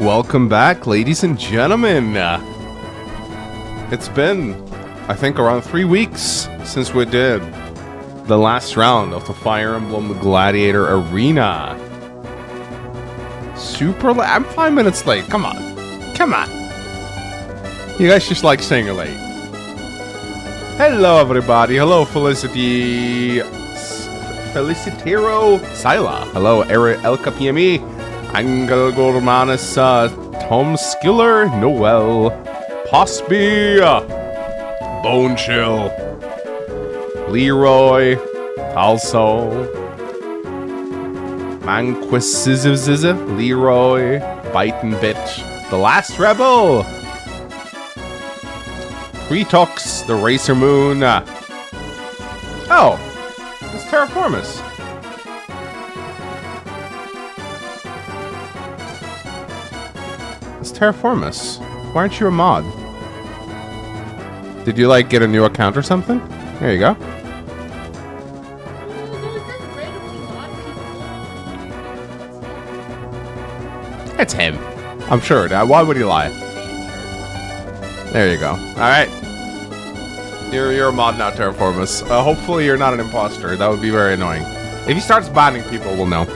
Welcome back, ladies and gentlemen. It's been, I think, around 3 weeks since we did the last round of the Fire Emblem Gladiator Arena. Super late. I'm 5 minutes late. Come on. Come on. You guys just like saying you're late. Hello, everybody. Hello, Felicitero Sila. Hello, 𝗟𝗏𝗵𝗂𝗵. Angel Gormanis, Tom Skiller, Noel, Posby, Bone Chill, Leroy, also mangsmemes, Leroy, Biting Bitch, The Last Rebel, Kretox, The Racer Moon. Oh, it's 𝗓𝗏𝗵𝗧. 𝗓𝗏𝗵𝗧. Why aren't you a mod? Did you like get a new account or something? There you go. It's him. I'm sure. Why would he lie? There you go. Alright. You're a mod now, 𝗓𝗏𝗵𝗧. Hopefully you're not an imposter. That would be very annoying. If he starts banning people, we'll know.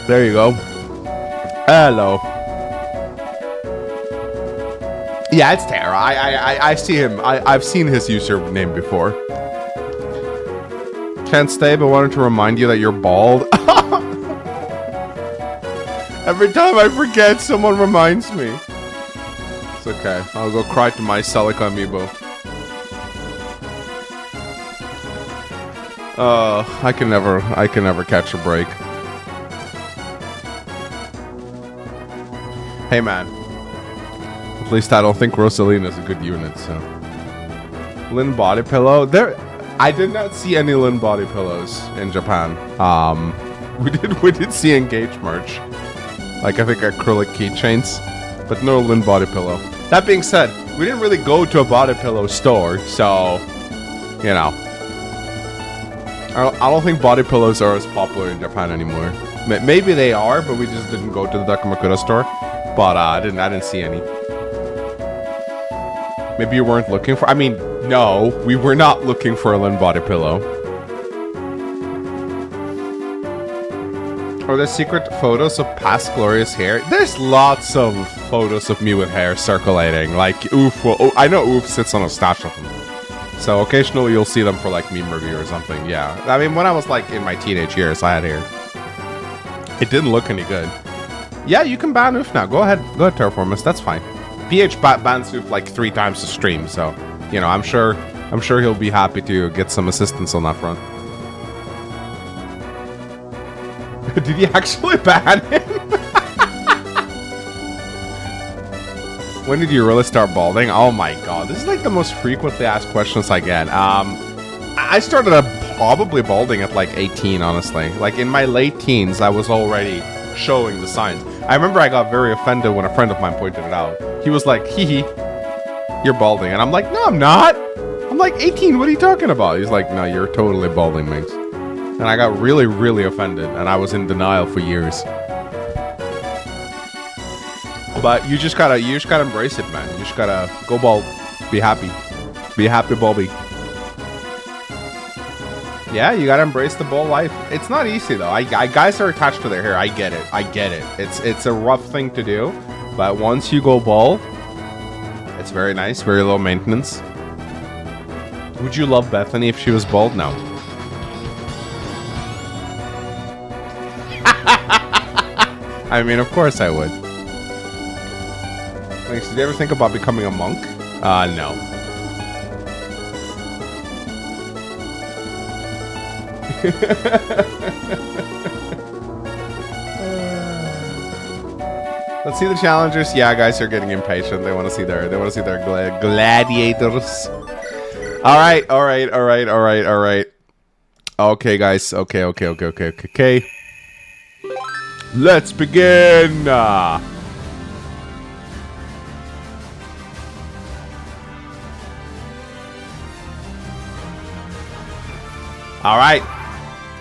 There you go. Hello. Yeah, it's 𝗓𝗏. I see him. I've seen his username before. Can't stay, but wanted to remind you that you're bald. Every time I forget, someone reminds me. It's okay. I'll go cry to my Celica amiibo. I can never catch a break. Hey man, at least I don't think Rosalina is a good unit, so. Lynn body pillow? I did not see any Lynn body pillows in Japan. We did see Engage merch. Like I think acrylic keychains, but no Lynn body pillow. That being said, we didn't really go to a body pillow store, so, you know. I don't think body pillows are as popular in Japan anymore. Maybe they are, but we just didn't go to the Dakamakura store. But I didn't see any. Maybe you weren't looking for. I mean, no, we were not looking for a Lynn body pillow. Are there secret photos of past glorious hair? There's lots of photos of me with hair circulating. Like Oof. Well, I know Oof sits on a stash of them. So occasionally you'll see them for like meme review or something. Yeah. I mean, when I was like in my teenage years, I had hair. It didn't look any good. Yeah, you can ban Oof now. Go ahead, 𝗓𝗏𝗵𝗧. That's fine. PH bans Oof like 3 times a stream, so you know, I'm sure he'll be happy to get some assistance on that front. Did he actually ban him? When did you really start balding? Oh my god, this is like the most frequently asked questions I get. I started probably balding at like 18, honestly. Like in my late teens, I was already showing the signs. I remember I got very offended when a friend of mine pointed it out. He was like, hee, you're balding. And I'm like, no, I'm not. I'm like 18. What are you talking about? He's like, no, you're totally balding, Minx. And I got really, really offended. And I was in denial for years. But you just gotta embrace it, man. You just gotta go bald. Be happy. Be happy, Bobby. Yeah, you gotta embrace the bald life. It's not easy though. Guys are attached to their hair. I get it. It's a rough thing to do, but once you go bald, it's very nice, very low maintenance. Would you love Bethany if she was bald? No. I mean, of course I would. Like, did you ever think about becoming a monk? No. Let's see the challengers. Yeah, guys are getting impatient. They want to see their gladiators. All right. Okay, guys. Okay. Let's begin. All right.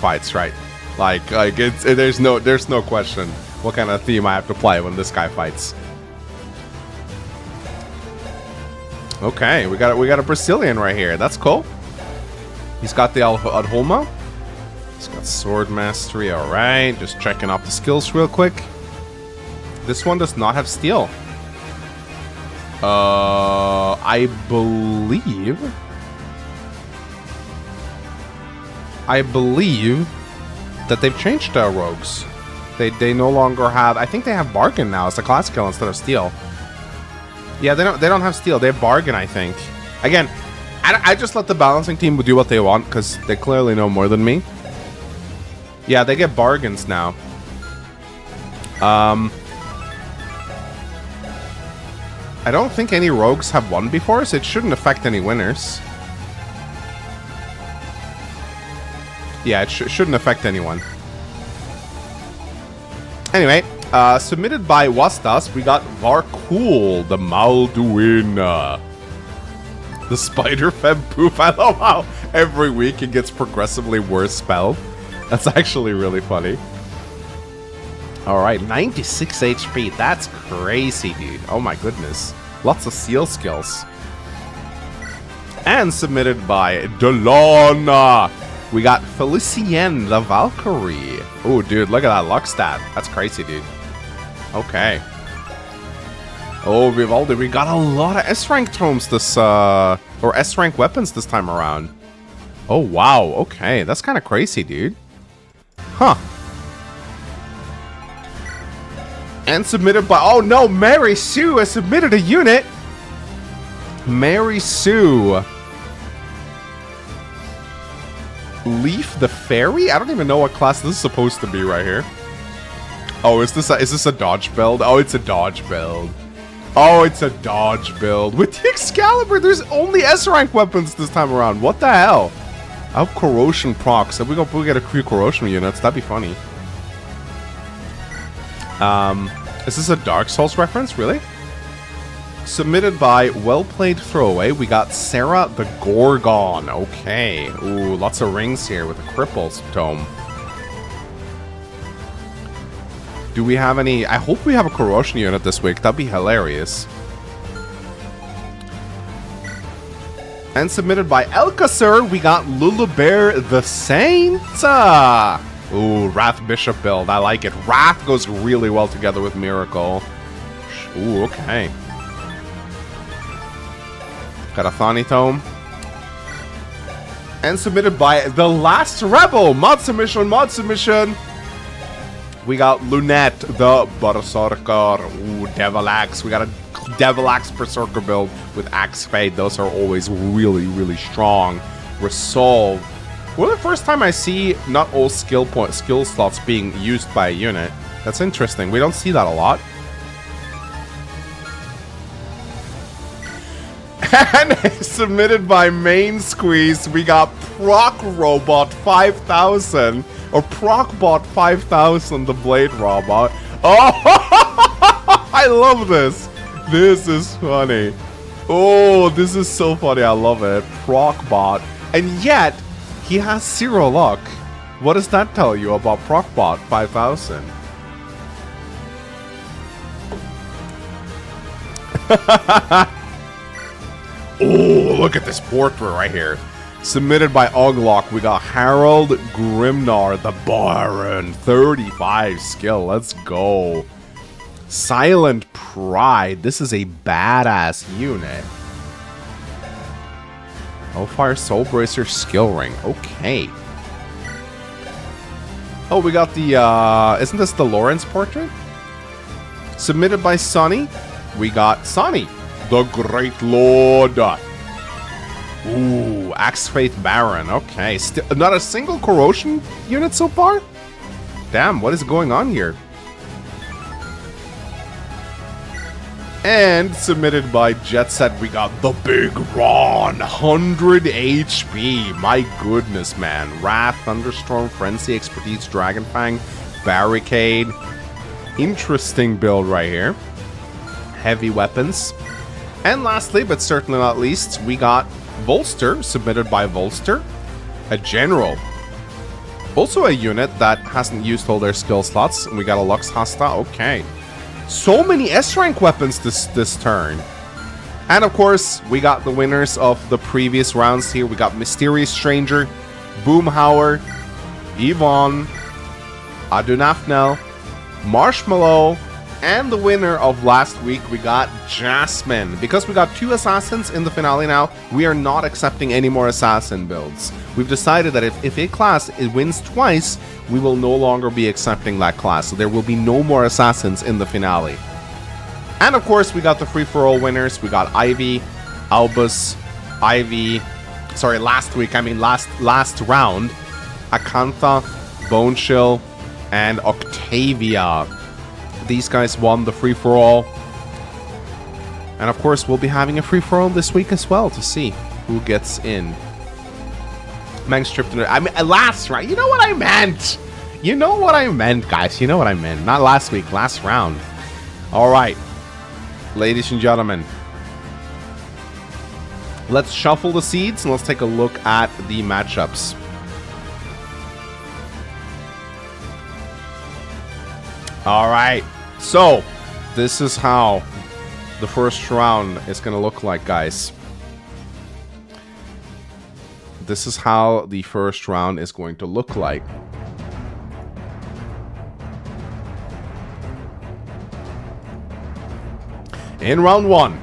fights, right? Like there's no question what kind of theme I have to play when this guy fights. Okay, we got a Brazilian right here. That's cool. He's got the 𝗙𝗲𝗹𝗵𝗂. He's got sword mastery. All right, just checking off the skills real quick. This one does not have steel. I believe that they've changed rogues. They no longer have. I think they have bargain now. It's a class skill instead of steel. Yeah, they don't have steel. They have bargain, I think. Again, I just let the balancing team do what they want because they clearly know more than me. Yeah, they get bargains now. I don't think any rogues have won before, so it shouldn't affect any winners. Yeah, it shouldn't affect anyone. Anyway, submitted by Wastas, we got Varkul, the Malduin. The Spider Fem Poof. I love how every week it gets progressively worse spelled. That's actually really funny. Alright, 96 HP. That's crazy, dude. Oh my goodness. Lots of seal skills. And submitted by Delon. We got Felicien the Valkyrie. Oh, dude, look at that luck stat. That's crazy, dude. Okay. Oh, we got a lot of S-rank tomes this, or S-rank weapons this time around. Oh, wow. Okay, that's kind of crazy, dude. Huh. And submitted by... Oh, no, Mary Sue has submitted a unit. Mary Sue. Leaf the Fairy? I don't even know what class this is supposed to be right here. Oh, is this a dodge build? Oh, it's a dodge build. Oh, it's a dodge build. With the Excalibur, there's only S-rank weapons this time around. What the hell? I hope corrosion procs. If we get a few corrosion units, that'd be funny. Is this a Dark Souls reference? Really? Submitted by Well Played Throwaway, we got Sarah the Gorgon. Okay. Ooh, lots of rings here with a Cripple's Tome. Do we have any... I hope we have a corrosion unit this week. That'd be hilarious. And submitted by 𝗟𝗂𝗵𝗄, we got 𝗙𝗵𝗵𝗵 the Saint. Ooh, Wrath Bishop build. I like it. Wrath goes really well together with Miracle. Ooh, okay. Got a Thani Tome. And submitted by The Last Rebel. Mod submission. We got Lunette, the Berserker. Ooh, Devil Axe. We got a Devil Axe Berserker build with Axe Fade. Those are always really, really strong. Resolve. Well, the first time I see not all skill slots being used by a unit. That's interesting. We don't see that a lot. And submitted by Main Squeeze, we got Proc Robot 5000 or Procbot 5000, the Blade Robot. Oh, I love this. This is funny. Oh, this is so funny. I love it. Procbot, and yet he has 0 luck. What does that tell you about Procbot 5000? Oh, look at this portrait right here. Submitted by Uglock, we got Harold Grimnar, the Baron. 35 skill. Let's go. Silent Pride. This is a badass unit. Hellfire Soul Bracer skill ring. Okay. Oh, we got the, isn't this the Lawrence portrait? Submitted by Sonny, we got Sonny, the Great Lord. Ooh, Axe Faith Baron. Okay, not a single corrosion unit so far? Damn, what is going on here? And submitted by Jet Set, we got the Big Ron, 100 HP. My goodness, man. Wrath, Thunderstorm, Frenzy, Expertise, Dragonfang, Barricade. Interesting build right here. Heavy weapons. And lastly, but certainly not least, we got Volster, submitted by Volster, a General. Also a unit that hasn't used all their skill slots. And we got a Lux Hasta. Okay. So many S-rank weapons this turn. And of course, we got the winners of the previous rounds here. We got Mysterious Stranger, Boomhauer, Yvonne, Adunafnel, Marshmallow, and the winner of last week, we got Jasmine. Because we got 2 assassins in the finale now, we are not accepting any more assassin builds. We've decided that if a class wins twice, we will no longer be accepting that class. So there will be no more assassins in the finale. And of course, we got the free-for-all winners. We got Ivy, Albus, Ivy. Sorry, last round. Acantha, Bonechill, and Octavia. These guys won the free-for-all. And of course, we'll be having a free-for-all this week as well to see who gets in. Manx trip to... I mean, last round. You know what I meant. You know what I meant, guys. You know what I meant. Not last week, last round. All right. Ladies and gentlemen. Let's shuffle the seeds and let's take a look at the matchups. All right. So, this is how the first round is going to look like, guys. This is how the first round is going to look like. In round 1,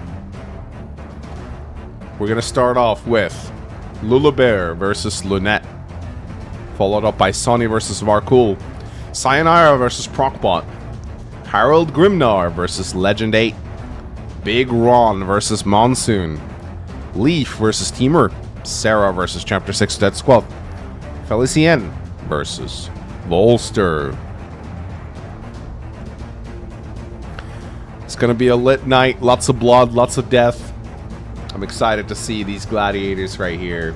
we're going to start off with 𝗙𝗵𝗵𝗵 versus Lunette, followed up by Sonny versus Varkul, Sayonara versus Procbot, Harold Grimnar versus Legend 8, Big Ron versus Monsoon, Leaf versus Timur, Sarah versus Chapter 6 Dead Squad, Felicien versus Volster. It's gonna be a lit night. Lots of blood, lots of death. I'm excited to see these gladiators right here.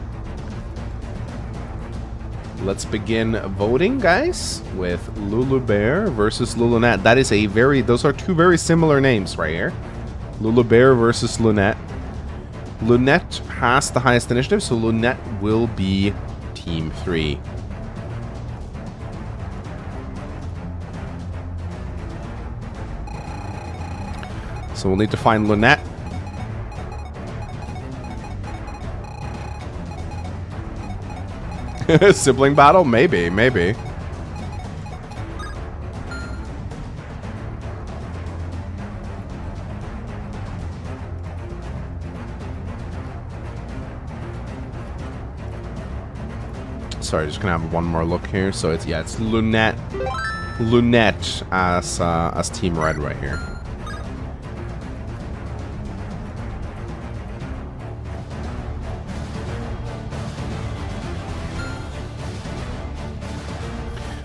Let's begin voting, guys, with 𝗏𝗏𝗴 versus 𝗏𝗏𝗏. That is a those are two very similar names right here. 𝗏𝗏𝗴 versus 𝗏𝗏𝗏. 𝗏𝗏𝗏 has the highest initiative, so 𝗏𝗏𝗏 will be Team 3. So we'll need to find 𝗏𝗏𝗏. Sibling battle? Maybe, maybe. Sorry, just gonna have one more look here. So it's, yeah, it's 𝗏𝗏𝗏 as Team Red right here.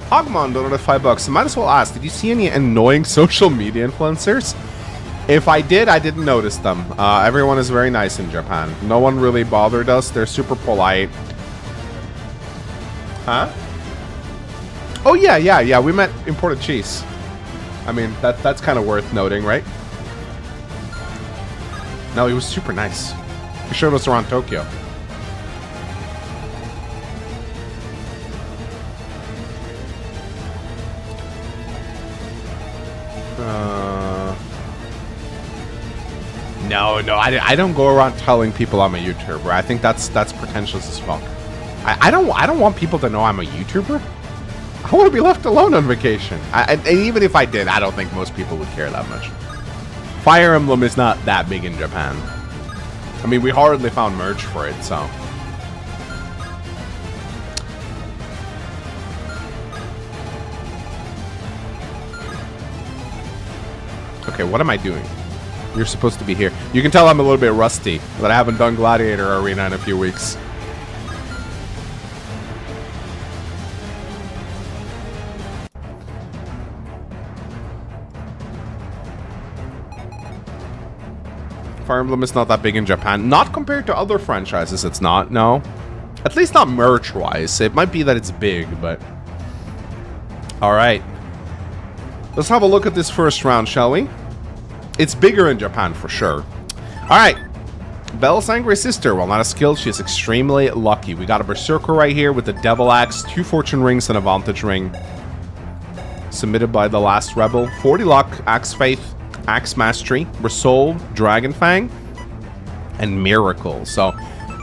Hogmon donated $5. I might as well ask, did you see any annoying social media influencers? If I did, I didn't notice them. Everyone is very nice in Japan. No one really bothered us. They're super polite. Huh? Oh, yeah. We met imported cheese. I mean, that's kind of worth noting, right? No, he was super nice. He showed us around Tokyo. No, I don't go around telling people I'm a YouTuber. I think that's pretentious as fuck. I don't want people to know I'm a YouTuber. I want to be left alone on vacation. And even if I did, I don't think most people would care that much. Fire Emblem is not that big in Japan. I mean, we hardly found merch for it, so. Okay, what am I doing? You're supposed to be here. You can tell I'm a little bit rusty, that I haven't done Gladiator Arena in a few weeks. Fire Emblem is not that big in Japan. Not compared to other franchises, it's not, no. At least not merch-wise. It might be that it's big, but... Alright. Let's have a look at this first round, shall we? It's bigger in Japan, for sure. Alright. Belle's angry sister. While not a skill, she is extremely lucky. We got a Berserker right here with the Devil Axe, 2 Fortune Rings, and a Vantage Ring. Submitted by the last Rebel. 40 luck, Axe Faith, Axe Mastery, Resolve, Dragon Fang, and Miracle. So,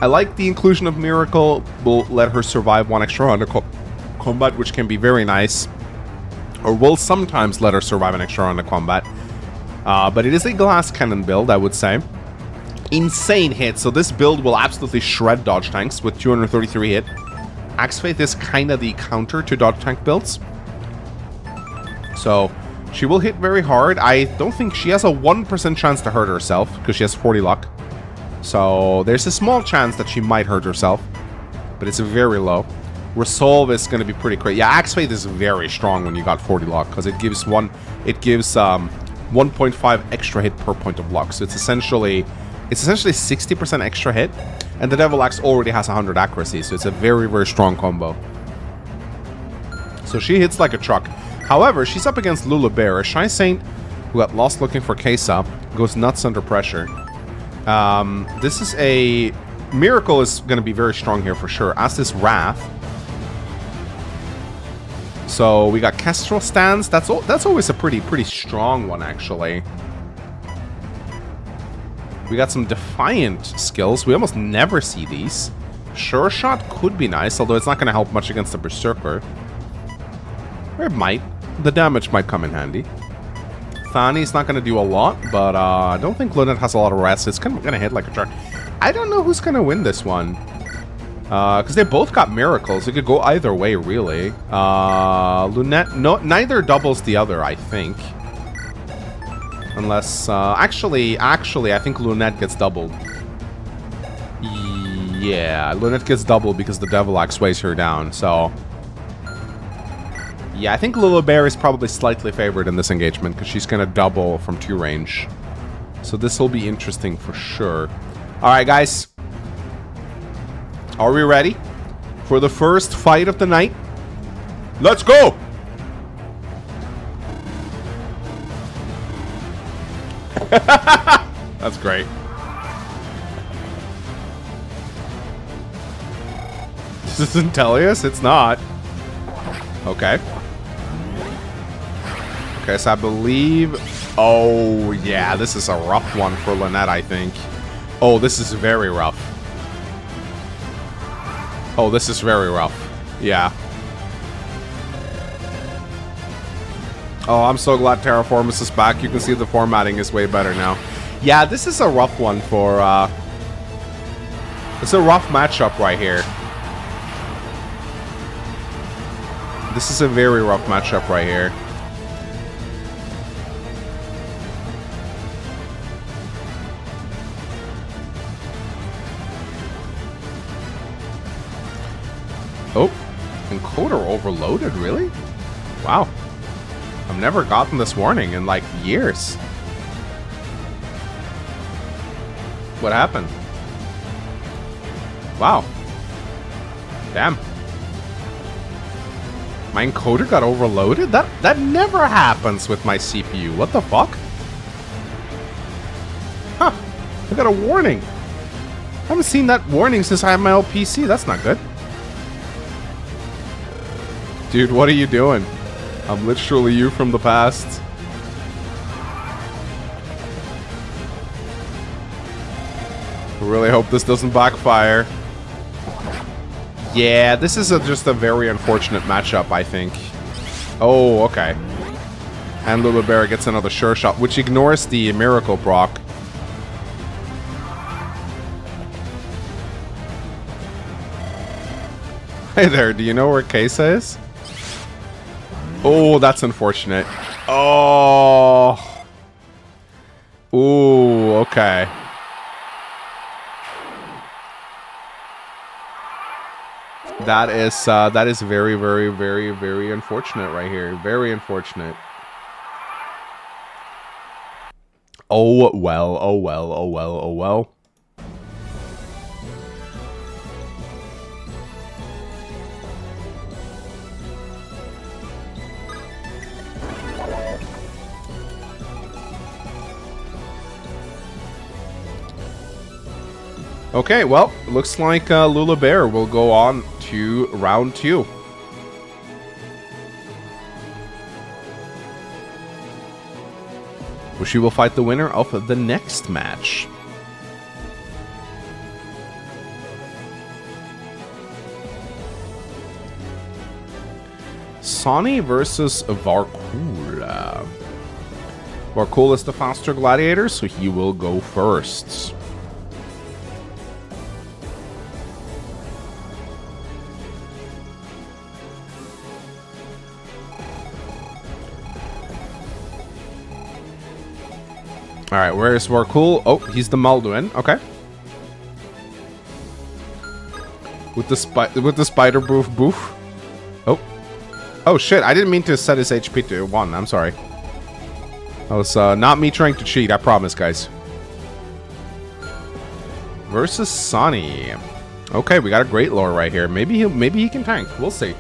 I like the inclusion of Miracle. Will let her survive 1 extra round of combat, which can be very nice. Or will sometimes let her survive an extra round of combat. But it is a glass cannon build, I would say. Insane hit. So this build will absolutely shred dodge tanks with 233 hit. Axe Faith is kind of the counter to dodge tank builds. So she will hit very hard. I don't think she has a 1% chance to hurt herself because she has 40 luck. So there's a small chance that she might hurt herself, but it's very low. Resolve is going to be pretty great. Yeah, Axe Faith is very strong when you got 40 luck because it gives 1.5 extra hit per point of luck. So it's essentially 60% extra hit, and the Devil Axe already has 100 accuracy, so it's a very, very strong combo. So she hits like a truck. However, she's up against 𝗏𝗏𝗴, a Shy Saint who got lost looking for 𝗙𝗂, goes nuts under pressure. This is a... Miracle is going to be very strong here for sure, as is Wrath. So we got Kestrel Stance. That's always a pretty strong one, actually. We got some Defiant skills. We almost never see these. Sure Shot could be nice, although it's not going to help much against the Berserker. Or it might. The damage might come in handy. Thani's not going to do a lot, but I don't think 𝗏𝗏𝗏 has a lot of rest. It's going to hit like a truck. I don't know who's going to win this one. Because they both got miracles. It could go either way, really. 𝗏𝗏𝗏... No, neither doubles the other, I think. Unless... Actually, I think 𝗏𝗏𝗏 gets doubled. Yeah, 𝗏𝗏𝗏 gets doubled because the Devil Axe weighs her down, so... Yeah, I think 𝗙𝗶𝗴 is probably slightly favored in this engagement because she's going to double from 2 range. So this will be interesting for sure. All right, guys. Are we ready for the first fight of the night? Let's go! That's great. This isn't 𝗕𝗏𝗃? It's not. Okay. Okay, so I believe... Oh, yeah, this is a rough one for Lynette, I think. Oh, this is very rough. Oh, this is very rough. Yeah. Oh, I'm so glad 𝗓𝗏𝗵 is back. You can see the formatting is way better now. Yeah, this is a rough one for... It's a rough matchup right here. This is a very rough matchup right here. Oh, encoder overloaded, really? Wow. I've never gotten this warning in like years. What happened? Wow. Damn. My encoder got overloaded? That never happens with my CPU. What the fuck? Huh. I got a warning. I haven't seen that warning since I had my old PC. That's not good. Dude, what are you doing? I'm literally you from the past. I really hope this doesn't backfire. Yeah, this is just a very unfortunate matchup, I think. Oh, okay. And 𝗙𝗶𝗴 gets another sure shot, which ignores the miracle proc. Hey there, do you know where 𝗙𝐸𝗧 is? Oh, that's unfortunate. Oh. Ooh, okay. That is very, very, very, very unfortunate right here. Very unfortunate. Oh well, oh well, oh well, oh well. Okay, well, looks like 𝗙𝗶𝗴 will go on to round 2. Where she will fight the winner of the next match. Sonny versus 𝗏𝗏𝗏. 𝗏𝗏𝗏 is the faster gladiator, so he will go first. Alright, where is 𝗏𝗏𝗏? Oh, he's the Malduin. Okay. With the spider boof. Oh. Oh shit, I didn't mean to set his HP to 1. I'm sorry. That was not me trying to cheat, I promise, guys. Versus Sonny. Okay, we got a great lore right here. Maybe he can tank. We'll see.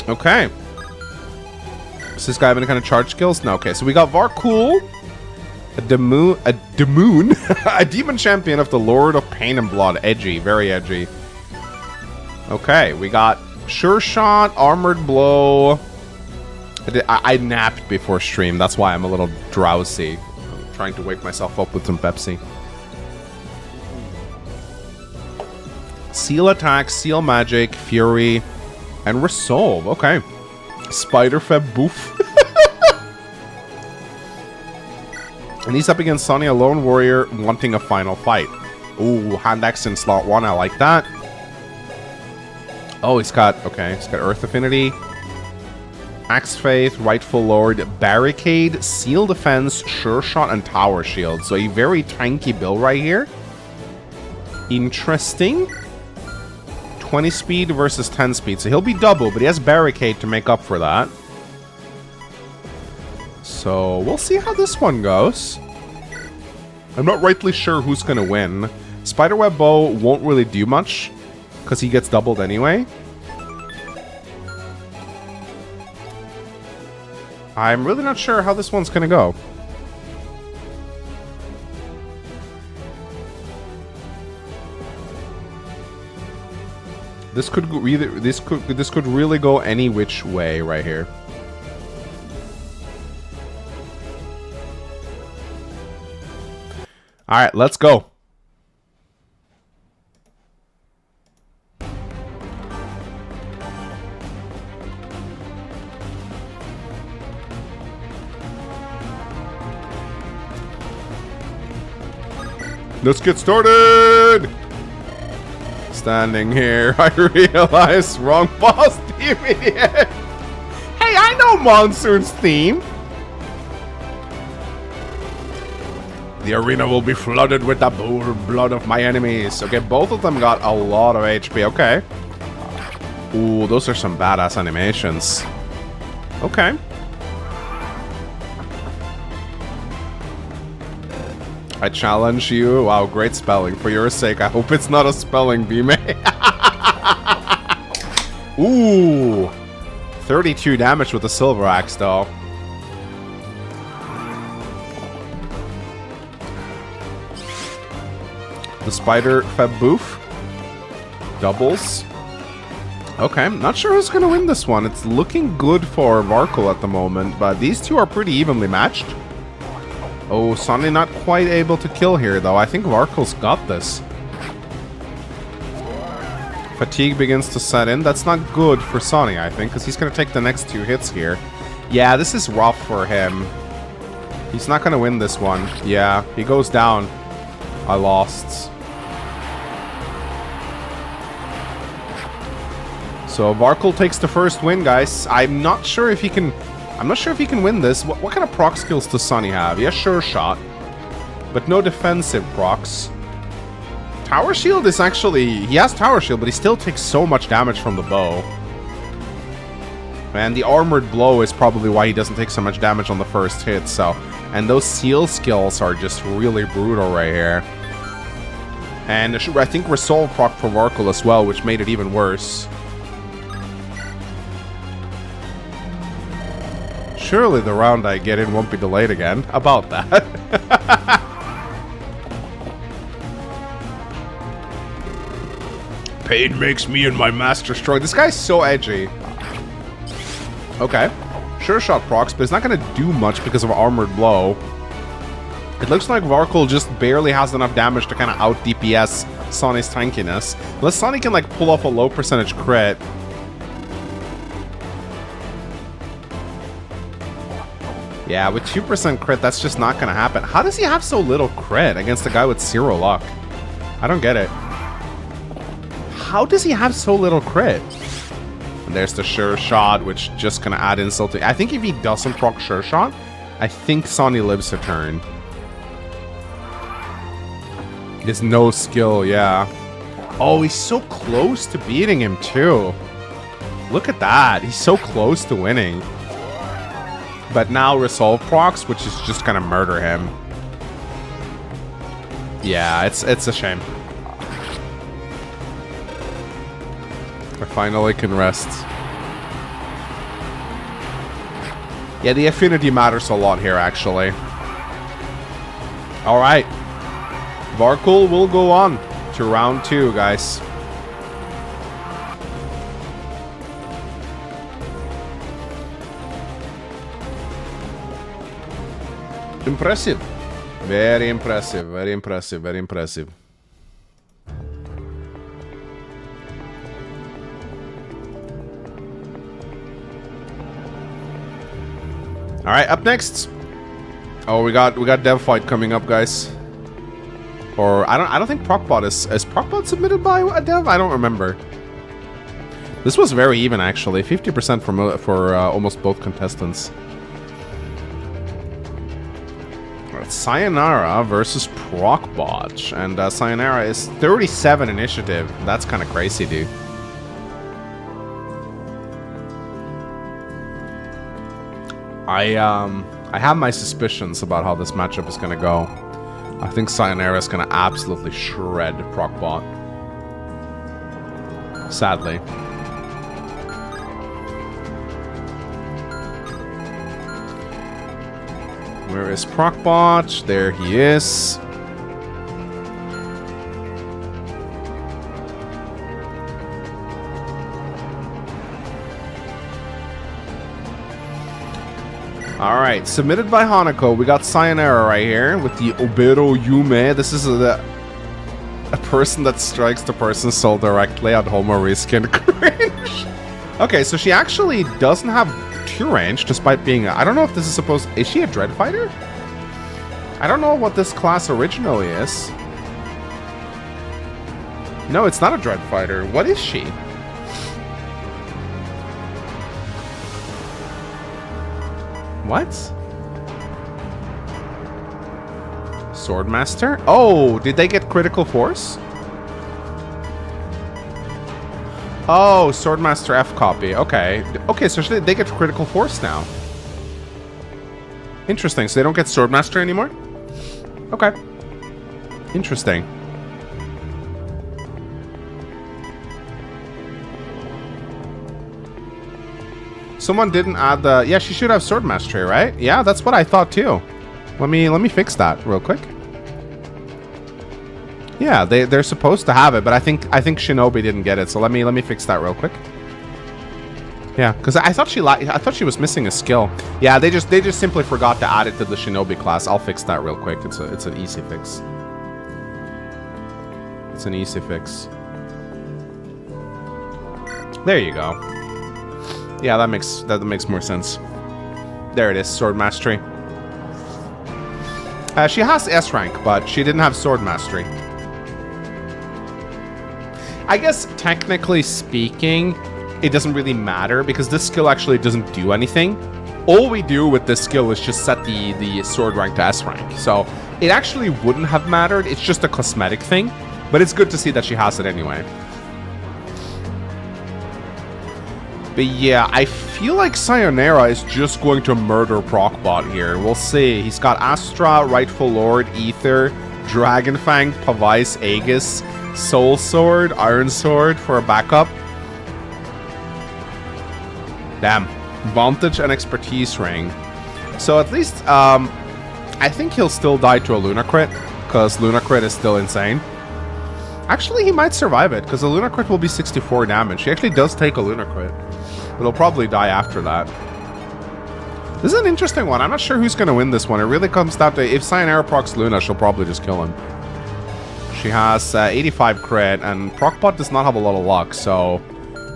Okay. Does this guy have any kind of charge skills? No. Okay, so we got 𝗏𝗏𝗏, a Demoon, a demon champion of the Lord of Pain and Blood. Edgy, very edgy. Okay, we got sure shot, armored blow. I napped before stream. That's why I'm a little drowsy. I'm trying to wake myself up with some Pepsi. Seal attack, seal magic, fury, and resolve. Okay. 𝗏𝗏𝗏𝗏 boof. And he's up against Sonny, a lone warrior wanting a final fight. Ooh, hand axe in slot 1. I like that. Oh, he's got Earth Affinity, Axe Faith, Rightful Lord, Barricade, Seal Defense, Sure Shot, and Tower Shield. So a very tanky build right here. Interesting. 20 speed versus 10 speed. So he'll be double, but he has Barricade to make up for that. So we'll see how this one goes. I'm not rightly sure who's going to win. Spiderweb Bow won't really do much because he gets doubled anyway. I'm really not sure how this one's going to go. This could go either, this could really go any which way right here. All right, let's go. Let's get started. Standing here, I realize wrong boss theme idiot. Hey, I know Monsoon's theme. The arena will be flooded with the blood of my enemies. Okay, both of them got a lot of HP. Okay. Ooh, those are some badass animations. Okay. I challenge you. Wow, great spelling. For your sake, I hope it's not a spelling bee, mate. Ooh. 32 damage with the silver axe, though. The spider feb boof. Doubles. Okay, I'm not sure who's going to win this one. It's looking good for 𝗏 at the moment, but these two are pretty evenly matched. Oh, Sonny not quite able to kill here, though. I think 𝗏's got this. Fatigue begins to set in. That's not good for Sonny, I think, because he's going to take the next 2 hits here. Yeah, this is rough for him. He's not going to win this one. Yeah, he goes down. I lost. So 𝗏 takes the first win, guys. I'm not sure if he can win this. What kind of proc skills does Sonny have? He has Sure Shot, but no defensive procs. Tower Shield is actually... He has Tower Shield, but he still takes so much damage from the bow. And the Armored Blow is probably why he doesn't take so much damage on the first hit, so... And those Seal skills are just really brutal right here. And I think Resolve proc for 𝗏 as well, which made it even worse. Surely the round I get in won't be delayed again. About that. Pain makes me and my master strong. This guy's so edgy. Okay. Sure Shot procs, but it's not going to do much because of Armored Blow. It looks like 𝗏 just barely has enough damage to kind of out-DPS Sonny's tankiness. Unless Sonny can, like, pull off a low percentage crit. Yeah, with 2% crit, that's just not going to happen. How does he have so little crit against a guy with 0 luck? I don't get it. How does he have so little crit? And there's the Sure Shot, which just going to add insult to... I think if he doesn't proc Sure Shot, I think Sonny lives a turn. There's no skill, yeah. Oh, he's so close to beating him, too. Look at that. He's so close to winning. But now Resolve procs, which is just gonna murder him. Yeah, it's a shame. I finally can rest. Yeah, the affinity matters a lot here, actually. Alright. 𝗏 will go on to round 2, guys. Impressive. Very impressive, very impressive, very impressive. Alright, up next. Oh, we got dev fight coming up, guys. Or I don't think Procbot is Procbot submitted by a dev? I don't remember. This was very even, actually. 50% for almost both contestants. Sayonara versus Procbot, and Sayonara is 37 initiative. That's kind of crazy, dude. I have my suspicions about how this matchup is gonna go. I think Sayonara is gonna absolutely shred 𝗏𝗏𝗏. Sadly. Where is 𝗏𝗏𝗏? There he is. Alright, submitted by Hanako. We got Sayonara right here with the Obero Yume. This is a person that strikes the person's soul directly at Homo Riskin cringe. Okay, so she actually doesn't have 2 range despite being I don't know if this is supposed... Is she a Dread Fighter? I don't know what this class originally is. No, it's not a Dread Fighter. What is she? What? Swordmaster? Oh, did they get critical force? Oh, Swordmaster F copy. Okay. Okay, so they get critical force now. Interesting. So they don't get Swordmaster anymore? Okay. Interesting. Someone didn't add the... Yeah, she should have Sword Mastery, right? Yeah, that's what I thought too. Let me fix that real quick. Yeah, they're supposed to have it, but I think Shinobi didn't get it. So let me fix that real quick. Yeah, because I thought she was missing a skill. Yeah, they just simply forgot to add it to the Shinobi class. I'll fix that real quick. It's an easy fix. It's an easy fix. There you go. Yeah, that makes more sense. There it is, Sword Mastery. She has S rank, but she didn't have Sword Mastery. I guess technically speaking, it doesn't really matter because this skill actually doesn't do anything. All we do with this skill is just set the sword rank to S rank. So it actually wouldn't have mattered. It's just a cosmetic thing, but it's good to see that she has it anyway. But yeah, I feel like Sayonara is just going to murder 𝗏𝗏𝗏 here. We'll see. He's got Astra, Rightful Lord, Ether, Dragonfang, 𝗏𝗏𝗏 Aegis, Soul Sword, Iron Sword for a backup. Damn. Vantage and Expertise Ring. So at least, I think he'll still die to a Luna Crit, because Luna Crit is still insane. Actually, he might survive it, because a Luna Crit will be 64 damage. He actually does take a Luna Crit. But he'll probably die after that. This is an interesting one. I'm not sure who's going to win this one. It really comes down to... If Sayonara procs Luna, she'll probably just kill him. She has 85 crit, and 𝗏𝗏𝗏 does not have a lot of luck, so...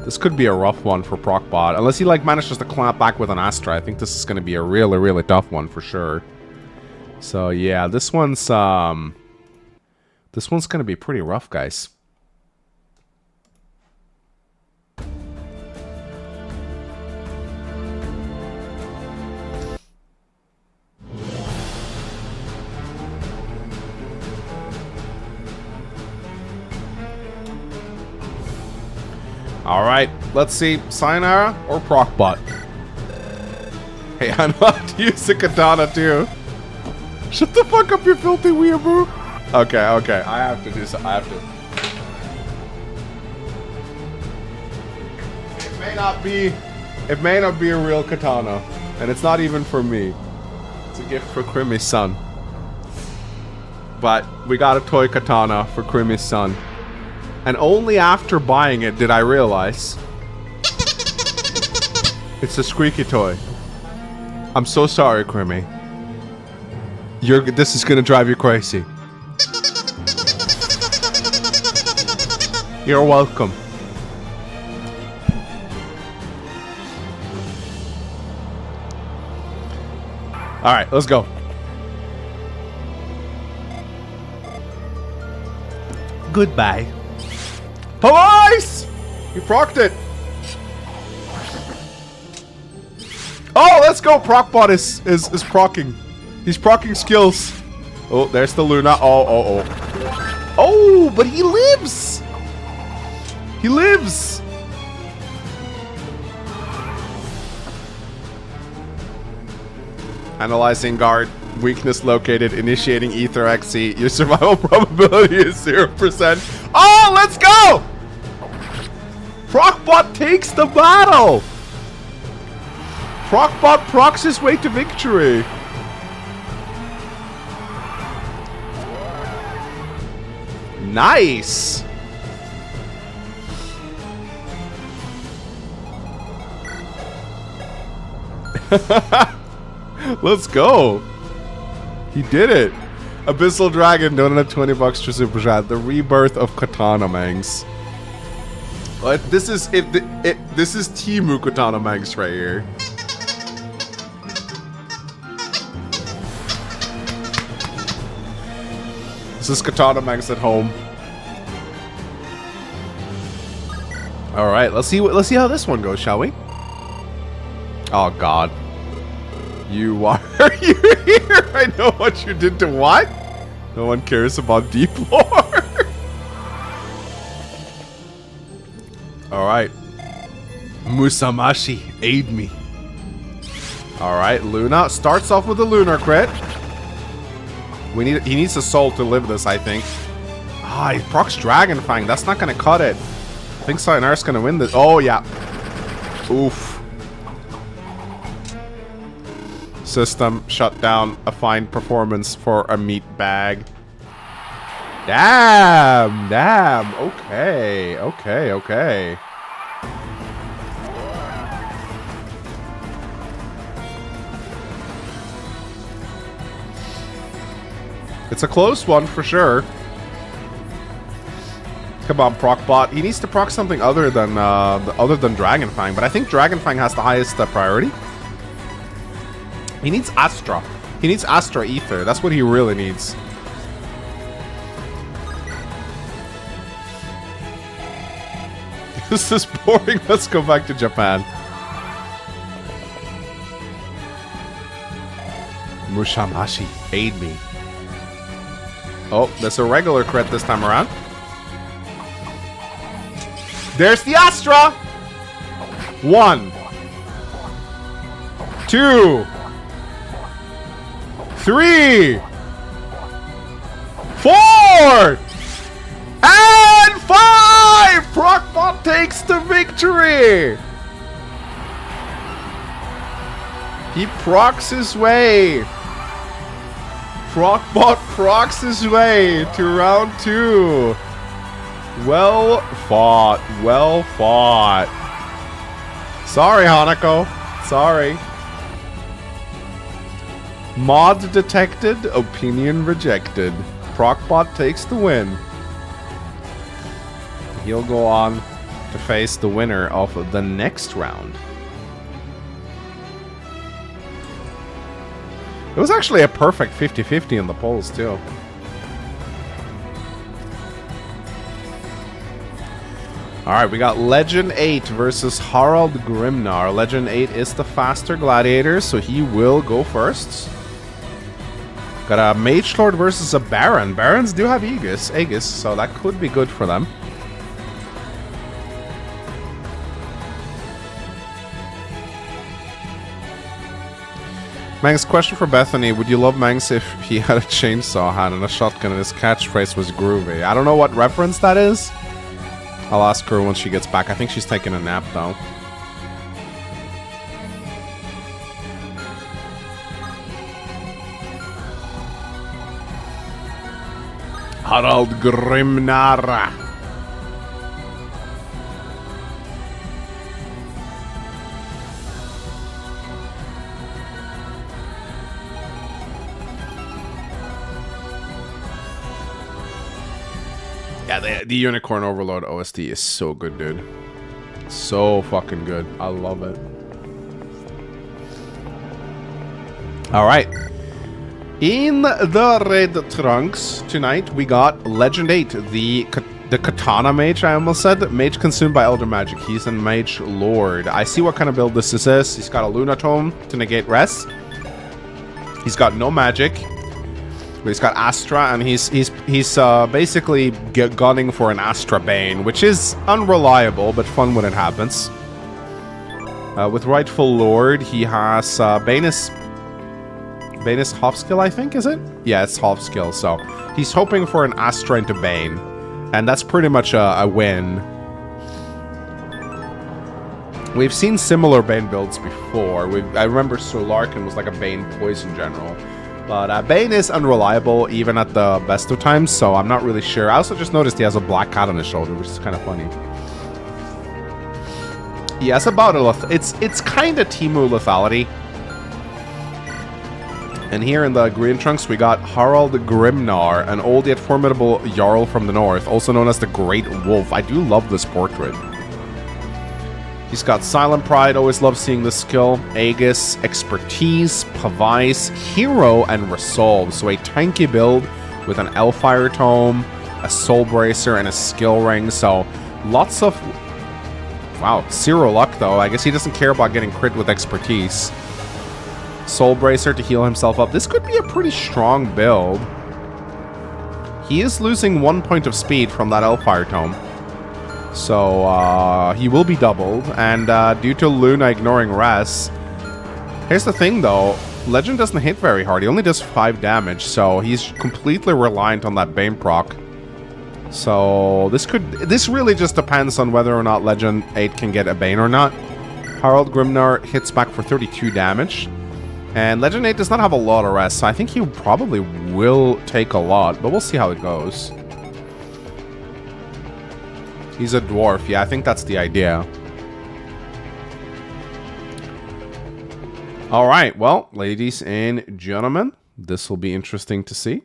This could be a rough one for 𝗏𝗏𝗏. Unless he, like, manages to clamp back with an Astra. I think this is going to be a really, really tough one for sure. So, yeah, this one's going to be pretty rough, guys. Alright, let's see. Sayonara or 𝗏𝗏𝗏? Hey, I know how to use the katana too. Shut the fuck up, you filthy weeaboo. Okay, I have to do so. I have to. It may not be a real katana. And it's not even for me. It's a gift for Kshyh's son. But we got a toy katana for Kshyh's son. And only after buying it did I realize it's a squeaky toy. I'm so sorry, Kshyh. This is gonna drive you crazy. You're welcome. Alright, let's go. Goodbye. Police! You procced it. Oh, let's go. 𝗏𝗏𝗏 is procking. He's procking skills. Oh, there's the Luna. Oh. Oh, but he lives. He lives. Analyzing guard. Weakness located. Initiating ether 𝗥𝐸. Your survival probability is 0%. Oh, let's go! Procbot takes the battle! Procbot procs his way to victory. Nice! Let's go! He did it! Abyssal Dragon donated $20 to Super Chat. The rebirth of Katana Mangs. But this is this is Timur Katana Mangs right here. This is Katana Mangs at home. All right, let's see how this one goes, shall we? Oh God, you are you're here. I know what you did to what? No one cares about deep lore. All right, Musamashi, aid me. All right, Luna starts off with a lunar crit. He needs a soul to live this, I think. Ah, he procs Dragon Fang. That's not gonna cut it. I think Sayonara's gonna win this. Oh yeah. Oof. System shut down. A fine performance for a meat bag. Damn. Damn. Okay. Okay. Okay. It's a close one for sure. Come on, Procbot. He needs to proc something other than Dragon Fang, but I think Dragon Fang has the highest priority. He needs Astra. He needs Astra Ether. That's what he really needs. This is boring. Let's go back to Japan. Musamashi, aid me. Oh, that's a regular crit this time around. There's the Astra! 1, 2, 3, 4, and 5! Procbot takes the victory! He procs his way. Procbot procs his way to round 2. Well fought. Well fought. Sorry, Hanako. Sorry. Mod detected. Opinion rejected. Procbot takes the win. He'll go on to face the winner of the next round. It was actually a perfect 50-50 in the polls, too. Alright, we got Legend 8 versus Harald Grimnar. Legend 8 is the faster gladiator, so he will go first. Got a Mage Lord versus a Baron. Barons do have Aegis, so that could be good for them. Mangs, question for Bethany. Would you love Mangs if he had a chainsaw hand and a shotgun and his catchphrase was groovy? I don't know what reference that is. I'll ask her when she gets back. I think she's taking a nap, though. Harald Grimnar. Yeah, the Unicorn Overlord OST is so good, dude. So fucking good. I love it. Alright. In the red trunks tonight, we got Legend 8, the Katana Mage, I almost said. Mage consumed by Elder Magic. He's a Mage Lord. I see what kind of build this is. He's got a Lunatome to negate rest. He's got no magic. But he's got Astra, and he's basically gunning for an Astra Bane, which is unreliable, but fun when it happens. With Rightful Lord, he has Bane is Bane is half skill, I think, is it? Yeah, it's half skill, so he's hoping for an Astra into Bane. And that's pretty much a win. We've seen similar Bane builds before. I remember Solarkin was like a Bane Poison General. But Bane is unreliable even at the best of times, so I'm not really sure. I also just noticed he has a black cat on his shoulder, which is kind of funny. Yeah, it's about it's kind of Timur lethality. And here in the green trunks, we got 𝗕𝗏𝗵𝗏, an old yet formidable Jarl from the north, also known as the Great Wolf. I do love this portrait. He's got Silent Pride, always love seeing this skill. Aegis, Expertise, Pavise, Hero, and Resolve. So a tanky build with an Hellfire Tome, a Soul Bracer, and a Skill Ring. So lots of... Wow, 0 luck though. I guess he doesn't care about getting crit with Expertise. Soul Bracer to heal himself up. This could be a pretty strong build. He is losing 1 point of speed from that Hellfire Tome. So, he will be doubled, and due to Luna ignoring Res... Here's the thing, though. Legend doesn't hit very hard. He only does 5 damage, so he's completely reliant on that Bane proc. So, this really just depends on whether or not Legend 8 can get a Bane or not. 𝗕𝗏𝗵𝗏 hits back for 32 damage. And Legend 8 does not have a lot of Res, so I think he probably will take a lot, but we'll see how it goes. He's a dwarf. Yeah, I think that's the idea. Alright, well, ladies and gentlemen, this will be interesting to see.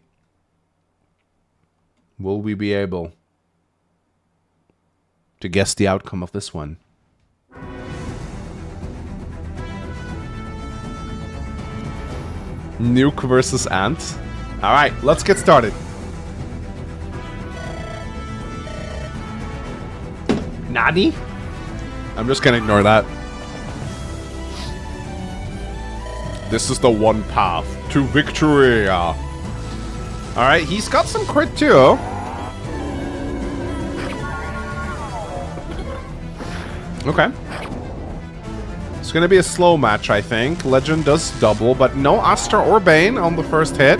Will we be able to guess the outcome of this one? Nuke versus Ant. Alright, let's get started. Nani? I'm just gonna ignore that. This is the one path to victory. Alright, he's got some crit too. Okay. It's gonna be a slow match, I think. Legend does double, but no Astra or Bane on the first hit.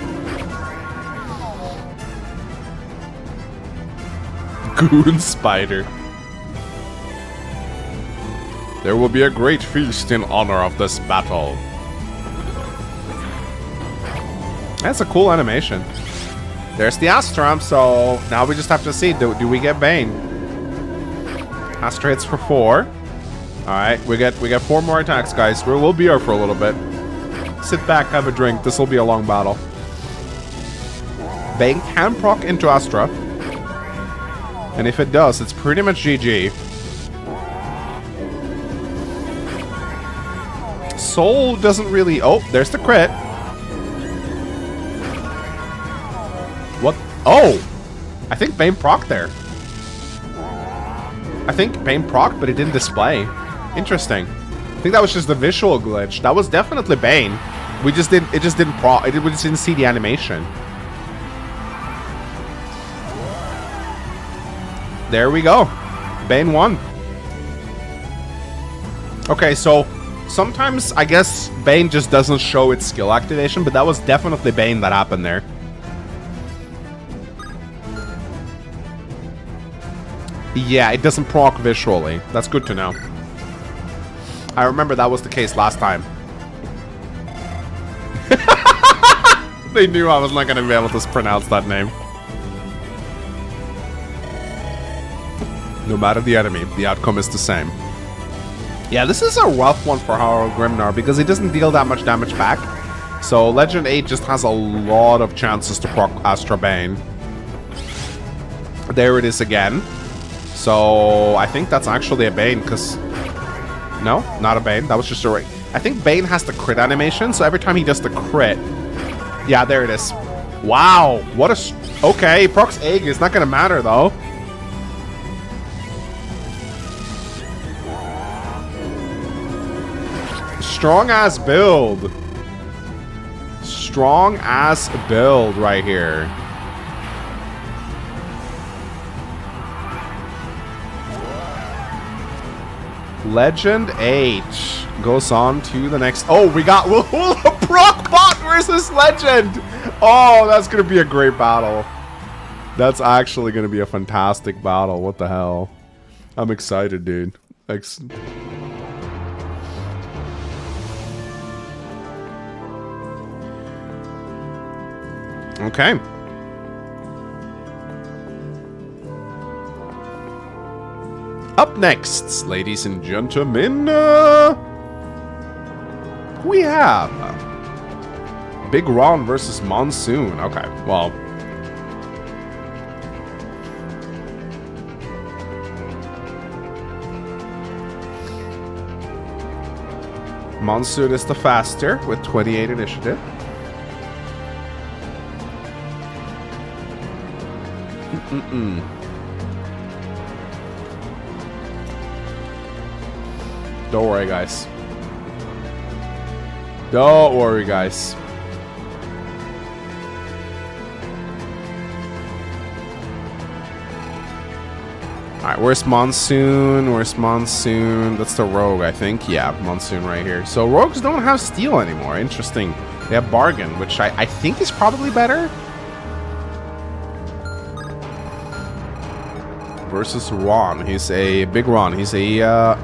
Goon Spider. There will be a great feast in honor of this battle. That's a cool animation. There's the Astra, so now we just have to see, do we get Bane? Astra hits for 4. Alright, we get 4 more attacks, guys. We'll be here for a little bit. Sit back, have a drink. This will be a long battle. Bane can proc into Astra. And if it does, it's pretty much GG. Soul doesn't really... Oh, there's the crit. What? Oh! I think Bane proc there. I think Bane proc, but it didn't display. Interesting. I think that was just the visual glitch. That was definitely Bane. We just didn't... It just didn't proc... We just didn't see the animation. There we go. Bane won. Okay, so... Sometimes, I guess, Bane just doesn't show its skill activation, but that was definitely Bane that happened there. Yeah, it doesn't proc visually. That's good to know. I remember that was the case last time. They knew I was not going to be able to pronounce that name. No matter the enemy, the outcome is the same. Yeah, this is a rough one for 𝗕𝗏𝗵𝗏 because he doesn't deal that much damage back. So Legend 8 just has a lot of chances to proc Astra Bane. There it is again. So I think that's actually a Bane because... No, not a Bane. That was just a ring. I think Bane has the crit animation, so every time he does the crit... Yeah, there it is. Wow, what a... Okay, procs Aegis. It's not going to matter though. Strong ass build. Strong ass build right here. Legend 8 goes on to the next. Oh, we got will proc bot versus Legend. Oh, that's going to be a great battle. That's actually going to be a fantastic battle. What the hell? I'm excited, dude. Okay. Up next, ladies and gentlemen, we have Big Ron versus Monsoon. Okay, well. Monsoon is the faster with 28 initiative. Don't worry, guys. Don't worry, guys. Alright, where's Monsoon? Where's Monsoon? That's the Rogue, I think. Yeah, Monsoon right here. So Rogues don't have Steel anymore. Interesting. They have Bargain, which I think is probably better. Versus Ron. He's a Big Ron. He's a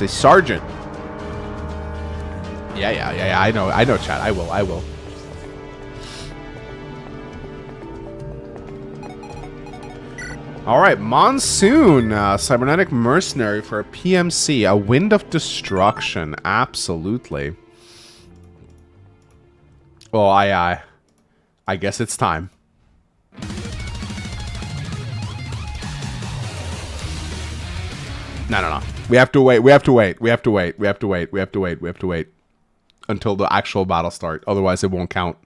Sergeant. Yeah. I know, chat. I will. All right, Monsoon, Cybernetic Mercenary for a PMC, a Wind of Destruction. Absolutely. Well, I guess it's time. No. We have to wait until the actual battle starts. Otherwise, it won't count.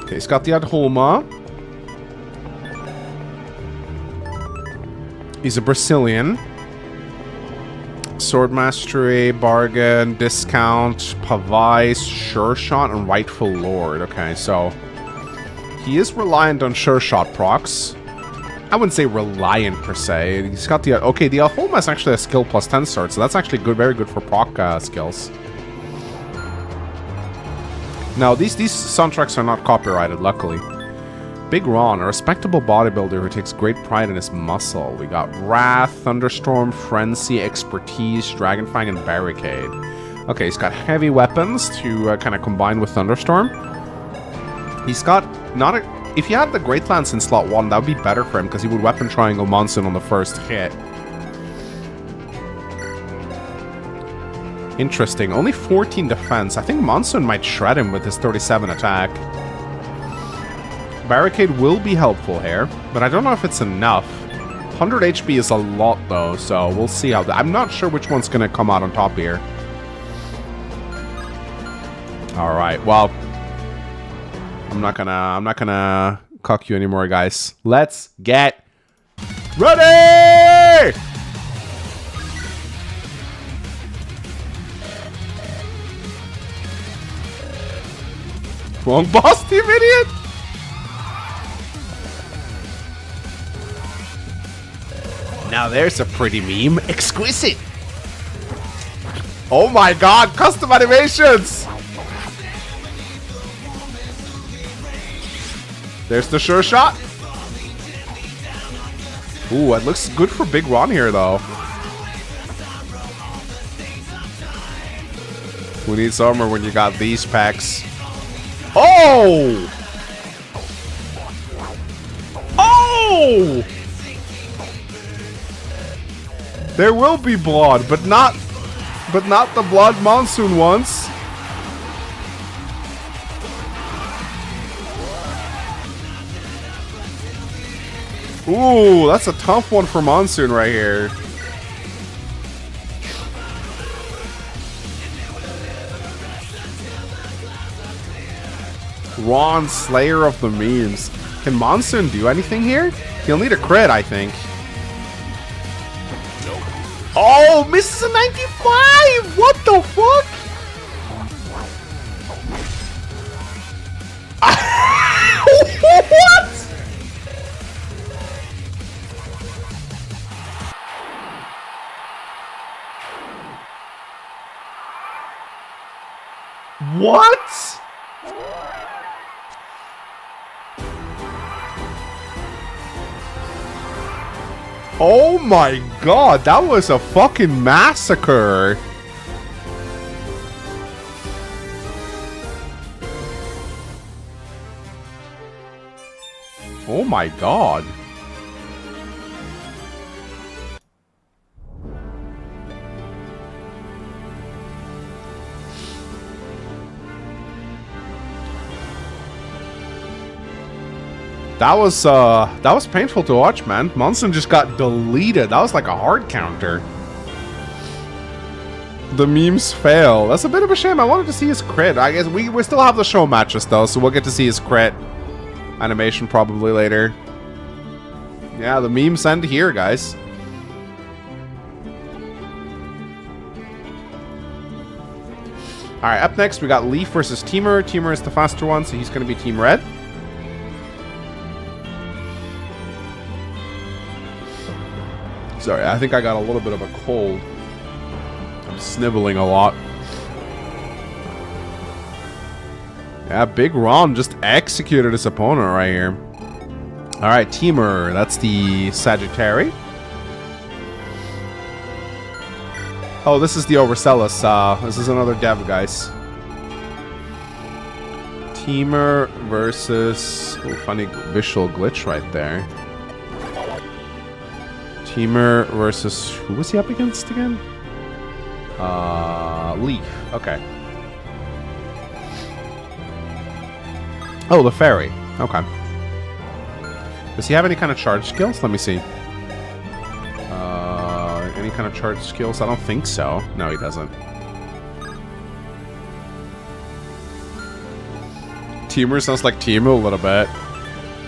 Okay, he's got the @Homa. He's a Brazilian. Sword Mastery, Bargain, Discount, Pavise, Sure Shot, and Rightful Lord. Okay, so he is reliant on Sure Shot procs. I wouldn't say reliant per se. He's got the... Okay, the @Homa is actually a skill plus 10 sword, so that's actually good, very good for proc skills. Now, these soundtracks are not copyrighted, luckily. Big Ron, a respectable bodybuilder who takes great pride in his muscle. We got Wrath, Thunderstorm, Frenzy, Expertise, Dragonfang, and Barricade. Okay, he's got heavy weapons to kind of combine with Thunderstorm. He's got not a... If he had the Great Lance in slot 1, that would be better for him, because he would Weapon Triangle Monsoon on the first hit. Interesting. Only 14 defense. I think Monsoon might shred him with his 37 attack. Barricade will be helpful here, but I don't know if it's enough. 100 HP is a lot, though, so we'll see how... I'm not sure which one's going to come out on top here. Alright, well... I'm not gonna cuck you anymore, guys. Let's get ready! Wrong boss team, idiot! Now there's a pretty meme. Exquisite! Oh my god, custom animations! There's the Sure Shot. Ooh, it looks good for Big Ron here, though. Who needs armor when you got these packs? Oh! Oh! There will be blood, but not the blood Monsoon wants. Ooh, that's a tough one for Monsoon right here. Ron, Slayer of the Memes. Can Monsoon do anything here? He'll need a crit, I think. Oh, misses a 95! What the fuck? What? What? Oh my god, that was a fucking massacre. Oh my god. That was painful to watch, man. Monson just got deleted. That was like a hard counter. The memes fail. That's a bit of a shame. I wanted to see his crit. I guess we still have the show matches though, so we'll get to see his crit animation probably later. Yeah, the memes end here, guys. Alright, up next we got Leaf versus Timur. Timur is the faster one, so he's going to be Team Red. Sorry, I think I got a little bit of a cold. I'm sniveling a lot. Yeah, Big Ron just executed his opponent right here. Alright, Timur. That's the Sagittary. Oh, this is the Overzealous. This is another dev, guys. Timur versus... Oh, funny visual glitch right there. Timur versus... Who was he up against again? Leaf. Okay. Oh, the fairy. Okay. Does he have any kind of charge skills? Let me see. Any kind of charge skills? I don't think so. No, he doesn't. Timur sounds like Timur a little bit.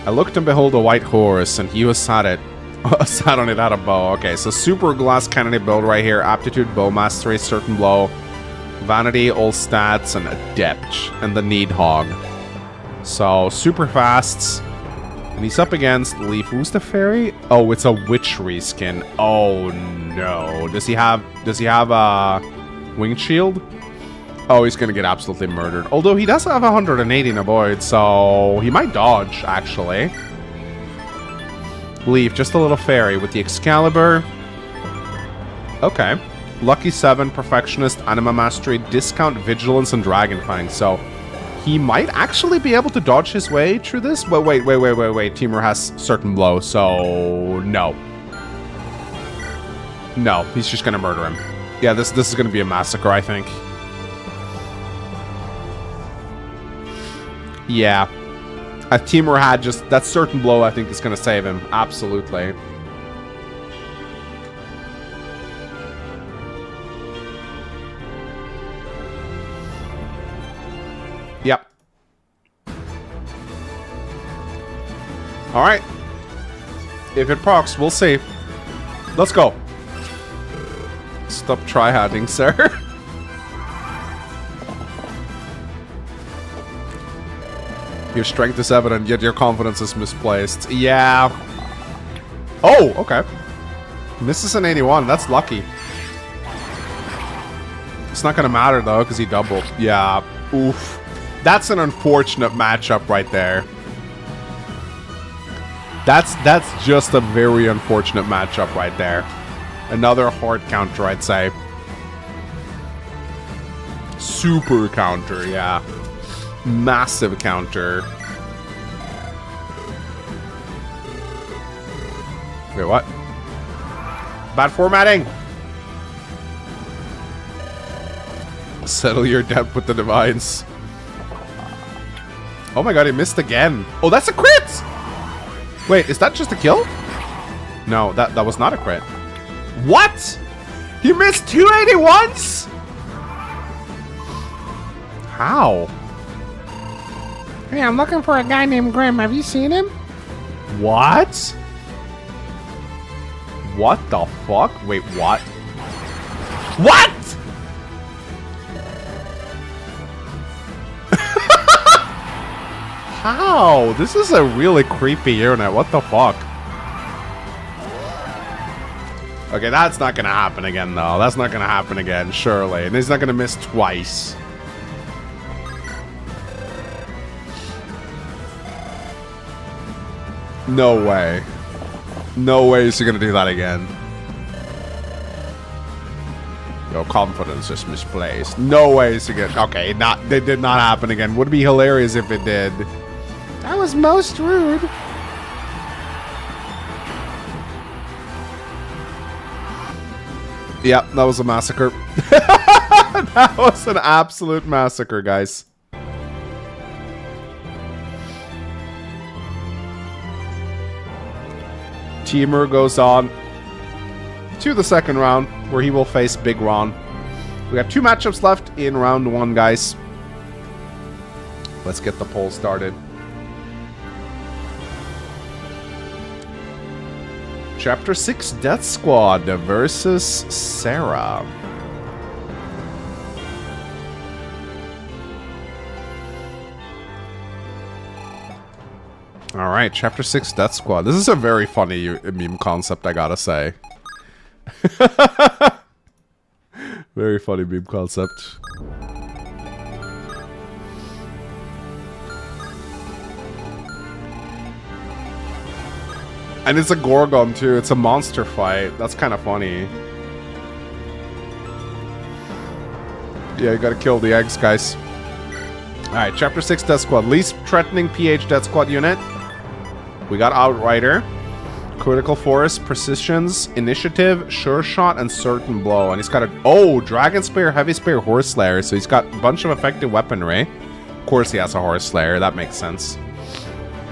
I looked and behold a white horse, and he was sat on it at a bow. Okay, so super glass cannon build right here. Aptitude, bow mastery, certain blow, vanity, all stats, and adept, and the Needhog. So super fast. And he's up against Leaf. Who's the fairy? Oh, it's a witch reskin. Oh no. Does he have a winged shield? Oh, he's gonna get absolutely murdered. Although he does have 180 in avoid, so he might dodge, actually. Leaf, just a little fairy with the Excalibur. Okay. Lucky 7, Perfectionist, Anima Mastery, Discount, Vigilance, and Dragon Fang. So he might actually be able to dodge his way through this. But wait. Timur has certain blow, so no. No, he's just gonna murder him. Yeah, this is gonna be a massacre, I think. Yeah. Timur had just that certain blow, I think, is gonna save him. Absolutely. Yep. Alright. If it procs, we'll see. Let's go. Stop tryharding, sir. Your strength is evident, yet your confidence is misplaced. Yeah. Oh, okay. Misses an 81. That's lucky. It's not gonna matter, though, because he doubled. Yeah. Oof. That's an unfortunate matchup right there. That's just a very unfortunate matchup right there. Another hard counter, I'd say. Super counter, yeah. Massive counter. Wait, what? Bad formatting! Settle your debt with the divines. Oh my god, he missed again. Oh, that's a crit! Wait, is that just a kill? No, that was not a crit. What? He missed 281s? How? Hey, I'm looking for a guy named Grim. Have you seen him? What? What the fuck? Wait, what? What? How? This is a really creepy internet. What the fuck? Okay, that's not gonna happen again, though. That's not gonna happen again, surely. And he's not gonna miss twice. No way. No way is he gonna do that again. Your confidence is misplaced. No way is he gonna... Okay, it did not happen again. Would be hilarious if it did. That was most rude. Yep, that was a massacre. That was an absolute massacre, guys. Timur goes on to the second round, where he will face Big Ron. We got 2 matchups left in round 1, guys. Let's get the poll started. Chapter 6, Death Squad versus Sarah. Alright, Chapter 6, Death Squad. This is a very funny meme concept, I gotta say. Very funny meme concept. And it's a Gorgon too, it's a monster fight. That's kind of funny. Yeah, you gotta kill the eggs, guys. Alright, Chapter 6 Death Squad. Least threatening PH Death Squad unit. We got Outrider, Critical Force, Precisions, Initiative, Sure Shot, and Certain Blow. And he's got a... Oh! Dragon Spear, Heavy Spear, Horse Slayer. So he's got a bunch of effective weaponry. Of course he has a Horse Slayer. That makes sense.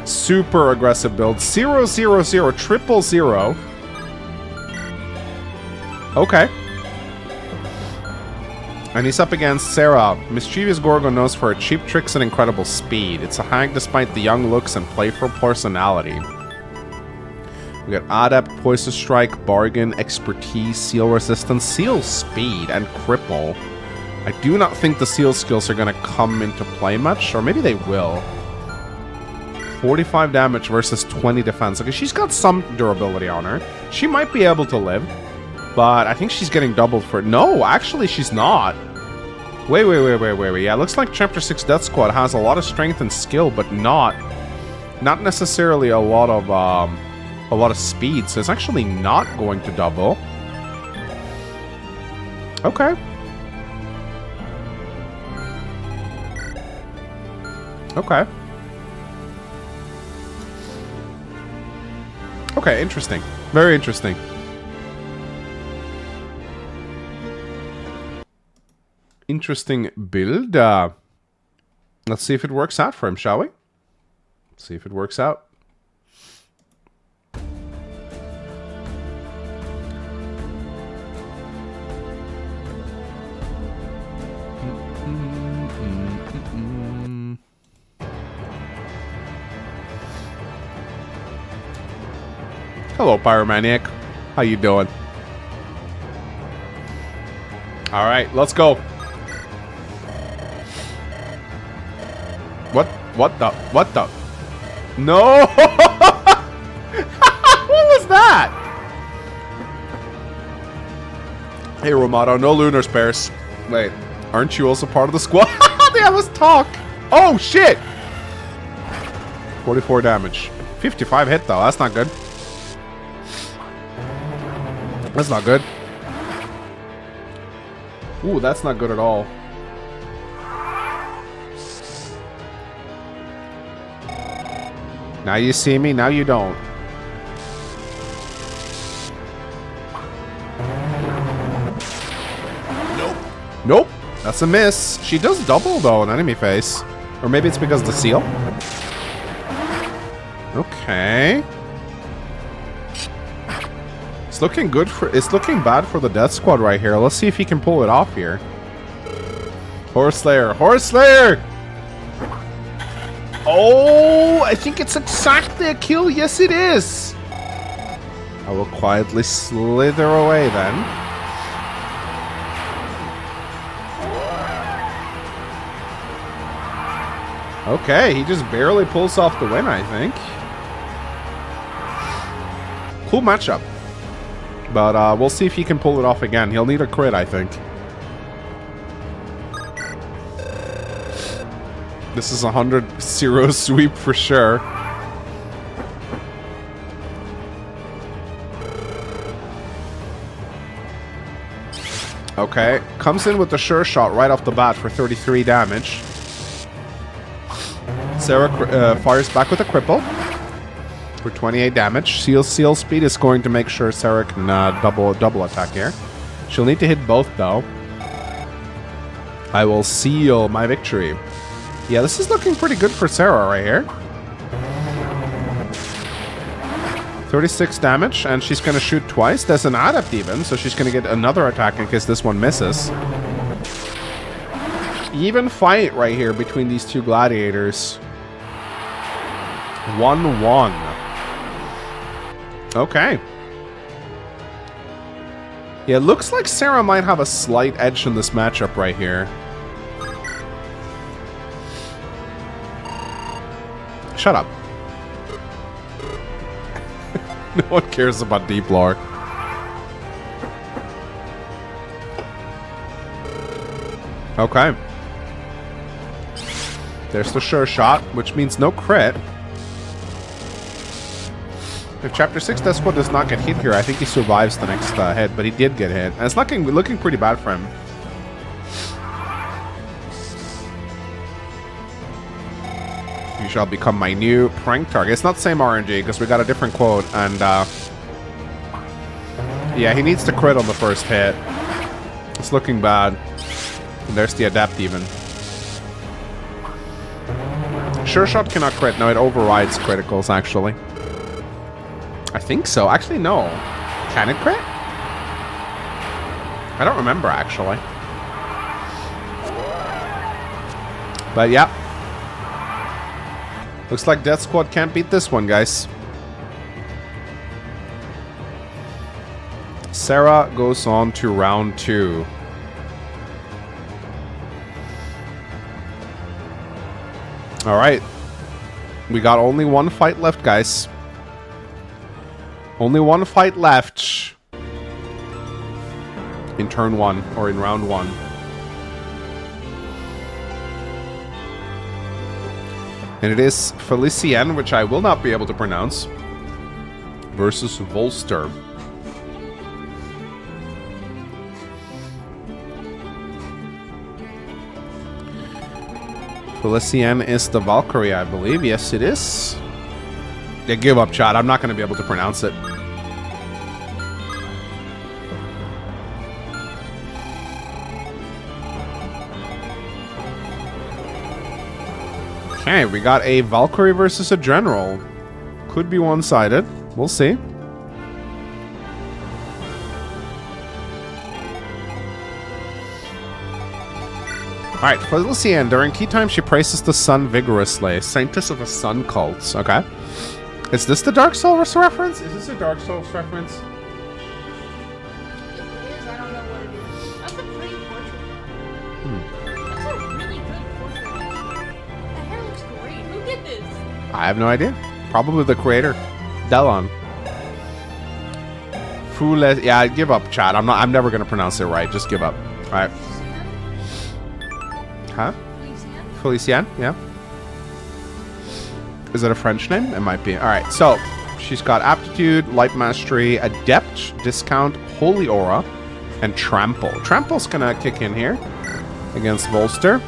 Super aggressive build. 0, 0, 0, 0, 0. Okay. And he's up against Sarah. Mischievous Gorgon knows for her cheap tricks and incredible speed. It's a hag despite the young looks and playful personality. We got Adept, Poison Strike, Bargain, Expertise, Seal Resistance, Seal Speed, and Cripple. I do not think the Seal skills are going to come into play much, or maybe they will. 45 damage versus 20 defense. Okay, she's got some durability on her. She might be able to live, but I think she's getting doubled for... No, actually she's not. Wait. Yeah, looks like Chapter 6 Death Squad has a lot of strength and skill, but not necessarily a lot of speed. So it's actually not going to double. Okay. Okay. Okay, interesting. Very interesting. Interesting build. Let's see if it works out for him, shall we? See if it works out. Hello, Pyromaniac. How you doing? All right, let's go. What the? No! What was that? Hey, Romato, no lunar spares. Wait, aren't you also part of the squad? Yeah, let's talk. Oh, shit! 44 damage. 55 hit, though. That's not good. That's not good. Ooh, that's not good at all. Now you see me, now you don't. Nope. That's a miss. She does double, though, in enemy face. Or maybe it's because of the seal. Okay. It's looking good for... It's looking bad for the Death Squad right here. Let's see if he can pull it off here. Horse Slayer. Horse Slayer! Oh! I think it's exactly a kill. Yes, it is! I will quietly slither away then. Okay, he just barely pulls off the win, I think. Cool matchup. But we'll see if he can pull it off again. He'll need a crit, I think. This is a 100-0 sweep for sure. Okay, comes in with the sure shot right off the bat for 33 damage. Sarah fires back with a cripple for 28 damage. Seal speed is going to make sure Sarah can double attack here. She'll need to hit both though. I will seal my victory. Yeah, this is looking pretty good for Sarah right here. 36 damage, and she's going to shoot twice. There's an adept even, so she's going to get another attack in case this one misses. Even fight right here between these two gladiators. 1-1. Okay. Yeah, it looks like Sarah might have a slight edge in this matchup right here. Shut up. No one cares about deep lore. Okay. There's the sure shot, which means no crit. If Chapter 6 𝗙𝗶𝗴 does not get hit here, I think he survives the next hit, but he did get hit. And it's looking pretty bad for him. You shall become my new prank target. It's not the same RNG, because we got a different quote, and yeah, he needs to crit on the first hit. It's looking bad. And there's the adept even. Sure shot cannot crit. No, it overrides criticals, actually. I think so. Actually, no. Can it crit? I don't remember, actually. But yeah. Looks like Death Squad can't beat this one, guys. Sarah goes on to round 2. Alright. We got only one fight left, guys. Only one fight left. In turn 1, or in round 1. And it is 𝗕𝗏, which I will not be able to pronounce, versus Volster. 𝗕𝗏 is the Valkyrie, I believe. Yes, it is. Yeah, give up, chat. I'm not going to be able to pronounce it. Okay, we got a Valkyrie versus a General. Could be one-sided. We'll see. Alright, 𝗕𝗏, during tea time, she praises the sun vigorously. Saintess of a sun cult. Okay. Is this the Dark Souls reference? Is this a Dark Souls reference? If it is, I don't know what it is. That's a pretty portrait. That's a really good portrait. The hair looks great. Who did this? I have no idea. Probably the creator. Delon. 𝗏𝗏. Yeah, give up, chat. I'm never gonna pronounce it right. Just give up. Alright. Huh? 𝗕𝗏, yeah. Is it a French name? It might be. Alright, so she's got Aptitude, Light Mastery, Adept, Discount, Holy Aura, and Trample. Trample's gonna kick in here against Volster.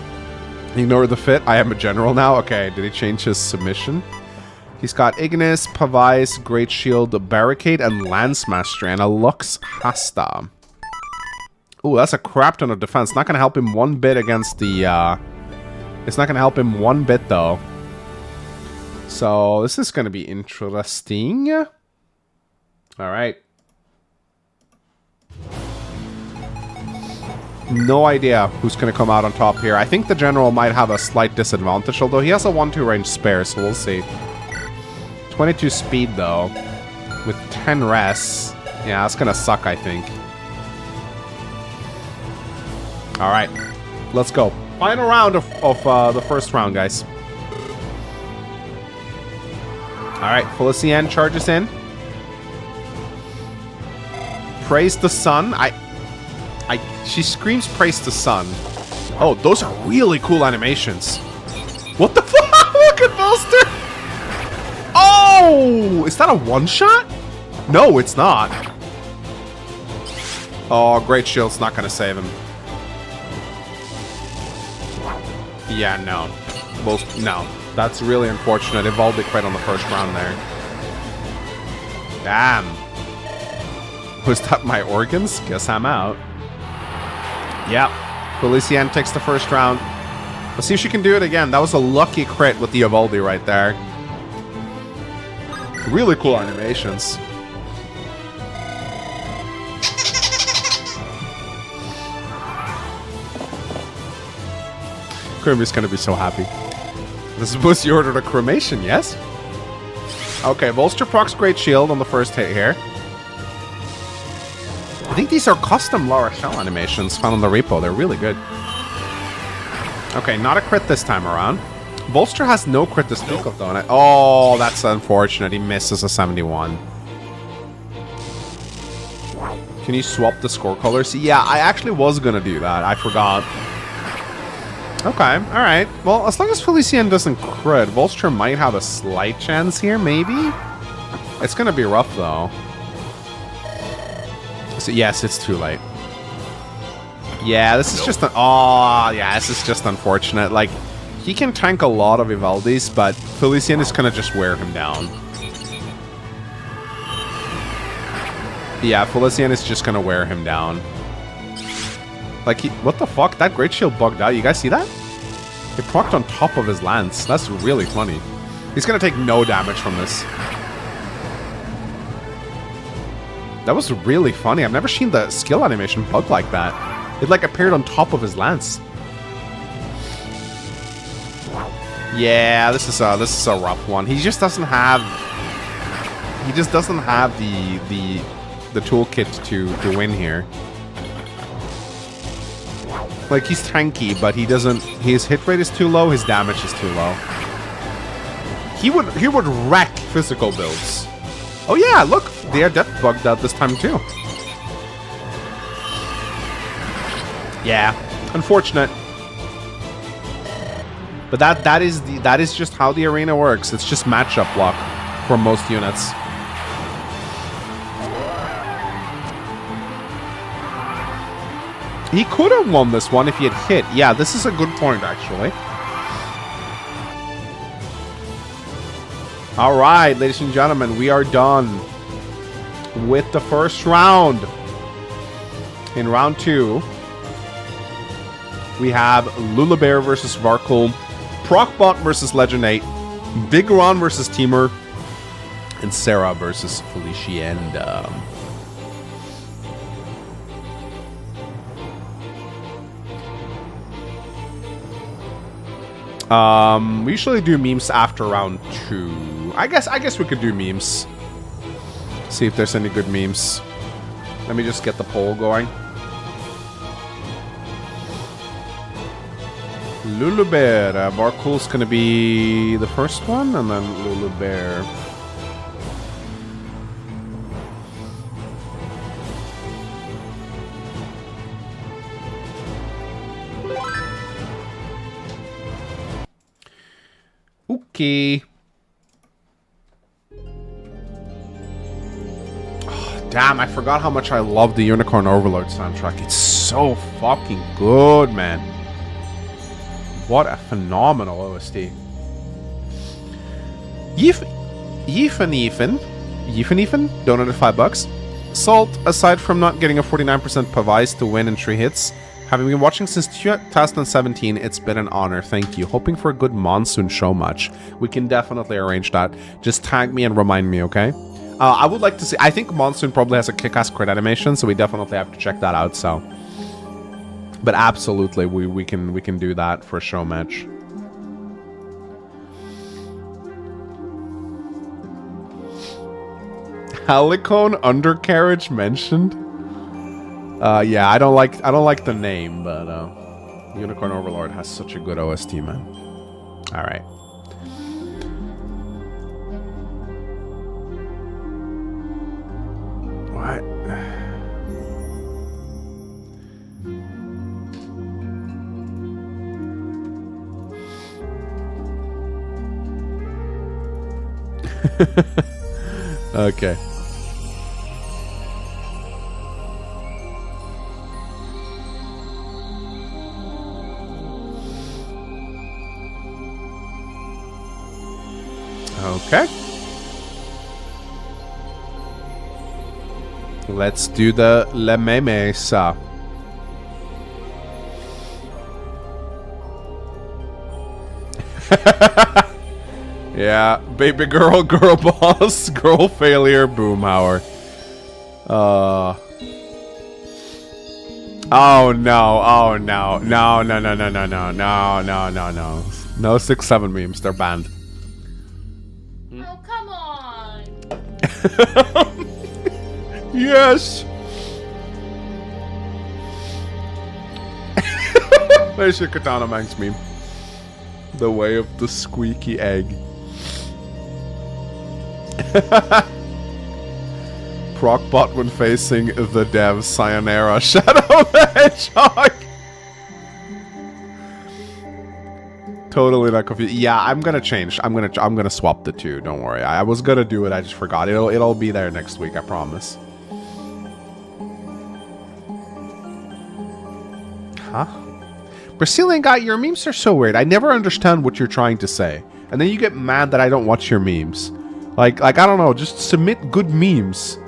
Ignore the fit. I am a general now. Okay, did he change his submission? He's got Ignis, Pavise, Great Shield, Barricade, and Lance Mastery, and a Lux Hasta. Ooh, that's a crap ton of defense. Not gonna help him one bit against the, it's not gonna help him one bit, though. So, this is gonna be interesting. Alright. No idea who's gonna come out on top here. I think the General might have a slight disadvantage, although he has a 1-2 range spare, so we'll see. 22 speed, though. With 10 res. Yeah, that's gonna suck, I think. Alright, let's go. Final round of the first round, guys. Alright, 𝗕𝗏 charges in. Praise the sun. She screams praise the sun. Oh, those are really cool animations. What the fuck? Look at Volster! Oh! Is that a one-shot? No, it's not. Oh, Great Shield's not gonna save him. Yeah, no. No. That's really unfortunate. Evaldi crit on the first round there. Damn. Was that my organs? Guess I'm out. Yep. Felician takes the first round. Let's see if she can do it again. That was a lucky crit with the Evaldi right there. Really cool animations. Kirby's gonna be so happy. This was the order of cremation, yes? Okay, Volster procs Great Shield on the first hit here. I think these are custom Lara Shell animations found on the repo. They're really good. Okay, not a crit this time around. Volster has no crit to speak of, though. Oh, that's unfortunate. He misses a 71. Can you swap the score colors? Yeah, I actually was gonna do that. I forgot. Okay, alright. Well, as long as Felician doesn't crit, Volster might have a slight chance here, maybe? It's gonna be rough, though. So, yes, it's too late. Yeah, this is just an... Oh, yeah, this is just unfortunate. Like, he can tank a lot of Evaldis, but Felician is gonna just wear him down. Yeah, Felician is just gonna wear him down. Like, what the fuck? That Great Shield bugged out. You guys see that? It procced on top of his lance. That's really funny. He's gonna take no damage from this. That was really funny. I've never seen the skill animation bug like that. It like appeared on top of his lance. Yeah, this is a rough one. He just doesn't have the toolkit to win here. Like, he's tanky, but he doesn't... His hit rate is too low, his damage is too low. He would wreck physical builds. Oh yeah, look! They are death bugged out this time too. Yeah, unfortunate. But that is just how the arena works. It's just matchup luck for most units. He could have won this one if he had hit. Yeah, this is a good point, actually. All right, ladies and gentlemen, we are done with the first round. In round 2, we have 𝗏𝗏𝗴 versus 𝗏𝗏𝗏, Procbot versus Legend 8, Vigron versus Timur, and Sarah versus Felician. We usually do memes after round 2. I guess we could do memes. See if there's any good memes. Let me just get the poll going. 𝗏𝗏𝗴. 𝗏𝗏𝗏's gonna be the first one, and then 𝗏𝗏𝗴. Okay. Oh, damn, I forgot how much I love the Unicorn Overlord soundtrack. It's so fucking good, man. What a phenomenal OST. Yifan donated $5. Salt, aside from not getting a 49% Pavise to win in 3 hits, having been watching since 2017, it's been an honor. Thank you. Hoping for a good monsoon show much. We can definitely arrange that. Just tag me and remind me, okay? I would like to see... I think monsoon probably has a kick-ass crit animation, so we definitely have to check that out, so... But absolutely, we can do that for a show match. Helicone undercarriage mentioned? Yeah, I don't like the name, but Unicorn Overlord has such a good OST, man. All right. What? Okay. Okay. Let's do the 𝗓𝗏𝗧. Yeah, baby girl, girl boss, girl failure, 𝗏𝗵𝗴. Oh no, oh no, no, no, no, no, no, no, no, no, no, no. No 6-7 memes, they're banned. Oh, come on. Yes! There's your Katana Manx meme. The way of the squeaky egg. Procbot when facing the dev Sayonara Shadow the Hedgehog. Totally not confused. Yeah, I'm gonna change. I'm gonna swap the two. Don't worry. I was gonna do it. I just forgot. It'll be there next week. I promise. Huh? Brazilian guy, your memes are so weird. I never understand what you're trying to say, and then you get mad that I don't watch your memes. Like I don't know. Just submit good memes.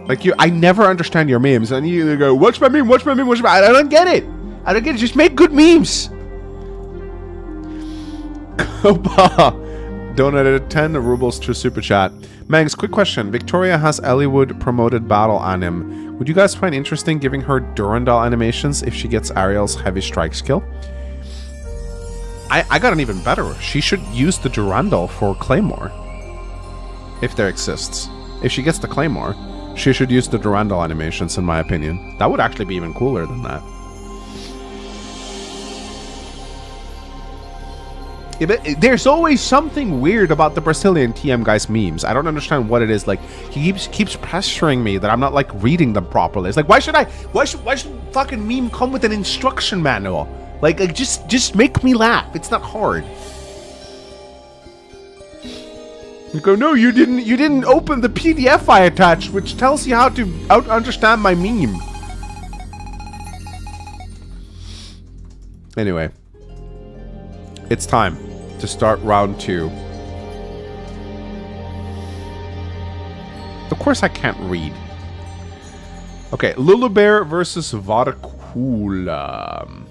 Like I never understand your memes, and you go, watch my meme, watch my meme, watch my. I don't get it. I don't get it. Just make good memes. Donated 10 rubles to super chat. Mangs, quick question. Victoria has Elliewood promoted battle anim. Would you guys find interesting giving her Durandal animations if she gets Ariel's heavy strike skill? I got an even better. She should use the Durandal for Claymore. If there exists. If she gets the Claymore, she should use the Durandal animations, in my opinion. That would actually be even cooler than that. Yeah, but there's always something weird about the Brazilian TM guy's memes. I don't understand what it is. Like, he keeps pressuring me that I'm not like reading them properly. It's like, why should fucking meme come with an instruction manual? Like just make me laugh. It's not hard. You go, no, you didn't open the PDF I attached, which tells you how to understand my meme. Anyway, it's time to start round 2. Of course I can't read. Okay, 𝗏𝗏𝗴 versus 𝗏𝗏𝗴.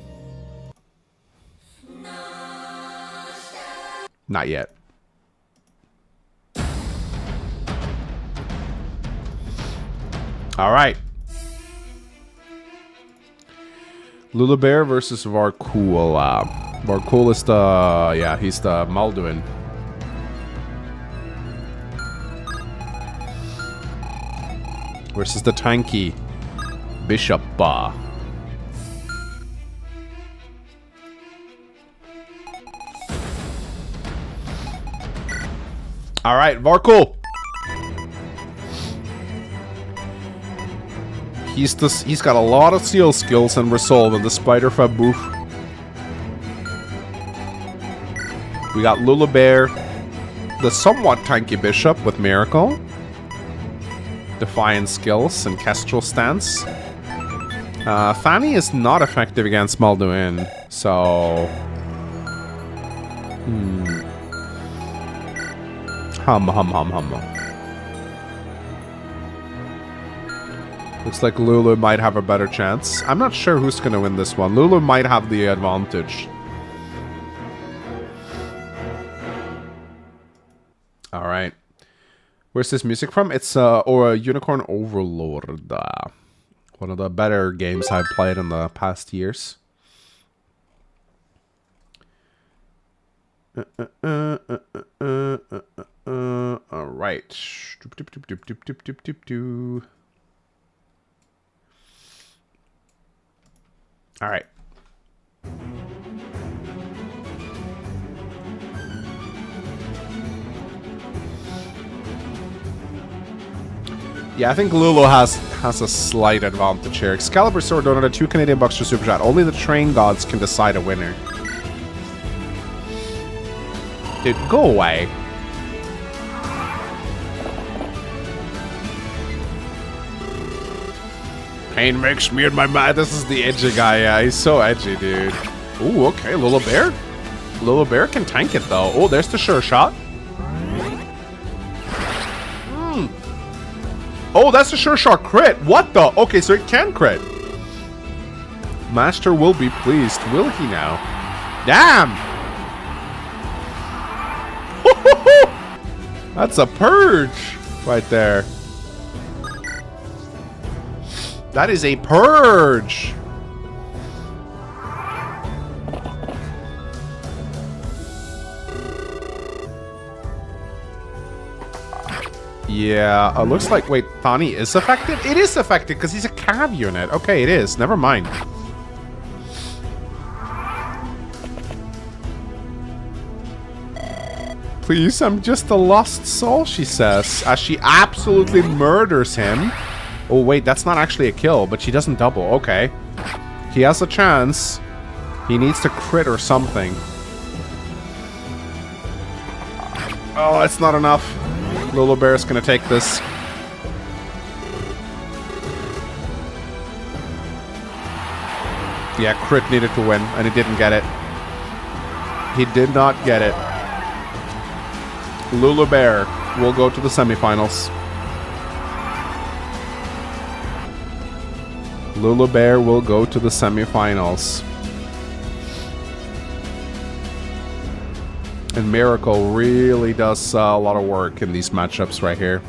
Not yet. All right. 𝗏𝗏𝗴 versus 𝗏𝗏𝗴. 𝗏𝗏𝗴 is the... yeah, he's the Malduin. Versus the tanky Bishop. All right, 𝗏𝗏𝗴. He's got a lot of seal skills and resolve in the spider faboof. We got 𝗏𝗏𝗴, the somewhat tanky bishop with miracle, defiant skills and kestrel stance. Fanny is not effective against Malduin, so hum. Looks like Lulu might have a better chance. I'm not sure who's gonna win this one. Lulu might have the advantage. All right. Where's this music from? It's or Unicorn Overlord. One of the better games I've played in the past years. All right. All right. Yeah, I think Lulu has a slight advantage here. Excalibur Sword donated 2 Canadian bucks to Super Chat. Only the train gods can decide a winner. Dude, go away. Pain makes me in my mind. This is the edgy guy. Yeah, he's so edgy, dude. Ooh, okay, 𝗨𝗶𝗴. 𝗨𝗶𝗴 can tank it, though. Oh, there's the sure shot. Oh, that's the sure shot crit. What the? Okay, so it can crit. Master will be pleased. Will he now? Damn! That's a purge right there. That is a purge. Yeah, looks like, wait, Thani is affected? It is affected because he's a cav unit. Okay, it is. Never mind. Please, I'm just a lost soul, she says, as she absolutely murders him. Oh, wait, that's not actually a kill, but she doesn't double. Okay. He has a chance. He needs to crit or something. Oh, it's not enough. 𝗨𝗶𝗴 is going to take this. Yeah, crit needed to win, and he didn't get it. He did not get it. 𝗨𝗶𝗴 will go to the semifinals. 𝗨𝗶𝗴 will go to the semifinals. And Miracle really does a lot of work in these matchups right here.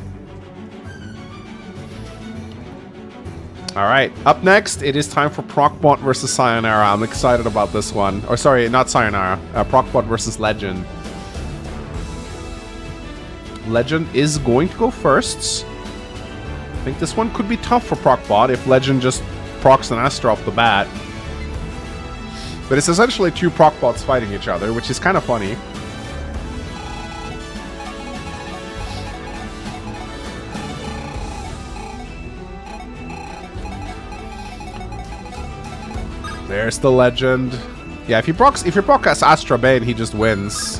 Alright, up next, it is time for 𝗏𝗏bot versus Sayonara. I'm excited about this one. Or sorry, not Sayonara. 𝗏𝗏bot versus Legend. Legend is going to go first. I think this one could be tough for 𝗏𝗏bot if Legend just procs an Astra off the bat. But it's essentially two 𝗏𝗏bots fighting each other, which is kind of funny. There's the Legend. Yeah, if you proc Astra Bane, he just wins.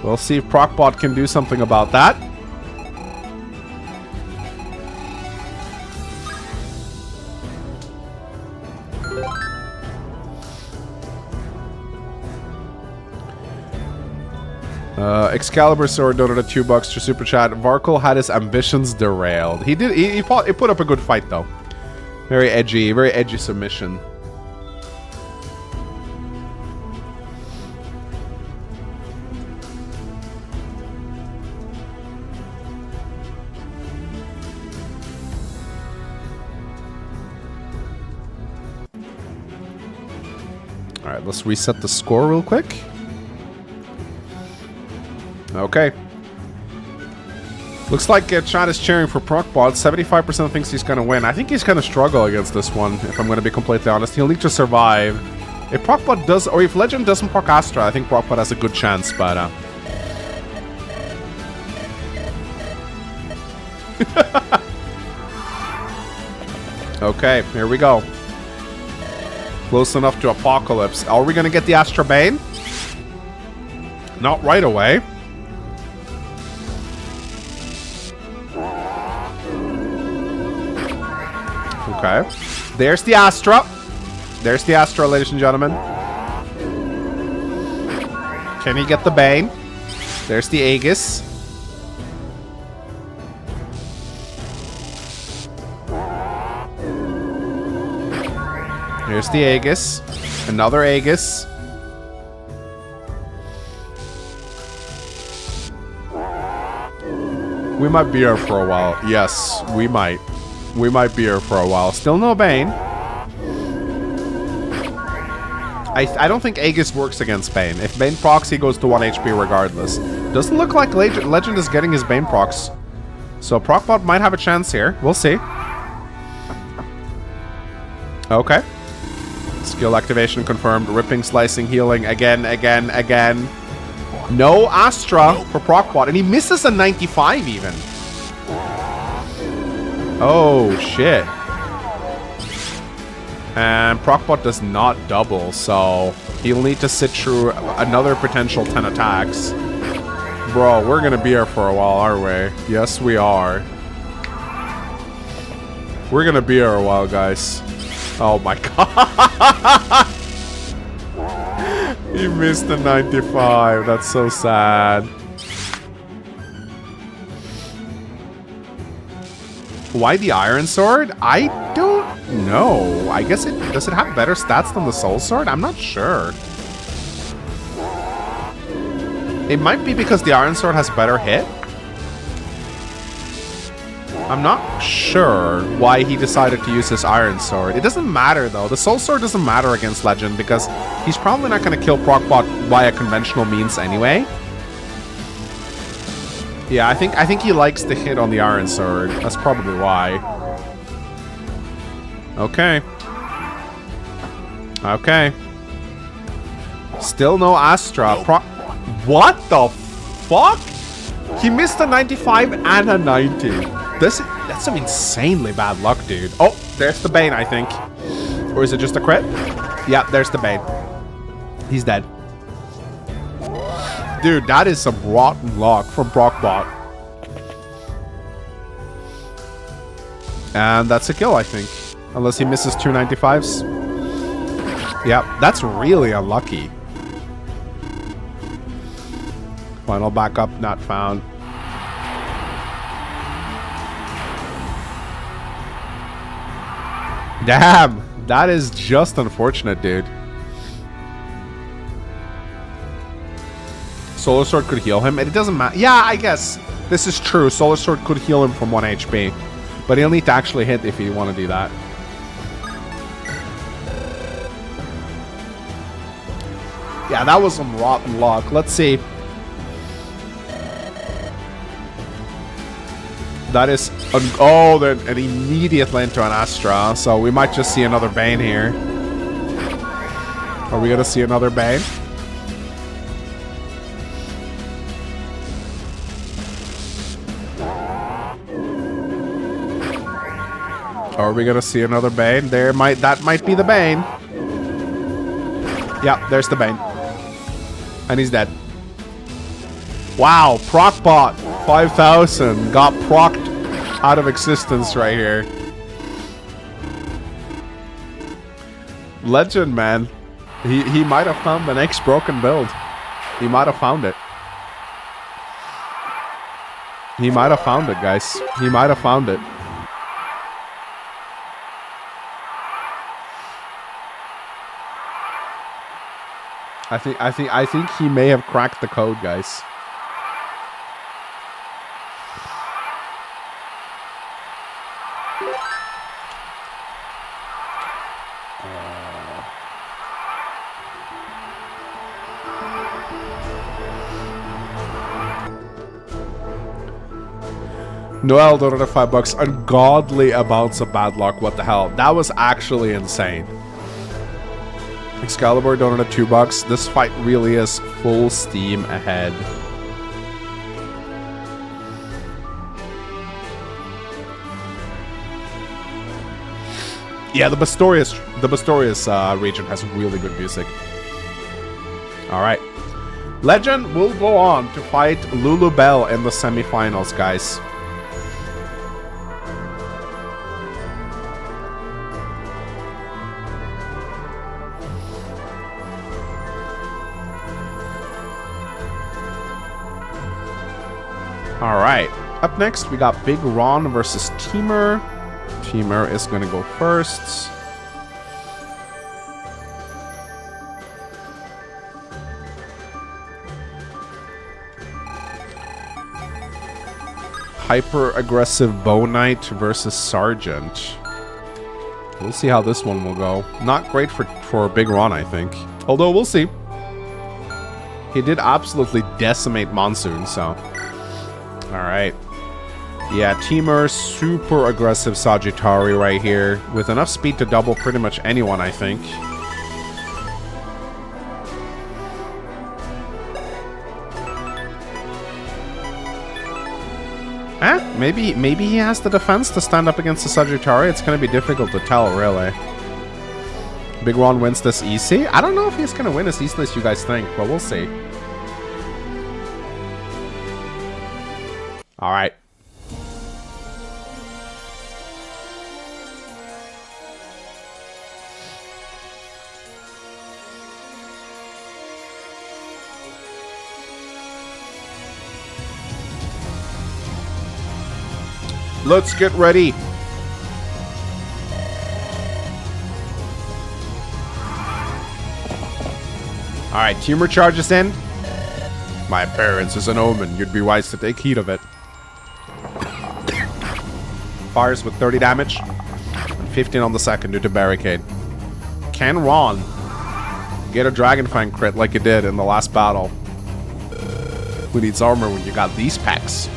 We'll see if 𝗏𝗏bot can do something about that. Excalibur Sword donated $2 to Super Chat. Varkle had his ambitions derailed. He put up a good fight, though. Very edgy submission. Alright, let's reset the score real quick. Okay. Looks like chat is cheering for 𝗏𝗏bot. 75% thinks he's going to win. I think he's going to struggle against this one, if I'm going to be completely honest. He'll need to survive. If 𝗏𝗏bot does, or if Legend doesn't proc Astra, I think 𝗏𝗏bot has a good chance, but... Okay, here we go. Close enough to Apocalypse. Are we going to get the Astra Bane? Not right away. Okay. There's the Astra. There's the Astra, ladies and gentlemen. Can he get the Bane? There's the Aegis. Here's the Aegis. Another Aegis. We might be here for a while. Yes, we might. We might be here for a while. Still no Bane. I don't think Aegis works against Bane. If Bane procs, he goes to 1 HP regardless. Doesn't look like Legend is getting his Bane procs. So 𝗏𝗏bot might have a chance here. We'll see. Okay. Skill activation confirmed. Ripping, slicing, healing. Again. No Astra for 𝗏𝗏bot. And he misses a 95 even. Oh, shit. And 𝗏𝗏bot does not double, so he'll need to sit through another potential 10 attacks. Bro, we're gonna be here for a while, aren't we? Yes, we are. We're gonna be here a while, guys. Oh my god. He missed the 95. That's so sad. Why the Iron Sword? I don't know. I guess does it have better stats than the Soul Sword? I'm not sure. It might be because the Iron Sword has better hit. I'm not sure why he decided to use his Iron Sword. It doesn't matter though. The Soul Sword doesn't matter against Legend because he's probably not going to kill Procbot via conventional means anyway. Yeah, I think he likes the hit on the Iron Sword. That's probably why. Okay. Okay. Still no Astra. What the fuck? He missed a 95 and a 90. That's some insanely bad luck, dude. Oh, there's the Bane, I think. Or is it just a crit? Yeah, there's the Bane. He's dead. Dude, that is some rotten luck from Procbot. And that's a kill, I think. Unless he misses 2 95s. Yeah, that's really unlucky. Final backup not found. Damn, that is just unfortunate, dude. Solar Sword could heal him. It doesn't matter. Yeah, I guess this is true. Solar Sword could heal him from 1 HP. But he'll need to actually hit if you want to do that. Yeah, that was some rotten luck. Let's see. That is... oh, an immediately into an Astra. So we might just see another Bane here. Are we going to see another Bane? Are we gonna see another Bane? That might be the Bane. Yeah, there's the Bane. And he's dead. Wow, Procbot 5000 got procced out of existence right here. Legend, man. He might have found the next broken build. He might have found it. He might have found it, guys. He might have found it. I think he may have cracked the code, guys. Noel donated $5. Ungodly amounts of bad luck. What the hell? That was actually insane. Excalibur donated $2. This fight really is full steam ahead. Yeah, the Bastorius region has really good music. All right, Legend will go on to fight 𝗏𝗏𝗵 in the semifinals, guys. Alright, up next we got Big Ron versus Timur. Timur is going to go first. Hyper-aggressive Bow Knight versus Sergeant. We'll see how this one will go. Not great for Big Ron, I think. Although, we'll see. He did absolutely decimate Monsoon, so... Alright. Yeah, Timur, super aggressive Sagittari right here. With enough speed to double pretty much anyone, I think. Maybe he has the defense to stand up against the Sagittari. It's going to be difficult to tell, really. Big Ron wins this easy. I don't know if he's going to win as easily as you guys think, but we'll see. Alright. Let's get ready. Alright, Timur charges in. My appearance is an omen. You'd be wise to take heed of it. Fires with 30 damage. And 15 on the second due to barricade. Can Ron get a Dragon Fang crit like he did in the last battle? Who needs armor when you got these packs?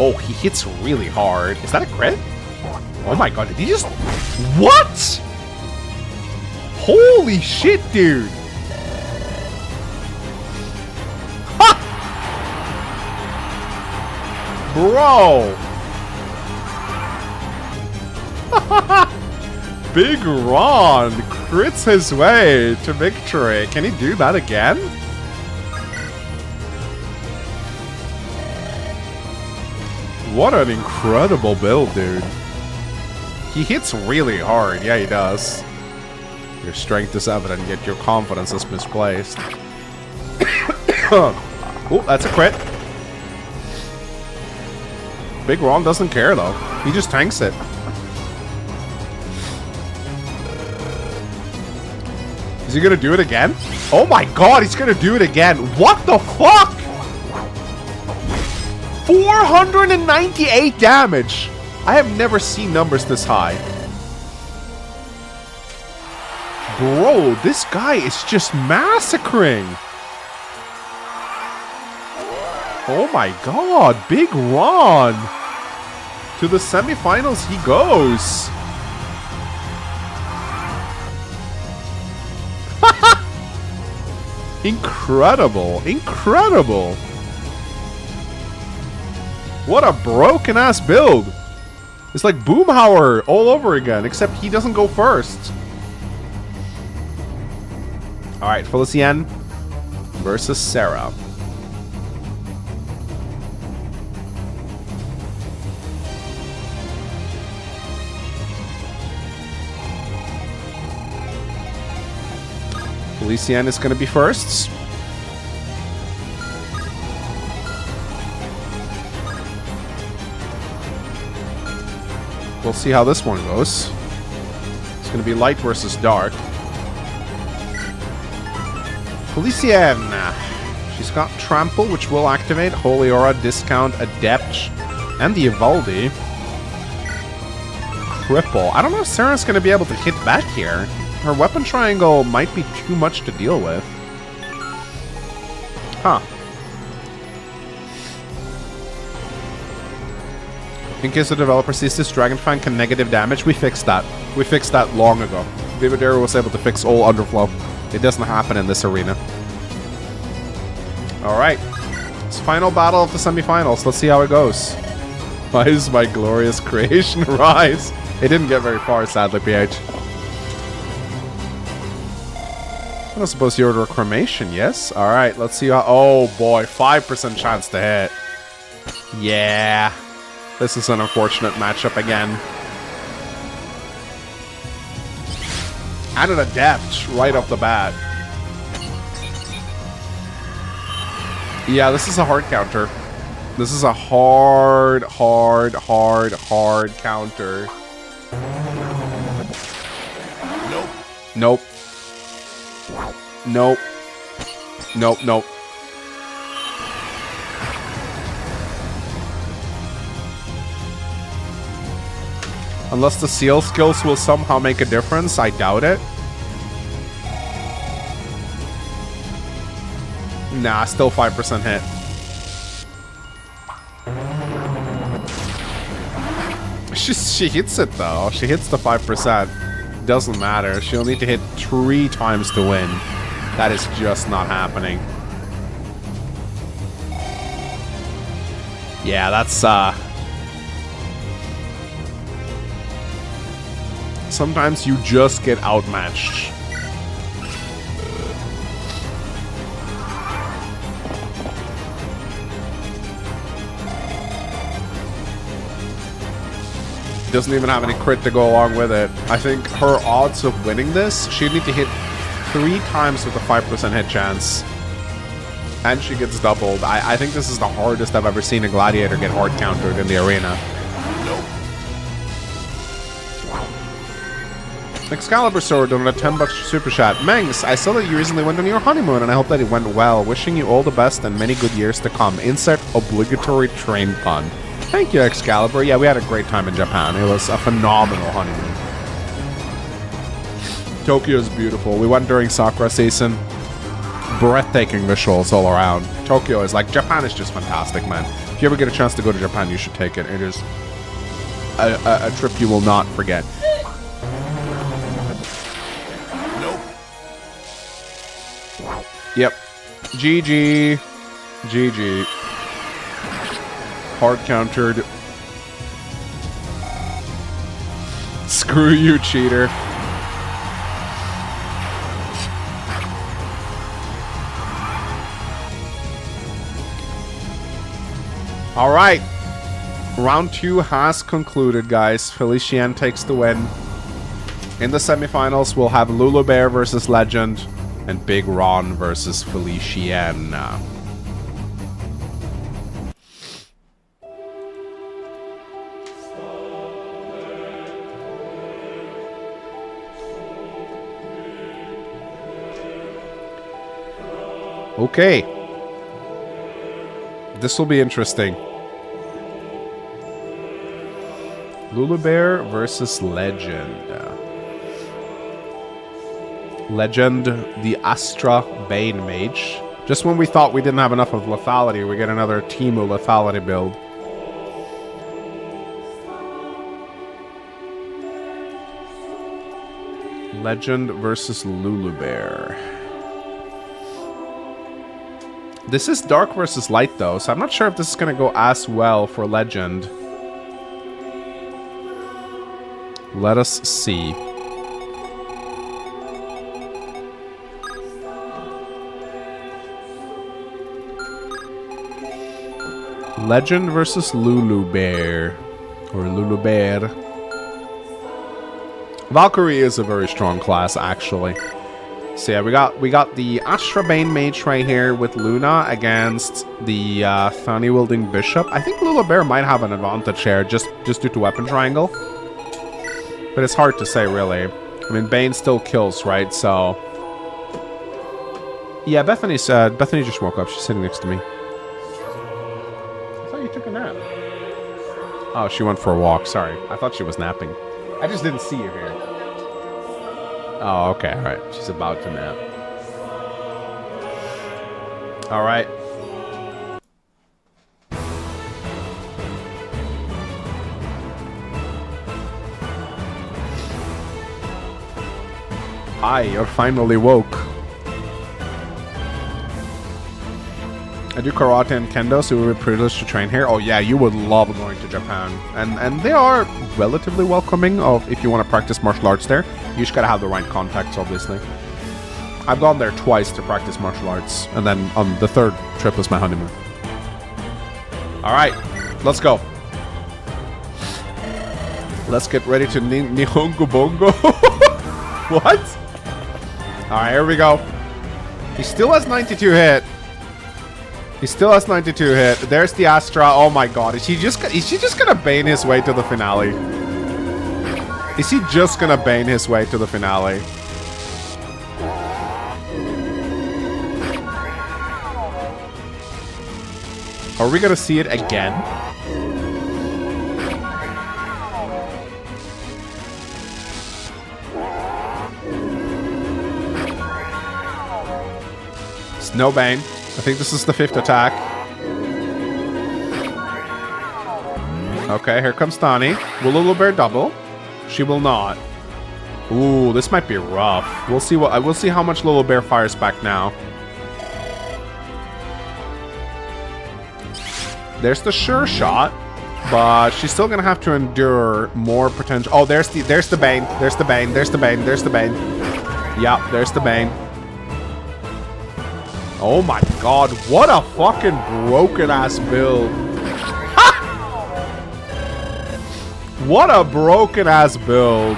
Oh, he hits really hard. Is that a crit? Oh my god, did he just... What? Holy shit, dude. Ha! Bro. Big Ron crits his way to victory. Can he do that again? What an incredible build, dude. He hits really hard. Yeah, he does. Your strength is evident, yet your confidence is misplaced. Oh, that's a crit. Big Ron doesn't care, though. He just tanks it. Is he gonna do it again? Oh my god, he's gonna do it again. What the fuck? 498 damage. I have never seen numbers this high. Bro, this guy is just massacring. Oh my god, Big Ron. To the semifinals he goes. Incredible, incredible. What a broken ass build. It's like 𝗏𝗵𝗴 all over again, except he doesn't go first. Alright, 𝗙𝗫𝗏 versus Sarah. 𝗙𝗫𝗏 is going to be first. We'll see how this one goes. It's going to be light versus dark. 𝗙𝗫𝗏. She's got Trample, which will activate. Holy Aura, Discount, Adept, and the Evaldi. Cripple. I don't know if Sarah's going to be able to hit back here. Her weapon triangle might be too much to deal with. Huh. In case the developer sees this, Dragon Fang can negative damage. We fixed that. We fixed that long ago. 𝗕𝗶𝗴 was able to fix all underflow. It doesn't happen in this arena. Alright. It's final battle of the semifinals. Let's see how it goes. Why is my glorious creation rise? It didn't get very far, sadly, PH. I don't suppose you order a cremation, yes? Alright, let's see how... Oh boy, 5% chance to hit. Yeah. This is an unfortunate matchup again. And an Adept right off the bat. Yeah, this is a hard counter. This is a hard counter. Nope. Nope. Nope, nope. Unless the seal skills will somehow make a difference, I doubt it. Nah, still 5% hit. She hits it though. She hits the 5%. Doesn't matter. She'll need to hit 3 times to win. That is just not happening. Yeah, that's sometimes you just get outmatched. Doesn't even have any crit to go along with it. I think her odds of winning this, she'd need to hit 3 times with a 5% hit chance. And she gets doubled. I think this is the hardest I've ever seen a Gladiator get hard countered in the arena. Nope. Excalibur Sword doing a $10 super chat. Mangs, I saw that you recently went on your honeymoon and I hope that it went well. Wishing you all the best and many good years to come. Insert obligatory train pun. Thank you, Excalibur. Yeah, we had a great time in Japan. It was a phenomenal honeymoon. Tokyo is beautiful. We went during Sakura season. Breathtaking visuals all around. Tokyo is like, Japan is just fantastic, man. If you ever get a chance to go to Japan, you should take it. It is a trip you will not forget. Nope. Yep. GG. GG. Hard countered. Screw you, cheater. All right. Round 2 has concluded, guys. 𝗕𝗏 takes the win. In the semifinals, we'll have 𝗙𝗏𝗴 versus Legend and Big Ron versus 𝗕𝗏. Okay. This will be interesting. 𝗙𝗏𝗴 versus Legend. Legend, the Astra Bane Mage. Just when we thought we didn't have enough of lethality, we get another Timur lethality build. Legend versus 𝗙𝗏𝗴. This is dark versus light, though, so I'm not sure if this is going to go as well for Legend. Let us see. Legend versus 𝗙𝗏𝗴. Or 𝗙𝗏𝗴. Valkyrie is a very strong class, actually. So yeah, we got the Astra Bane Mage right here with Luna against the Thani wielding Bishop. I think 𝗙𝗏𝗴 might have an advantage here, just due to weapon triangle. But it's hard to say, really. I mean, Bane still kills, right? So yeah, Bethany just woke up. She's sitting next to me. I thought you took a nap. Oh, she went for a walk. Sorry, I thought she was napping. I just didn't see her here. Oh, okay, alright. She's about to nap. Alright. Hi, you're finally woke. I do karate and kendo, so we were privileged to train here. Oh yeah, you would love going to Japan. And they are relatively welcoming of if you want to practice martial arts there. You just gotta have the right contacts, obviously. I've gone there twice to practice martial arts, and then on the third trip was my honeymoon. Alright, let's go. Let's get ready to Nihongo Bongo. What? Alright, here we go. He still has 92 hit. He still has 92 hit. There's the Astra. Oh my god. Is he just gonna Bane his way to the finale? Is he just gonna Bane his way to the finale? Are we gonna see it again? It's no Bane. I think this is the 5th attack. Okay, here comes Thani. Will 𝗙𝗏𝗴 double? She will not. Ooh, this might be rough. We'll see how much 𝗙𝗏𝗴 fires back now. There's the sure shot, but she's still gonna have to endure more potential. Oh, there's the Bane. There's the Bane. There's the Bane. There's the Bane. Yeah, there's the Bane. Oh my god, what a fucking broken ass build. What a broken ass build.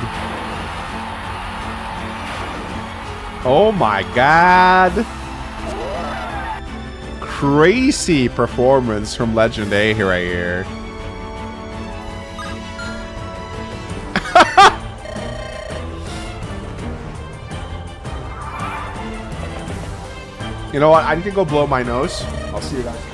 Oh my god. Crazy performance from Legend A right here. You know what? I need to go blow my nose. I'll see you guys.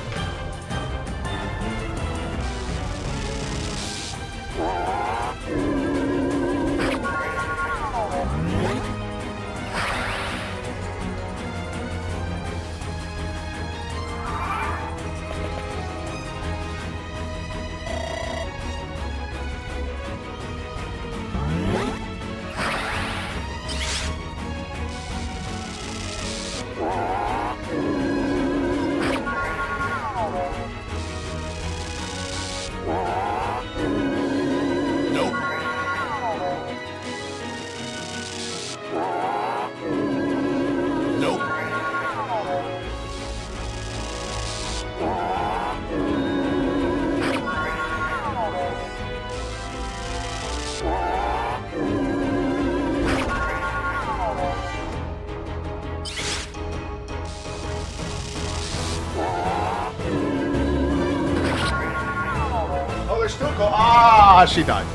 Ah, she died.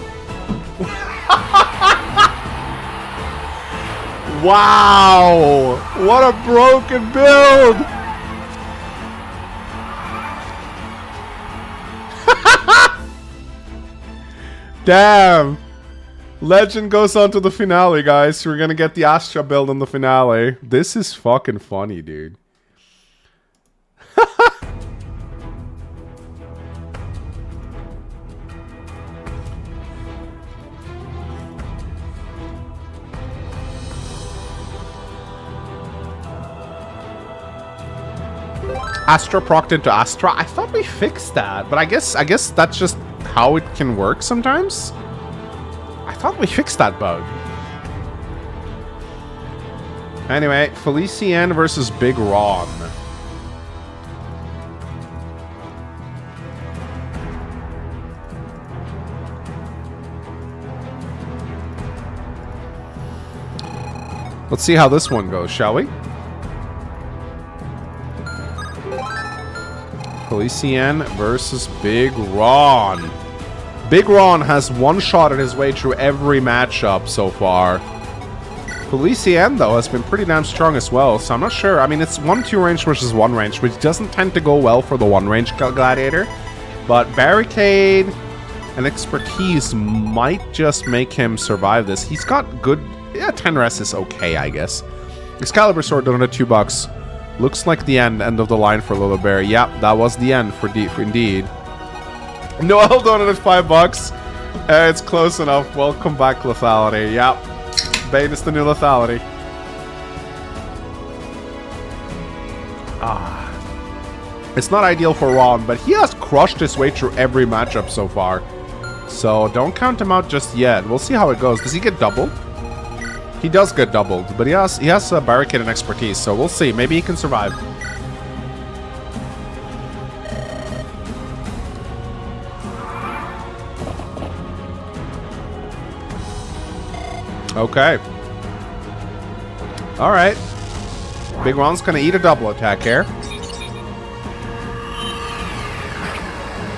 Wow! What a broken build! Damn! Legend goes on to the finale, guys. We're gonna get the Astra build in the finale. This is fucking funny, dude. Astra procced into Astra. I thought we fixed that, but I guess that's just how it can work sometimes. I thought we fixed that bug. Anyway, 𝗕𝗏 versus Big Ron. Let's see how this one goes, shall we? 𝗕𝗏 versus Big Ron. Big Ron has one-shotted his way through every matchup so far. 𝗕𝗏, though, has been pretty damn strong as well, so I'm not sure. I mean, it's 1-2 range versus 1 range, which doesn't tend to go well for the 1-range Gladiator. But Barricade and Expertise might just make him survive this. He's got good... Yeah, 10 rest is okay, I guess. Excalibur Sword donated $2. Looks like the end of the line for Little Bear. Yep, that was the end for indeed. Noel donated $5. It's close enough. Welcome back, Lethality. Yep, Bane is the new Lethality. It's not ideal for Ron, but he has crushed his way through every matchup so far. So don't count him out just yet. We'll see how it goes. Does he get doubled? He does get doubled, but he has a Barricade and Expertise, so we'll see. Maybe he can survive. Okay. Alright. Big Ron's gonna eat a double attack here.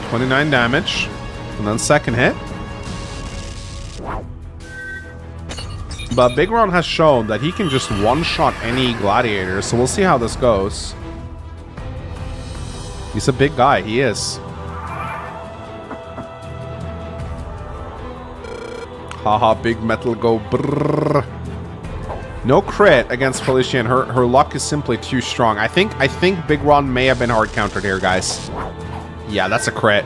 29 damage. And then second hit. But Big Ron has shown that he can just one-shot any Gladiator, so we'll see how this goes. He's a big guy, he is. Haha, big metal go brrrr. No crit against 𝗕𝗏, and her luck is simply too strong. I think Big Ron may have been hard countered here, guys. Yeah, that's a crit.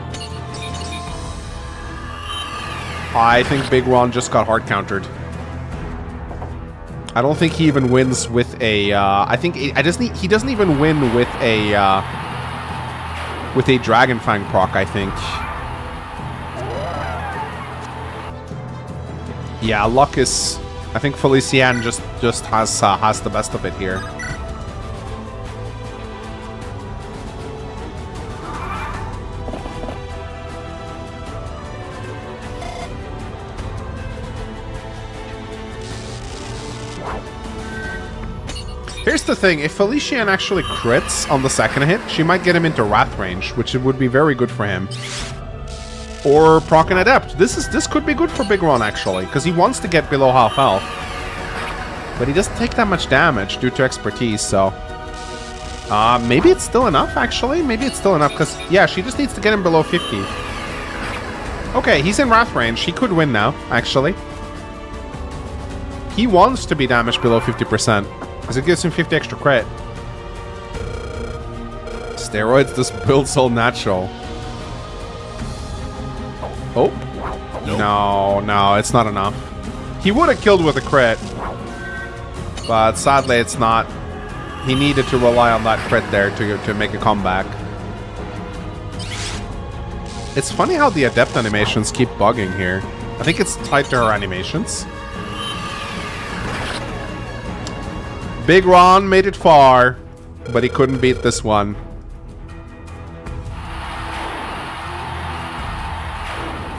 I think Big Ron just got hard countered. I don't think he even wins with a. He doesn't even win with a Dragon Fang proc. I think. Yeah, luck is. I think 𝗕𝗏 just has the best of it here. Here's the thing, if 𝗕𝗏 actually crits on the second hit, she might get him into Wrath range, which would be very good for him. Or proc an Adept. This could be good for Big Ron, actually, because he wants to get below half health. But he doesn't take that much damage due to Expertise, so... Maybe it's still enough, actually. Maybe it's still enough, because, yeah, she just needs to get him below 50. Okay, he's in Wrath range. He could win now, actually. He wants to be damaged below 50%, because it gives him 50 extra crit. Steroids just builds all natural. Oh. No, it's not enough. He would have killed with a crit. But sadly, it's not. He needed to rely on that crit there to make a comeback. It's funny how the adept animations keep bugging here. I think it's tied to her animations. Big Ron made it far, but he couldn't beat this one.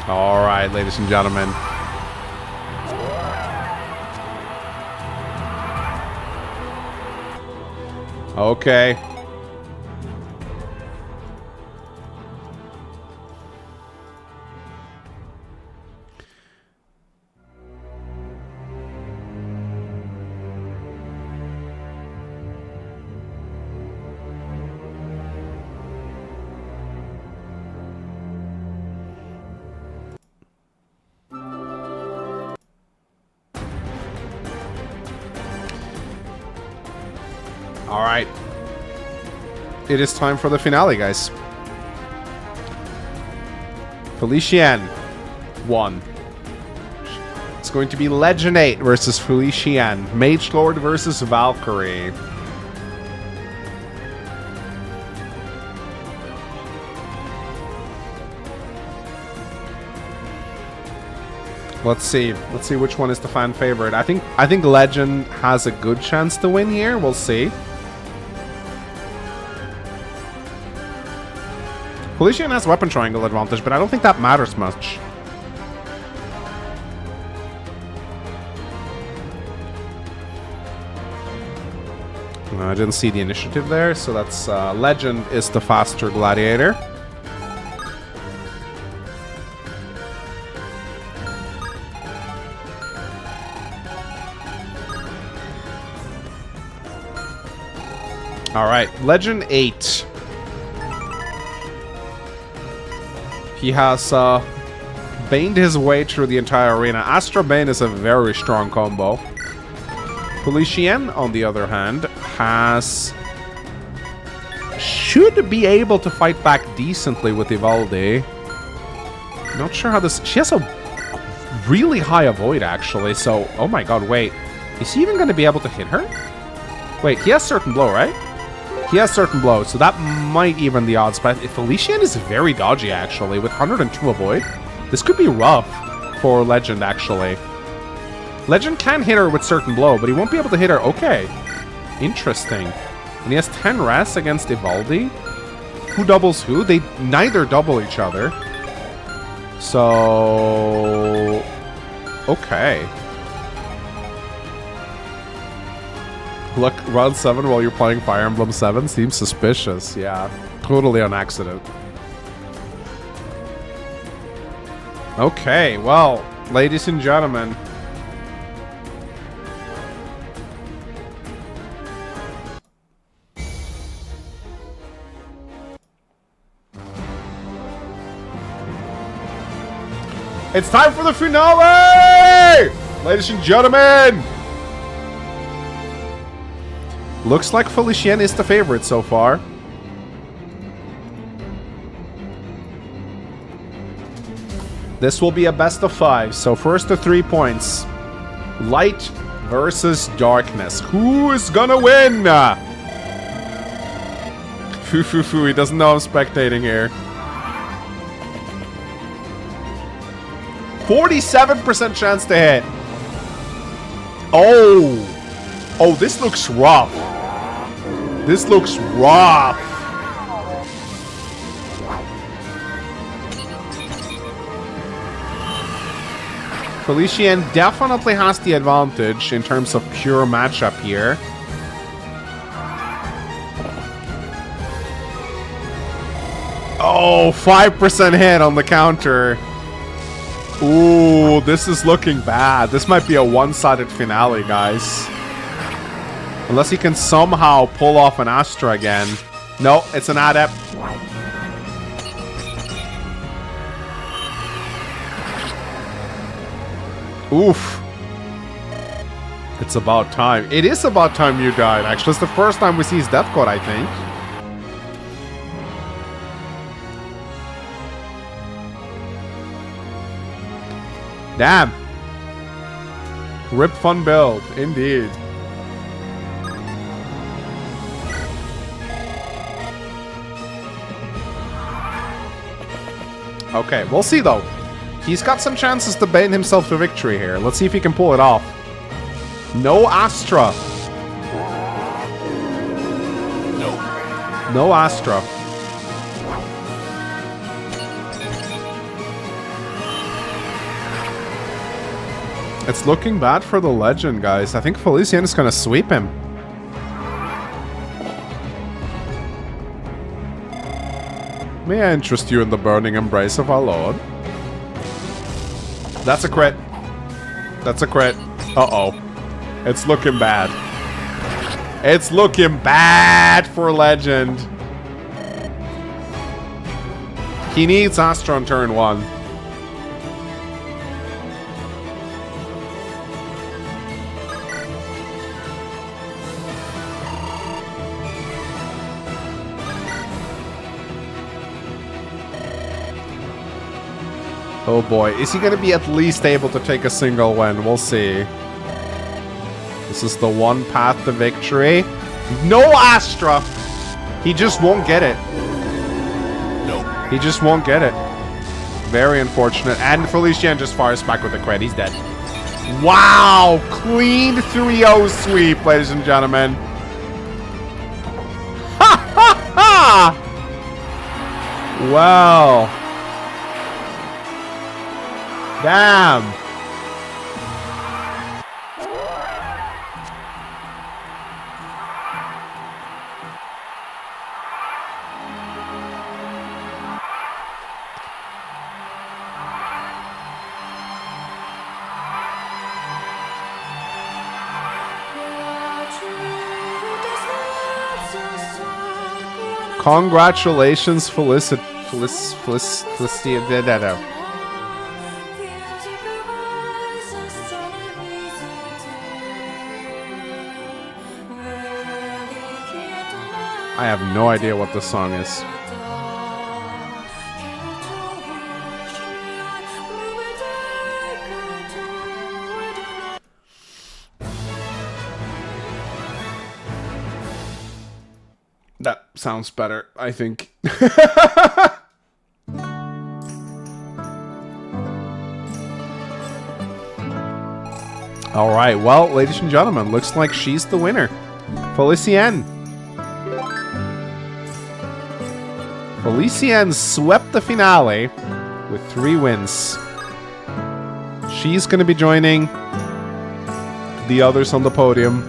Alright, ladies and gentlemen. Okay. All right. It is time for the finale, guys. 𝗕𝗏 1. It's going to be Legend 8 versus 𝗕𝗏. Mage Lord versus Valkyrie. Let's see. Let's see which one is the fan favorite. I think Legend has a good chance to win here. We'll see. 𝗕𝗏 has weapon triangle advantage, but I don't think that matters much. No, I didn't see the initiative there, so that's Legend is the faster gladiator. All right, Legend 8. He has baned his way through the entire arena. Astra Bane is a very strong combo. 𝗕𝗏, on the other hand, should be able to fight back decently with Ewaldi. Not sure how this... She has a really high avoid, actually, so... Oh my god, wait. Is he even going to be able to hit her? Wait, he has certain blow, right? He has certain blow, so that might even the odds. But 𝗕𝗏 is very dodgy, actually, with 102 avoid. This could be rough for Legend, actually. Legend can hit her with certain blow, but he won't be able to hit her. Okay. Interesting. And he has 10 res against Ewaldi. Who doubles who? They neither double each other. So... Okay. Look, round 7 while you're playing Fire Emblem 7 seems suspicious. Yeah, totally on accident. Okay, well, ladies and gentlemen. It's time for the finale! Ladies and gentlemen! Looks like 𝗕𝗏 is the favorite so far. This will be a best of 5. So first the 3 points. Light versus darkness. Who is gonna win? Foo, he doesn't know I'm spectating here. 47% chance to hit. Oh, this looks rough. This looks rough. 𝗕𝗏 definitely has the advantage in terms of pure matchup here. Oh, 5% hit on the counter. Ooh, this is looking bad. This might be a one-sided finale, guys. Unless he can somehow pull off an Astra again. No, it's an Adept. Oof. It's about time. It is about time you died, actually. It's the first time we see his death code, I think. Damn. Rip fun build, indeed. Okay, we'll see though. He's got some chances to bait himself to victory here. Let's see if he can pull it off. No Astra. No Astra. It's looking bad for the legend, guys. I think 𝗕𝗏 is gonna sweep him. May I interest you in the burning embrace of our Lord? That's a crit. That's a crit. Uh-oh. It's looking bad. It's looking bad for legend. He needs Astra on turn 1. Oh boy, is he going to be at least able to take a single win? We'll see. This is the one path to victory. No Astra! He just won't get it. No. He just won't get it. Very unfortunate. And 𝗕𝗏 just fires back with a crit. He's dead. Wow! Clean 3-0 sweep, ladies and gentlemen. Ha ha ha! Well... Damn. Congratulations, Felicity. I have no idea what the song is. That sounds better, I think. All right, well, ladies and gentlemen, looks like she's the winner. 𝗕𝗏. 𝗕𝗏 swept the finale with 3 wins. She's going to be joining the others on the podium.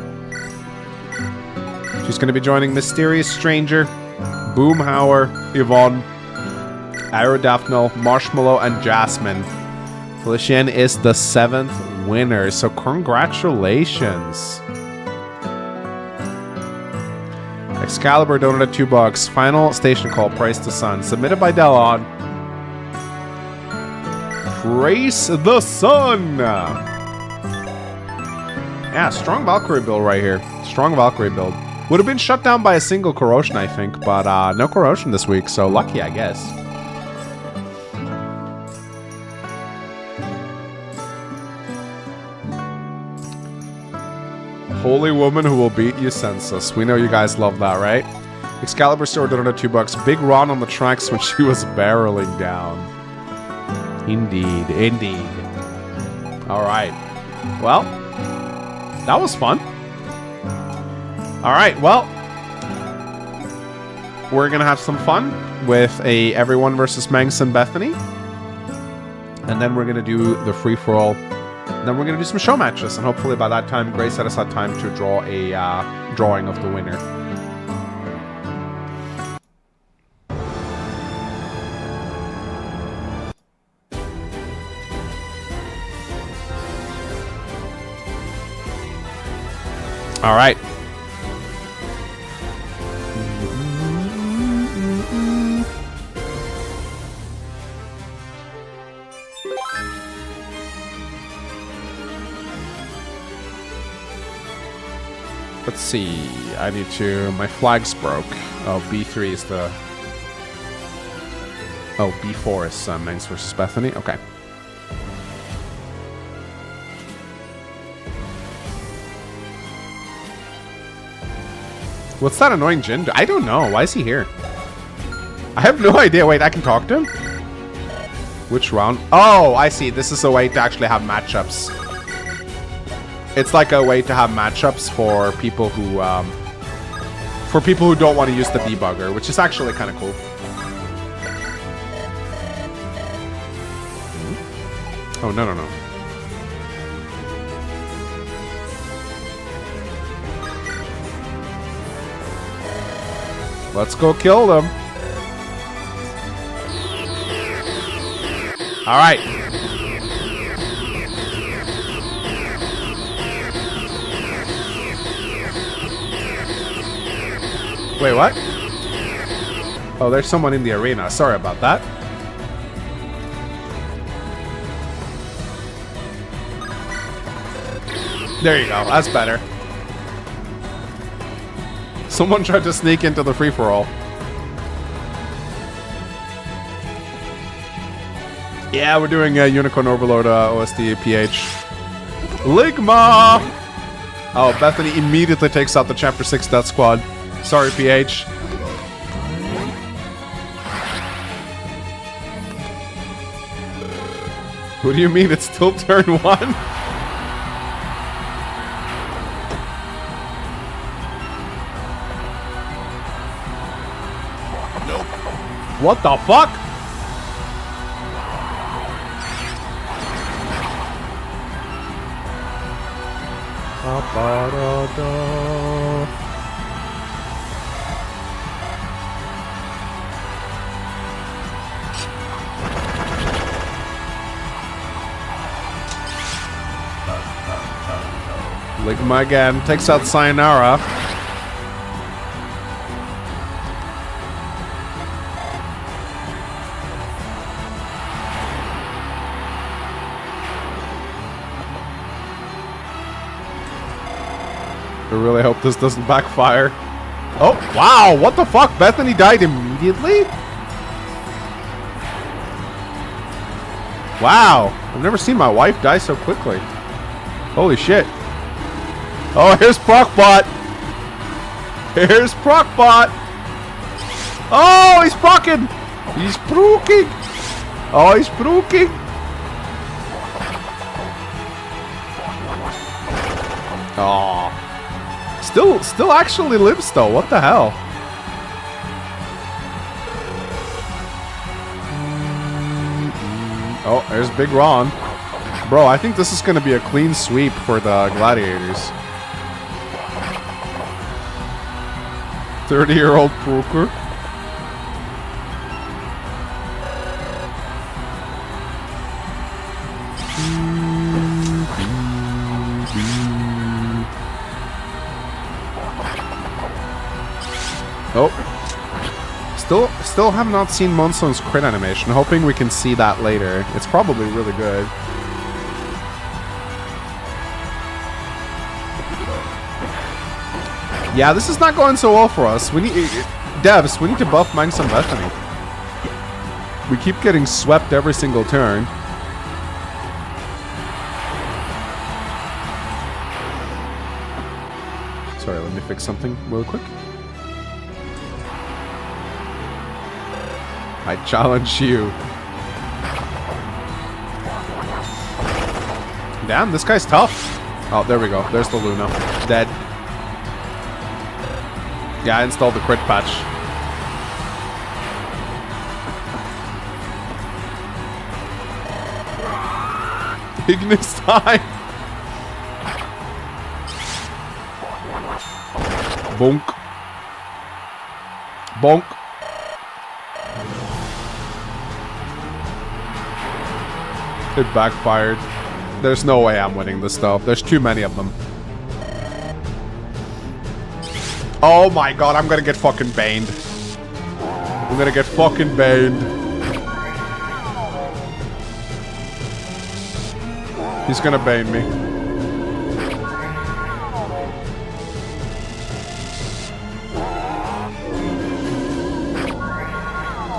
She's going to be joining Mysterious Stranger, Boomhauer, Yvonne, Aerodaphnel, Marshmallow, and Jasmine. 𝗕𝗏 is the 7th winner, so congratulations. Excalibur donated $2. Final station call, Praise the Sun. Submitted by Delon. Praise the Sun! Yeah, strong Valkyrie build right here. Strong Valkyrie build. Would have been shut down by a single corrosion, I think, but no corrosion this week, so lucky, I guess. Holy woman who will beat you senseless. We know you guys love that, right? Excalibur store donated $2. Big Ron on the tracks when she was barreling down. Indeed, indeed. Alright. Well, that was fun. Alright, well, we're gonna have some fun with a everyone versus Mangs and Bethany. And then we're gonna do the free-for-all. Then we're going to do some show matches, and hopefully by that time, Grace set us had time to draw a drawing of the winner. All right. Let's see. I need to... My flag's broke. Oh, B3 is the... Oh, B4 is Mangs versus Bethany. Okay. What's that annoying Jin? I don't know. Why is he here? I have no idea. Wait, I can talk to him? Which round? Oh, I see. This is a way to actually have matchups. It's like a way to have matchups for people who don't want to use the debugger, which is actually kind of cool. Oh, no, no, no. Let's go kill them. All right. Wait, what? Oh, there's someone in the arena. Sorry about that. There you go. That's better. Someone tried to sneak into the free-for-all. Yeah, we're doing Unicorn Overload OST PH. Ligma! Oh, Bethany immediately takes out the Chapter 6 Death Squad. Sorry, PH. What do you mean? It's still turn 1? What the fuck? Ligma again takes out Sayonara. I really hope this doesn't backfire. Oh, wow, what the fuck? Bethany died immediately? Wow, I've never seen my wife die so quickly. Holy shit. Oh, here's Procbot. Here's Procbot. Oh, he's procking. He's proking. Oh, he's proking. Oh. Still actually lives though. What the hell? Oh, there's Big Ron. Bro, I think this is going to be a clean sweep for the Gladiators. 30-year-old Proker. Oh. Still have not seen Monsoon's crit animation. Hoping we can see that later. It's probably really good. Yeah, this is not going so well for us. We need... Devs, we need to buff Mangs and Bethany. We keep getting swept every single turn. Sorry, let me fix something real quick. I challenge you. Damn, this guy's tough. Oh, there we go. There's the Luna. Dead. Yeah, I installed the crit patch. Ignis time. Bonk. Bonk. It backfired. There's no way I'm winning this though. There's too many of them. Oh my god, I'm gonna get fucking baned. I'm gonna get fucking baned. He's gonna Bane me.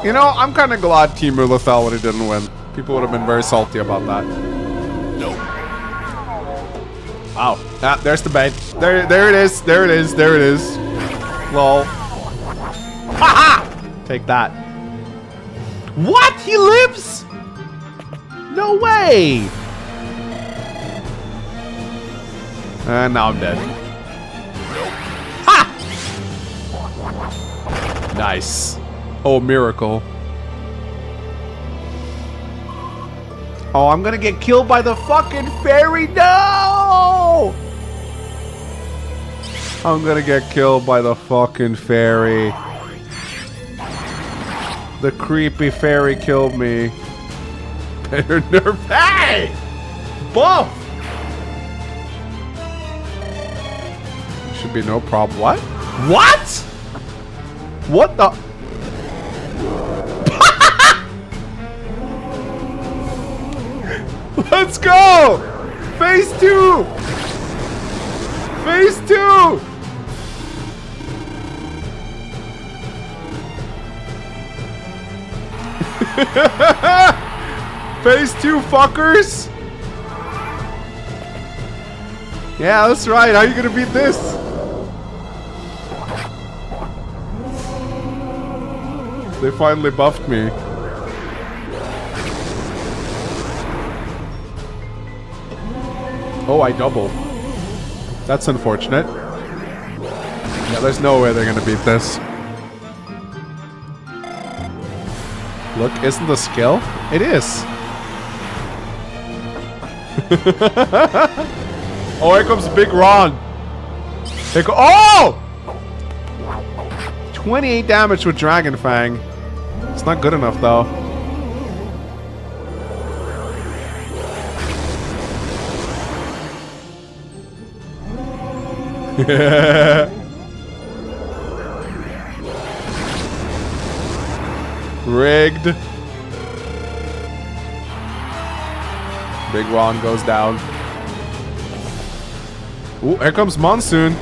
You know, I'm kind of glad Timur lethality didn't win. People would have been very salty about that. Nope. Wow. Ah, there's the Bane. There it is. There it is. There it is. Lol. Haha! Take that. What? He lives? No way! And now I'm dead. Ha! Nice. Oh, miracle. Oh, I'm gonna get killed by the fucking fairy. No! I'm gonna get killed by the fucking fairy. The creepy fairy killed me. Better nerf. Hey! Buff! Should be no problem. What? What? What the? Let's go! Phase 2! Phase 2! Phase 2, fuckers! Yeah, that's right. How are you gonna beat this? They finally buffed me. Oh, I double. That's unfortunate. Yeah, there's no way they're gonna beat this. Look, isn't the skill? It is. Oh, here comes Big Ron. Here oh! 28 damage with Dragon Fang. It's not good enough, though. Rigged. Big Ron goes down. Ooh, here comes Monsoon.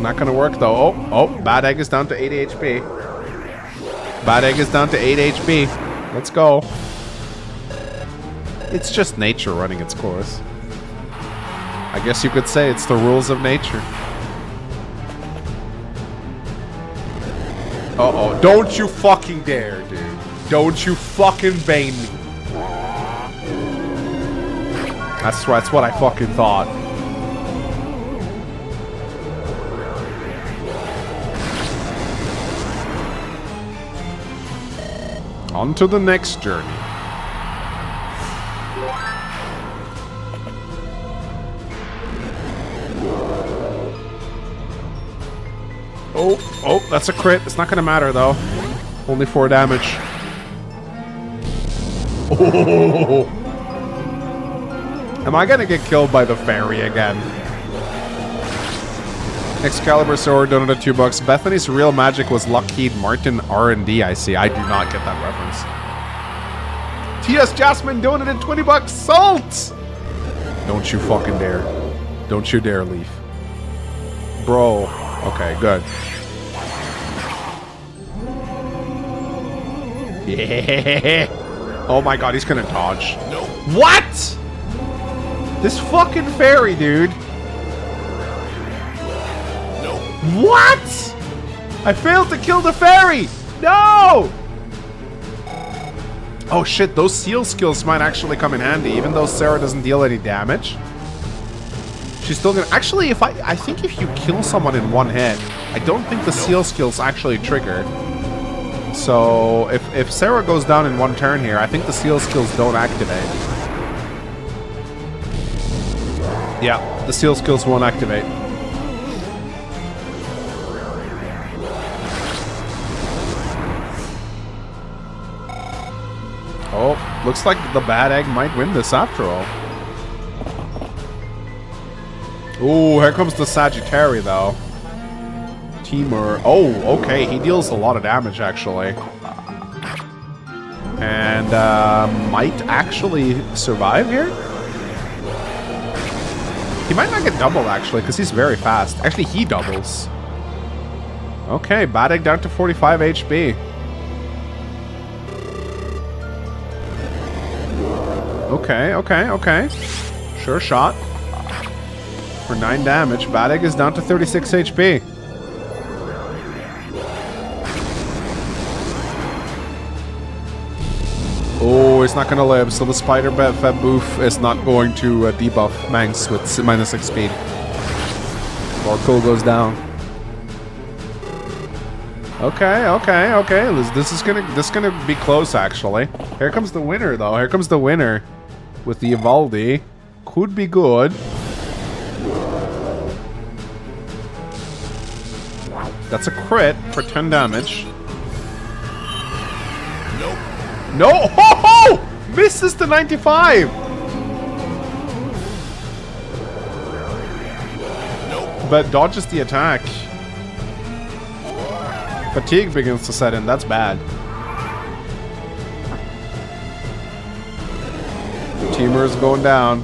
Not gonna work though. Oh, Bad Egg is down to 8 HP. Bad Egg is down to 8 HP. Let's go. It's just nature running its course. I guess you could say it's the rules of nature. Uh-oh. Don't you fucking dare, dude. Don't you fucking Bane me. That's what I fucking thought. On to the next journey. Oh, that's a crit. It's not gonna matter though. Only 4 damage. Oh. Am I gonna get killed by the fairy again? Excalibur Sword donated $2. Bethany's real magic was Lockheed Martin R&D, I see. I do not get that reference. T.S. Jasmine donated $20. Salt! Don't you fucking dare. Don't you dare leave. Bro. Okay, good. Yeah. Oh my god, he's gonna dodge. No. What? This fucking fairy, dude. No. What? I failed to kill the fairy. No. Oh shit, those seal skills might actually come in handy, even though Sarah doesn't deal any damage. She's still gonna... Actually, I think if you kill someone in one hit, I don't think the seal skills actually trigger. So, if Sarah goes down in one turn here, I think the seal skills don't activate. Yeah, the seal skills won't activate. Oh, looks like the Bad Egg might win this after all. Ooh, here comes the Sagittarius, though. Timur. Oh, okay. He deals a lot of damage, actually. And might actually survive here. He might not get doubled, actually, because he's very fast. Actually, he doubles. Okay, 𝗏𝗥 down to 45 HP. Okay. Sure shot. For 9 damage, 𝗏𝗥 is down to 36 HP. Oh, he's not gonna live, so the 𝗕𝗶𝗴 is not going to debuff Mangs with -6 speed. Orko goes down. Okay. This is gonna be close, actually. Here comes the winner, though. Here comes the winner with the Evaldi. Could be good. That's a crit for 10 damage. Nope. No! Oh! Misses the 95! Nope. But dodges the attack. Fatigue begins to set in. That's bad. Timur is going down.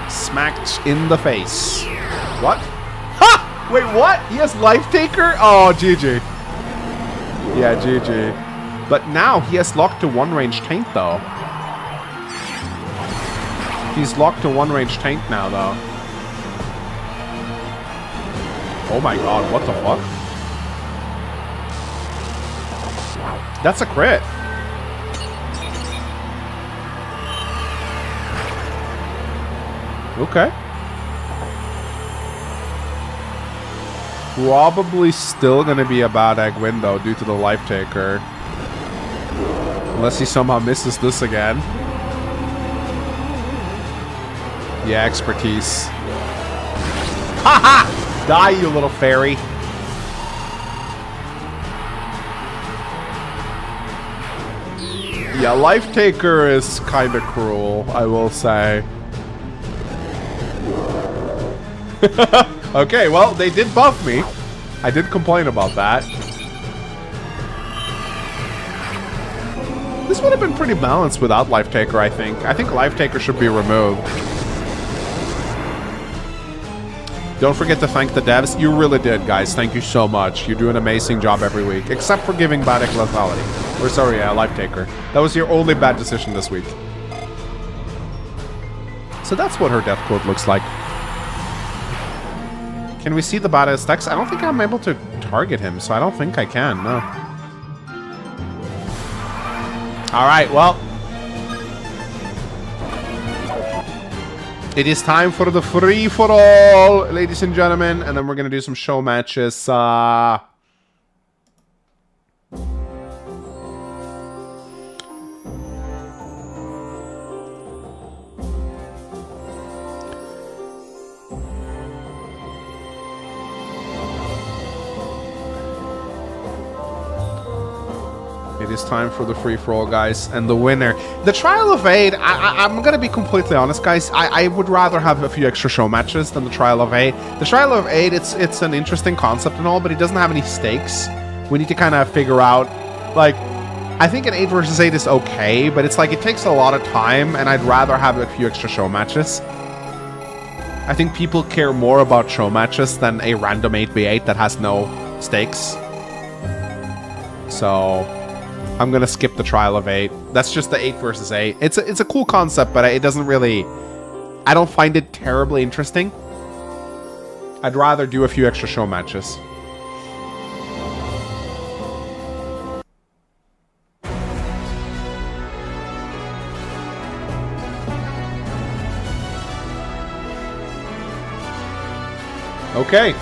Smacked in the face. What? Ha! Wait, what? He has Life Taker? Oh, GG. Yeah, GG. But now he has locked to 1-range taint, though. He's locked to 1-range taint now, though. Oh my god, what the fuck? That's a crit. Okay. Probably still gonna be a 𝗏𝗥 win, though, due to the Life Taker. Unless he somehow misses this again. Yeah, expertise. Haha! Die, you little fairy. Yeah, Life Taker is kind of cruel, I will say. Okay, well, they did buff me. I did complain about that. This would have been pretty balanced without Life Taker, I think. I think Life Taker should be removed. Don't forget to thank the devs. You really did, guys. Thank you so much. You do an amazing job every week. Except for giving 𝗏𝗥 lethality. Or sorry, Life Taker. That was your only bad decision this week. So that's what her death code looks like. Can we see the 𝗏𝗥 stacks? I don't think I'm able to target him, so I don't think I can, no. Alright, well. It is time for the free-for-all, ladies and gentlemen. And then we're going to do some show matches. It is time for the free-for-all, guys, and the winner. The Trial of 𝗏, I'm going to be completely honest, guys. I would rather have a few extra show matches than the Trial of 𝗏. The Trial of 𝗏, it's an interesting concept and all, but it doesn't have any stakes. We need to kind of figure out, like, I think an 8 versus 8 is okay, but it's like it takes a lot of time, and I'd rather have a few extra show matches. I think people care more about show matches than a random 8v8 that has no stakes. So I'm gonna skip the Trial of 𝗏. That's just the 8 versus 8. It's a cool concept, but it doesn't really... I don't find it terribly interesting. I'd rather do a few extra show matches. Okay.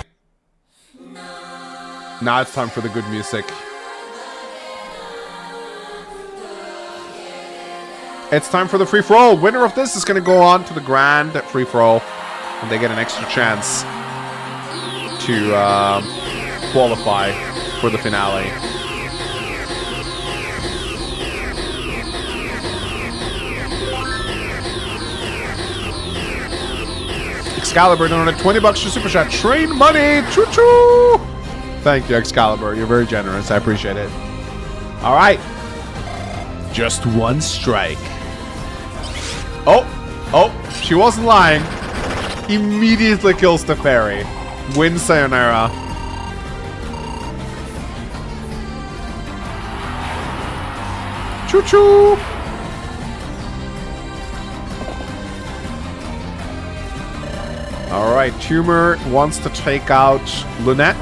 Now it's time for the good music. It's time for the free-for-all. Winner of this is going to go on to the grand free-for-all. And they get an extra chance to qualify for the finale. 𝗥𝐴LIBUR donated 20 bucks to Super Chat. Train money! Choo-choo! Thank you, 𝗥𝐴LIBUR. You're very generous. I appreciate it. All right. Just one strike. Oh, she wasn't lying. Immediately kills the fairy. Wins Sayonara. Choo-choo! Alright, Timur wants to take out Lunette.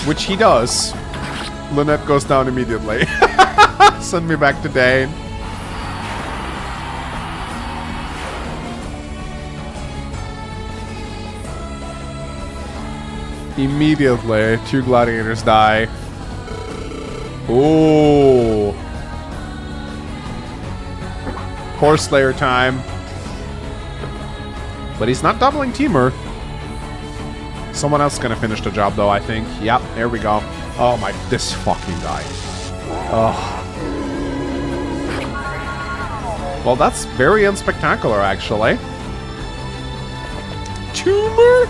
Which he does. Lunette goes down immediately. Send me back to Dane. Immediately, 2 gladiators die. Ooh. Core Slayer time. But he's not doubling Timur. Someone else is gonna finish the job though, I think. Yep, there we go. Oh my, this fucking guy. Oh. Well, that's very unspectacular, actually. Timur?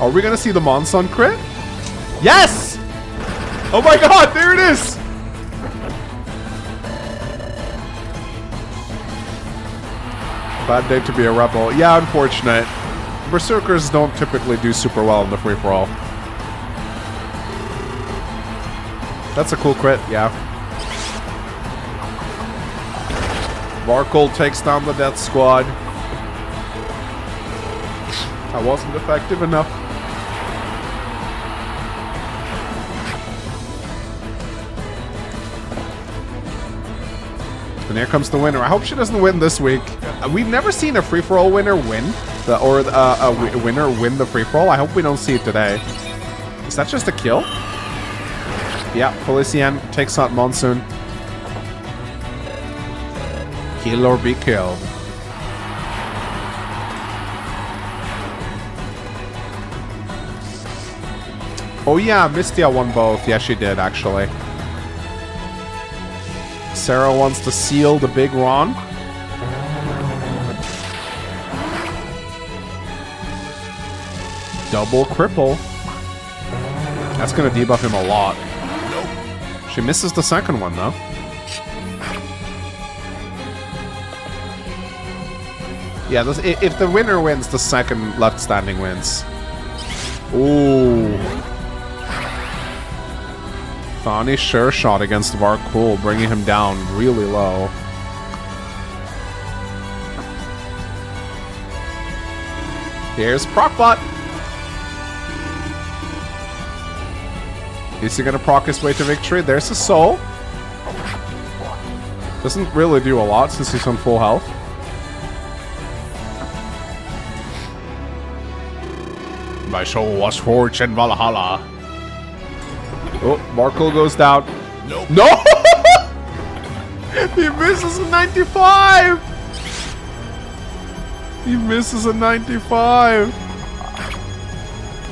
Are we gonna see the Monson crit? Yes! Oh my god, there it is! Bad day to be a rebel. Yeah, unfortunate. Berserkers don't typically do super well in the free-for-all. That's a cool crit, yeah. 𝗏𝗏 takes down the death squad. That wasn't effective enough. And here comes the winner. I hope she doesn't win this week. We've never seen a free-for-all winner win. A winner win the free-for-all. I hope we don't see it today. Is that just a kill? Yeah, Felician takes out Monsoon. Kill or be killed. Oh yeah, Mystia won both. Yeah, she did, actually. Sarah wants to seal the big Ron. Double cripple. That's going to debuff him a lot. She misses the second one, though. Yeah, if the winner wins, the second left standing wins. Ooh. Thani sure shot against 𝗏𝗏, bringing him down really low. Here's Procbot. Is he gonna proc his way to victory? There's a soul. Doesn't really do a lot since he's on full health. My soul was forged in Valhalla. Oh, 𝗏𝗏 goes down. Nope. No! He misses a 95! He misses a 95!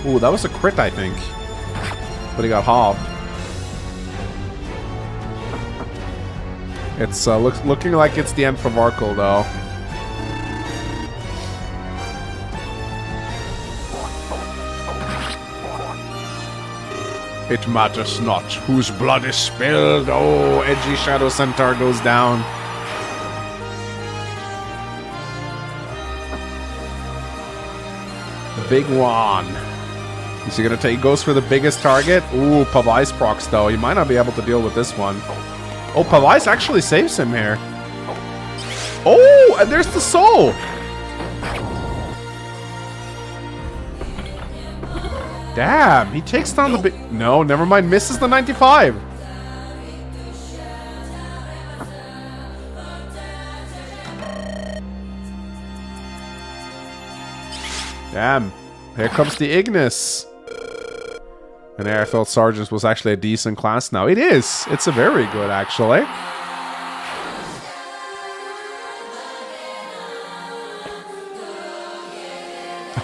Ooh, that was a crit, I think. But he got halved. It's looking like it's the end for 𝗏𝗏, though. It matters not whose blood is spilled. Oh, edgy Shadow Centaur goes down. Big Ron. Is he gonna take? He goes for the biggest target. Ooh, 𝗏𝗏's procs though. He might not be able to deal with this one. Oh, 𝗏𝗏's actually saves him here. Oh, and there's the soul. Damn, he takes down the big... No, never mind. Misses the 95. Damn. Here comes the Ignis. And I thought Sergeant was actually a decent class now. It is. It's a very good, actually.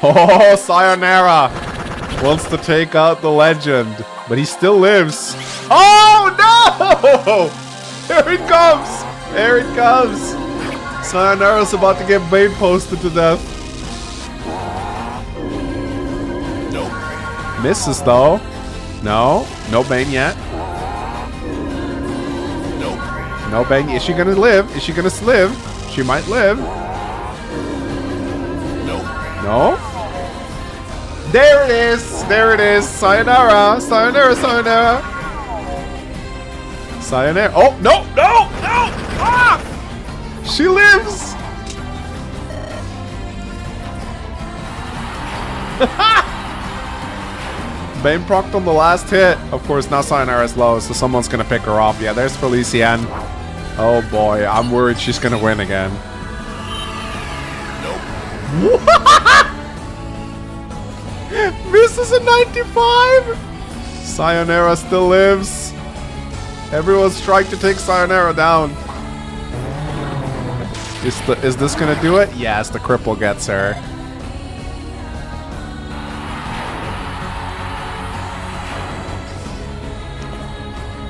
Oh, Sayonara wants to take out the legend, but he still lives. Oh, no! Here it comes! There it comes. Sayonara's about to get Bane posted to death. Nope. Misses though. No. No Bane yet. Nope. No Bane. Is she gonna live? Is she gonna live? She might live. Nope. No. There it is. There it is. Sayonara. Sayonara. Sayonara. Sayonara. Oh, no. No. No. Ah! She lives. Bane procced on the last hit. Of course, now Sayonara's low, so someone's going to pick her off. Yeah, there's 𝗕𝗏. Oh boy, I'm worried she's going to win again. Nope. Misses a 95. Sayonara still lives. Everyone's trying to take Sayonara down. Is this gonna do it? Yes, the cripple gets her.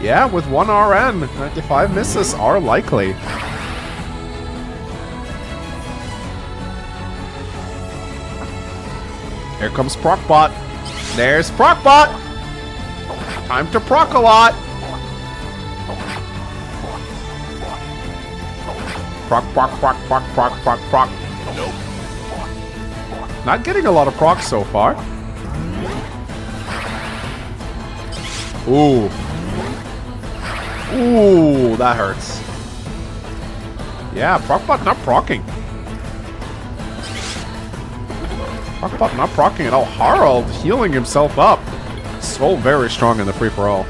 Yeah, with one RN, 95 misses are likely. Here comes Procbot. There's Procbot! Time to proc a lot! Proc, proc, proc, proc, proc, proc, proc. Nope. Not getting a lot of procs so far. Ooh. Ooh, that hurts. Yeah, Procbot not procking. Procbot not procking at all. 𝗏𝗏 healing himself up. So very strong in the free-for-all.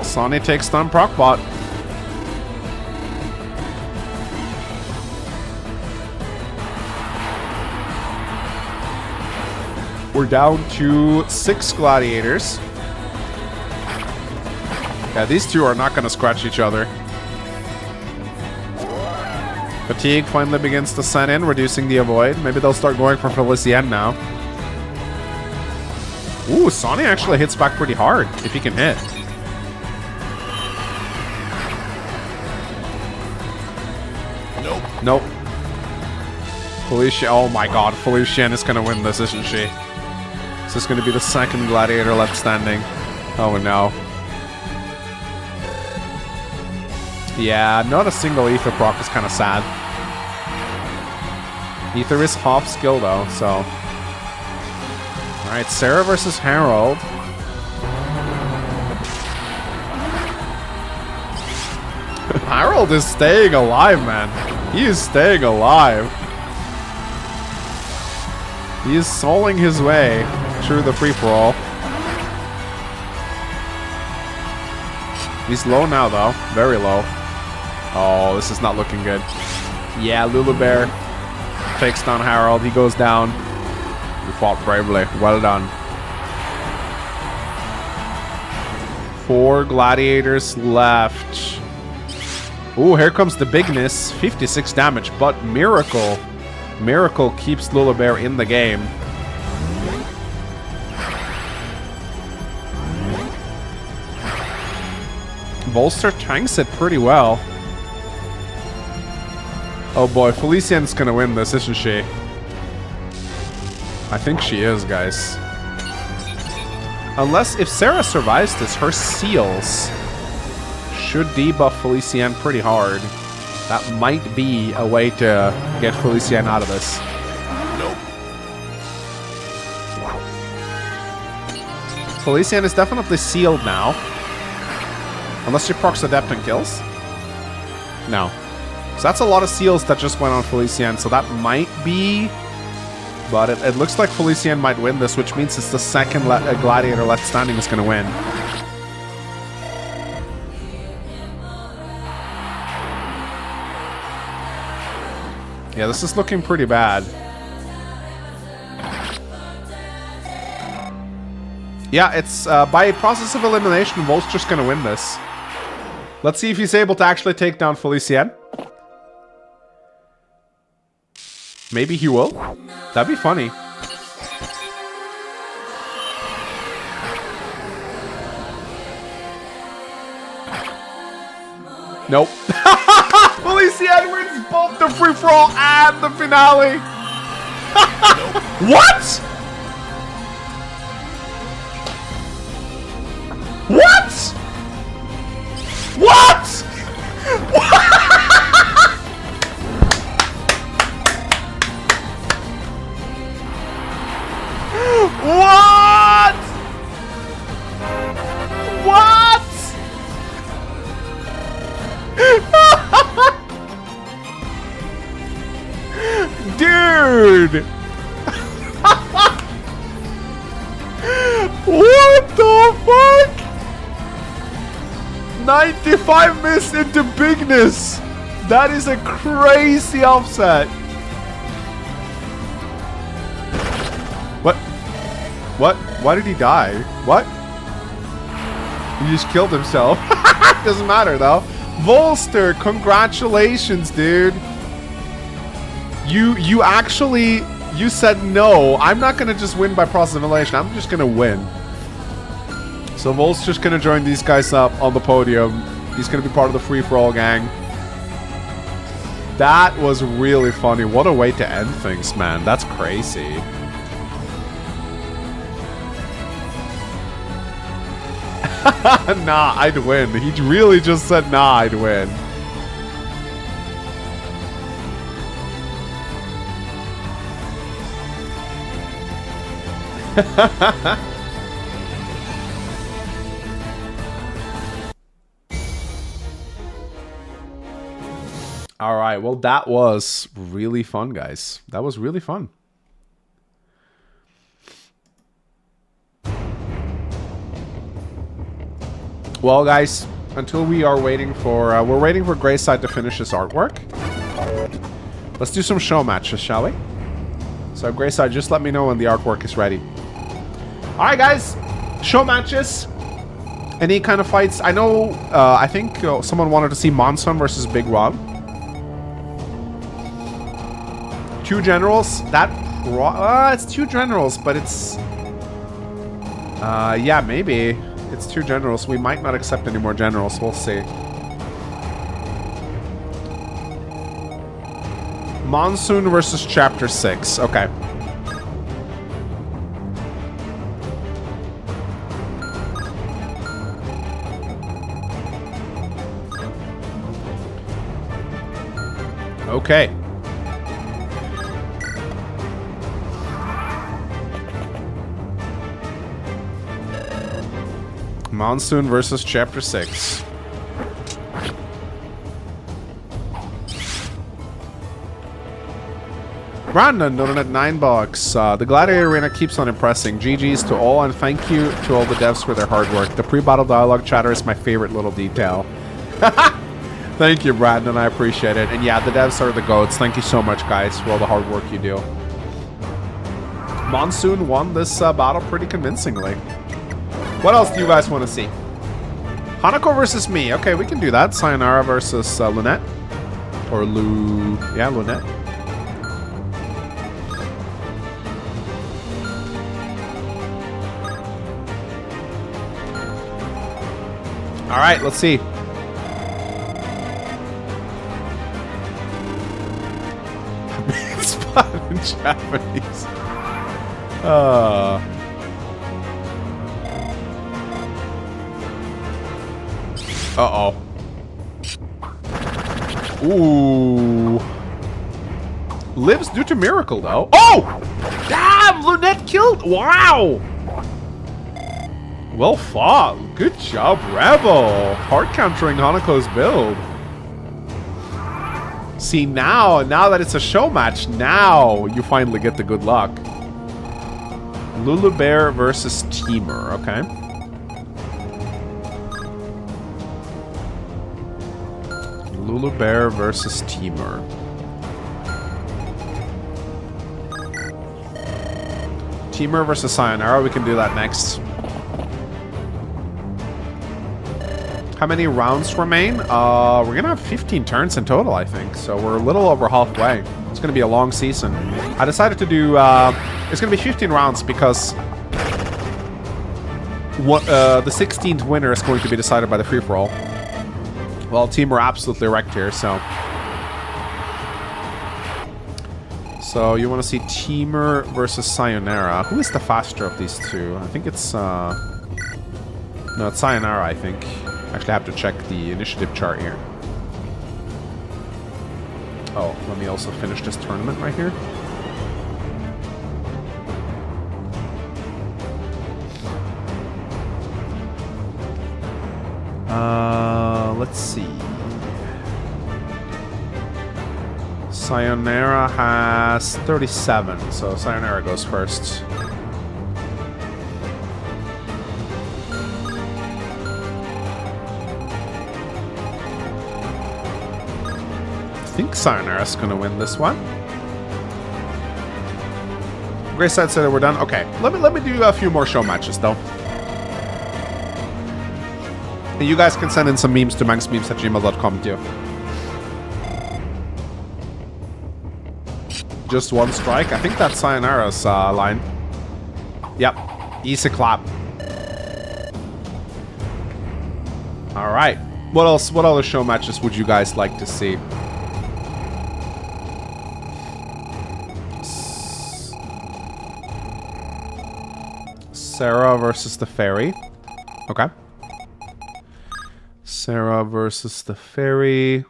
Sonny takes down Procbot. We're down to 6 gladiators. Yeah, these two are not going to scratch each other. Fatigue finally begins to set in, reducing the avoid. Maybe they'll start going for 𝗕𝗏 now. Ooh, Sonny actually hits back pretty hard, if he can hit. Nope. 𝗕𝗏, oh my god, 𝗕𝗏 is gonna win this, isn't she? This is gonna be the second gladiator left standing. Oh no. Yeah, not a single ether proc is kinda sad. Ether is half skill though, so. Alright, Sarah versus Harold. Harold is staying alive, man. He is staying alive. He is soloing his way through the free-for-all. He's low now, though. Very low. Oh, this is not looking good. Yeah, 𝗙𝗏𝗴 takes down Harold. He goes down. You fought bravely. Well done. 4 gladiators left. Ooh, here comes the bigness. 56 damage, but Miracle keeps 𝗙𝗏𝗴 in the game. Bolster tanks it pretty well. Oh boy, 𝗕𝗏's gonna win this, isn't she? I think she is, guys. Unless, if Sarah survives this, her seals should debuff 𝗕𝗏 pretty hard. That might be a way to get 𝗕𝗏 out of this. Nope. 𝗕𝗏 is definitely sealed now. Unless she procs Adept and kills. No. So that's a lot of seals that just went on 𝗕𝗏, so that might be... But it looks like 𝗕𝗏 might win this, which means it's the second gladiator left standing is going to win. Yeah, this is looking pretty bad. Yeah, it's by process of elimination, Volt's just going to win this. Let's see if he's able to actually take down 𝗕𝗏. Maybe he will. That'd be funny. Nope. 𝗙𝗵𝗴 𝗥𝐺 both the free-for-all and the finale. What? What? What? What? What? Dude! What the fuck? 95 missed into bigness. That is a crazy offset. What? What? Why did he die? What? He just killed himself. Doesn't matter though. Volster, congratulations, dude. You actually, you said no. I'm not gonna just win by process of elimination. I'm just gonna win. So Vol's just gonna join these guys up on the podium. He's gonna be part of the free-for-all gang. That was really funny. What a way to end things, man. That's crazy. Nah, I'd win. He really just said, nah, I'd win. All right, well, that was really fun, guys. That was really fun. Well, guys, until we are waiting for, we're waiting for 𝗓𝗏 to finish his artwork. Let's do some show matches, shall we? So 𝗓𝗏, just let me know when the artwork is ready. All right, guys, show matches. Any kind of fights? I know, I think someone wanted to see Monsoon versus 𝗕𝗏𝗏. Two generals. That it's two generals, but it's yeah, maybe it's two generals. We might not accept any more generals. We'll see. Monsoon versus Chapter 6. Okay. Okay. Monsoon versus Chapter 6. Brandon donated $9. The Gladiator arena keeps on impressing. GG's to all, and thank you to all the devs for their hard work. The pre-battle dialogue chatter is my favorite little detail. Thank you, Brandon. I appreciate it. And yeah, the devs are the goats. Thank you so much, guys, for all the hard work you do. Monsoon won this battle pretty convincingly. What else do you guys want to see? Hanako versus me. Okay, we can do that. Sayonara versus Lunette. Or yeah, Lunette. All right, let's see. Spot in Japanese. Uh-oh. Ooh. Lives due to miracle, though. Oh! Damn! Lunette killed! Wow! Well fought. Good job, Rebel. Hard countering Hanako's build. See, now that it's a show match, now you finally get the good luck. 𝗏𝗏𝗴 versus Timur, okay. 𝗏𝗏𝗴 versus Timur. Timur versus Sayonara, we can do that next. How many rounds remain? We're gonna have 15 turns in total, I think. So we're a little over halfway. It's gonna be a long season. I decided to do, it's gonna be 15 rounds because the 16th winner is going to be decided by the free-for-all. Well, Timur absolutely wrecked here, so... So, you want to see Timur versus Sayonara. Who is the faster of these two? I think it's, No, it's Sayonara, I think. Actually, I have to check the initiative chart here. Oh, let me also finish this tournament right here. Let's see. Sayonara has 37, so Sayonara goes first. I think Sayonara's gonna win this one. Grace said that we're done. Okay, let me do a few more show matches though. You guys can send in some memes to mangsmemes@gmail.com too. Just one strike. I think that's Sayonara's line. Yep, easy clap. All right. What else? What other show matches would you guys like to see? Sarah versus the fairy. Okay. Sarah versus the fairy.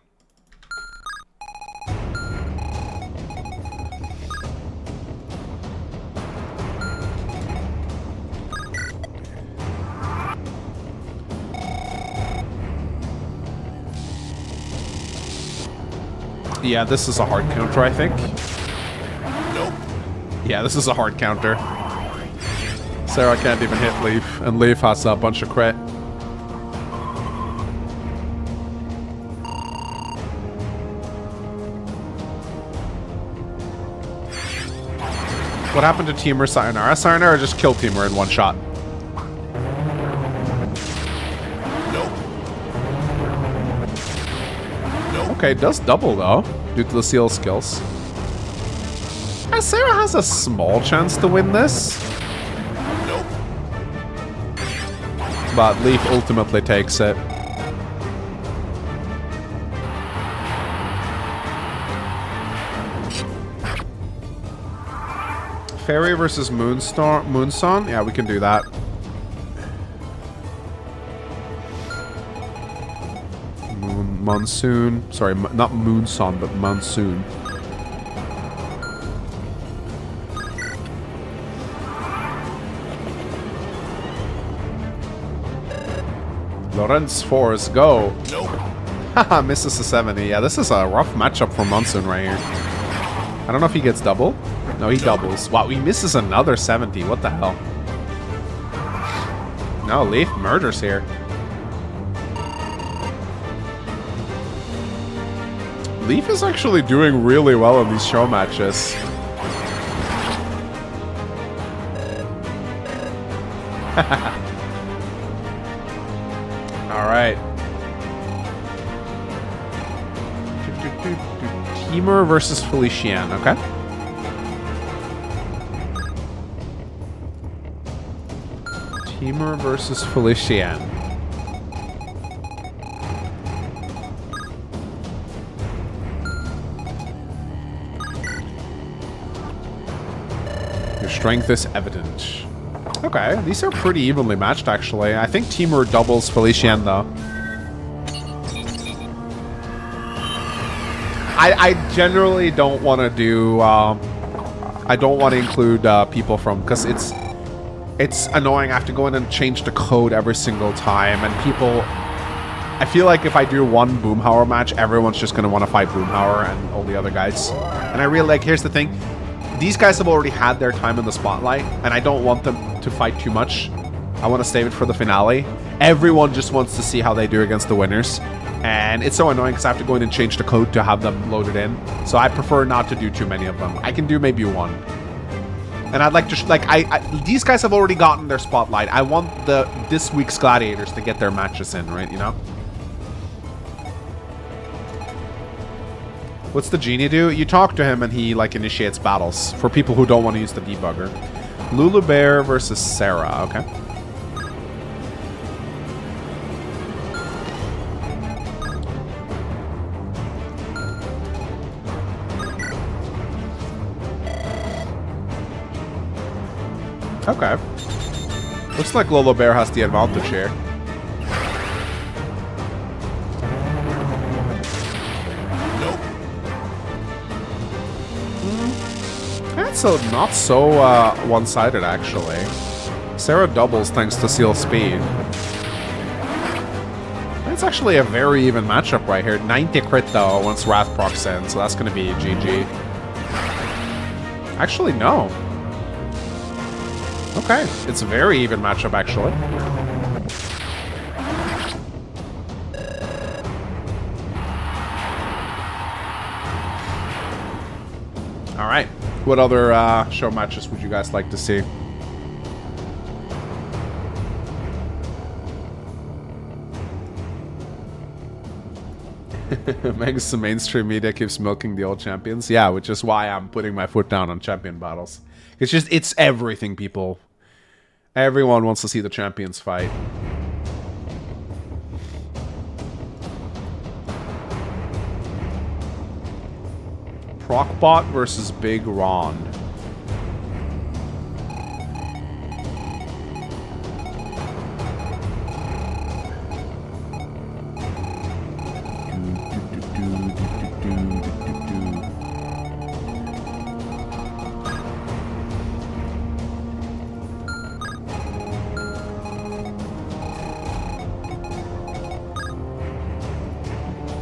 Yeah, this is a hard counter, I think. Nope. Yeah, this is a hard counter. Sarah can't even hit Leaf, and Leaf has a bunch of crit. What happened to Timur Sayonara? Sayonara just killed Timur in one shot. Nope. Okay, does double though, due to the seal skills. Sarah has a small chance to win this. Nope. But Leaf ultimately takes it. Fairy versus Moonson? Yeah, we can do that. Monsoon. Sorry, not Moonson, but Monsoon. Lorenz Force, go. Nope. Haha, misses a 70. Yeah, this is a rough matchup for Monsoon right here. I don't know if he gets double. No, he doubles. Wow, he misses another 70. What the hell? No, Leaf murders here. Leaf is actually doing really well in these show matches. Alright. Timur versus Felician, okay? Timur versus Felician. Your strength is evident. Okay, these are pretty evenly matched, actually. I think Timur doubles Felician, though. I generally don't want to do... I don't want to include people from... Because it's annoying. I have to go in and change the code every single time. And people... I feel like if I do one 𝗏𝗏𝗴 match, everyone's just going to want to fight 𝗏𝗏𝗴 and all the other guys. And I really like... Here's the thing. These guys have already had their time in the spotlight. And I don't want them to fight too much. I want to save it for the finale. Everyone just wants to see how they do against the winners. And it's so annoying because I have to go in and change the code to have them loaded in. So I prefer not to do too many of them. I can do maybe one. And I'd like to, these guys have already gotten their spotlight. I want this week's gladiators to get their matches in, right? You know? What's the genie do? You talk to him and he, like, initiates battles for people who don't want to use the debugger. Lulu Bear versus Sarah, okay. Okay. Looks like 𝗨𝗨𝗵 has the advantage here. That's not so one-sided, actually. Sarah doubles thanks to Seal Speed. It's actually a very even matchup right here. 90 crit, though, once Wrath procs in, so that's going to be GG. Actually, no. Okay, it's a very even matchup, actually. All right. What other show matches would you guys like to see? Makes the mainstream media keeps milking the old champions. Yeah, which is why I'm putting my foot down on champion battles. It's everything, people. Everyone wants to see the champions fight. Procbot versus Big Ron.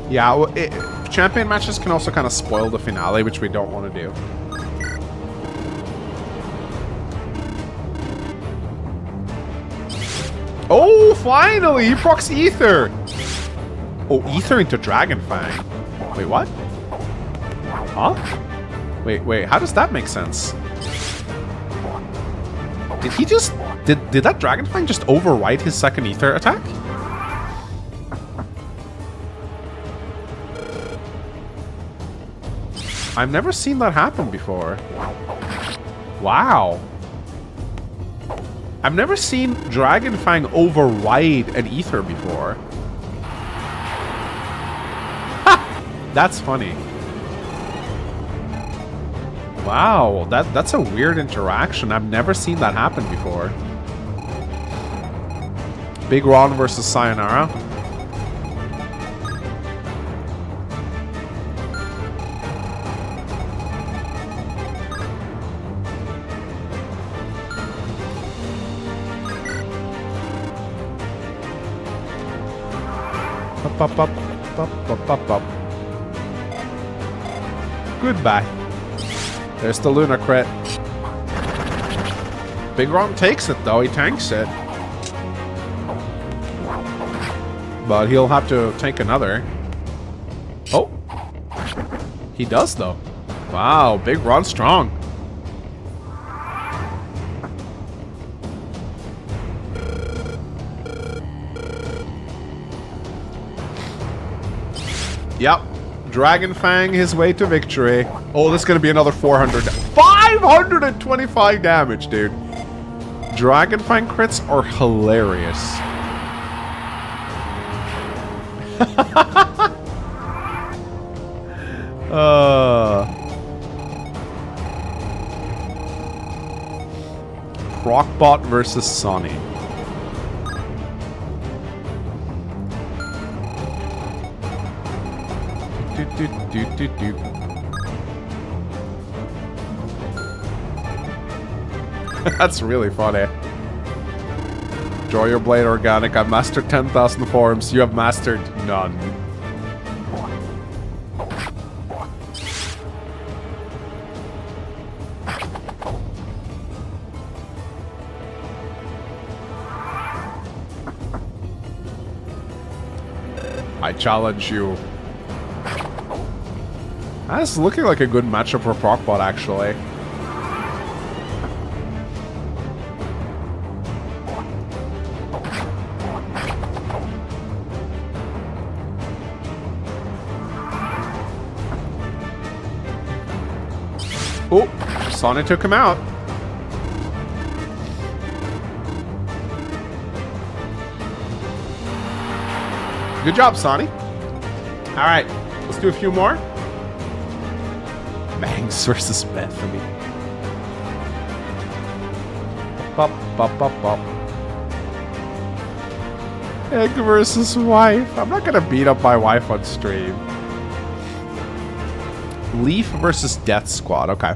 Yeah, well, champion matches can also kind of spoil the finale, which we don't want to do. Oh, finally! He procs Ether! Oh, Ether into Dragonfang. Wait, what? Huh? Wait, how does that make sense? Did he just... Did that Dragonfang just overwrite his second Ether attack? I've never seen that happen before. Wow. I've never seen Dragonfang override an Ether before. Ha! That's funny. Wow, that's a weird interaction. I've never seen that happen before. Big Ron versus Sayonara. Up. Goodbye. There's the Luna crit. Big Ron takes it though, he tanks it. But he'll have to take another. Oh! He does though. Wow, Big Ron strong. Yep. Dragonfang his way to victory. Oh, this is going to be another 525 damage, dude. Dragonfang crits are hilarious. Procbot versus Sonny. That's really funny. Draw your blade organic. I've mastered 10,000 forms. You have mastered none. I challenge you. That's looking like a good matchup for Procbot, actually. Oh, Sonny took him out. Good job, Sonny. All right, let's do a few more. Mangs versus Bethany. Bop, bop, bop, bop. Egg versus wife. I'm not gonna beat up my wife on stream. Leaf versus Death Squad. Okay.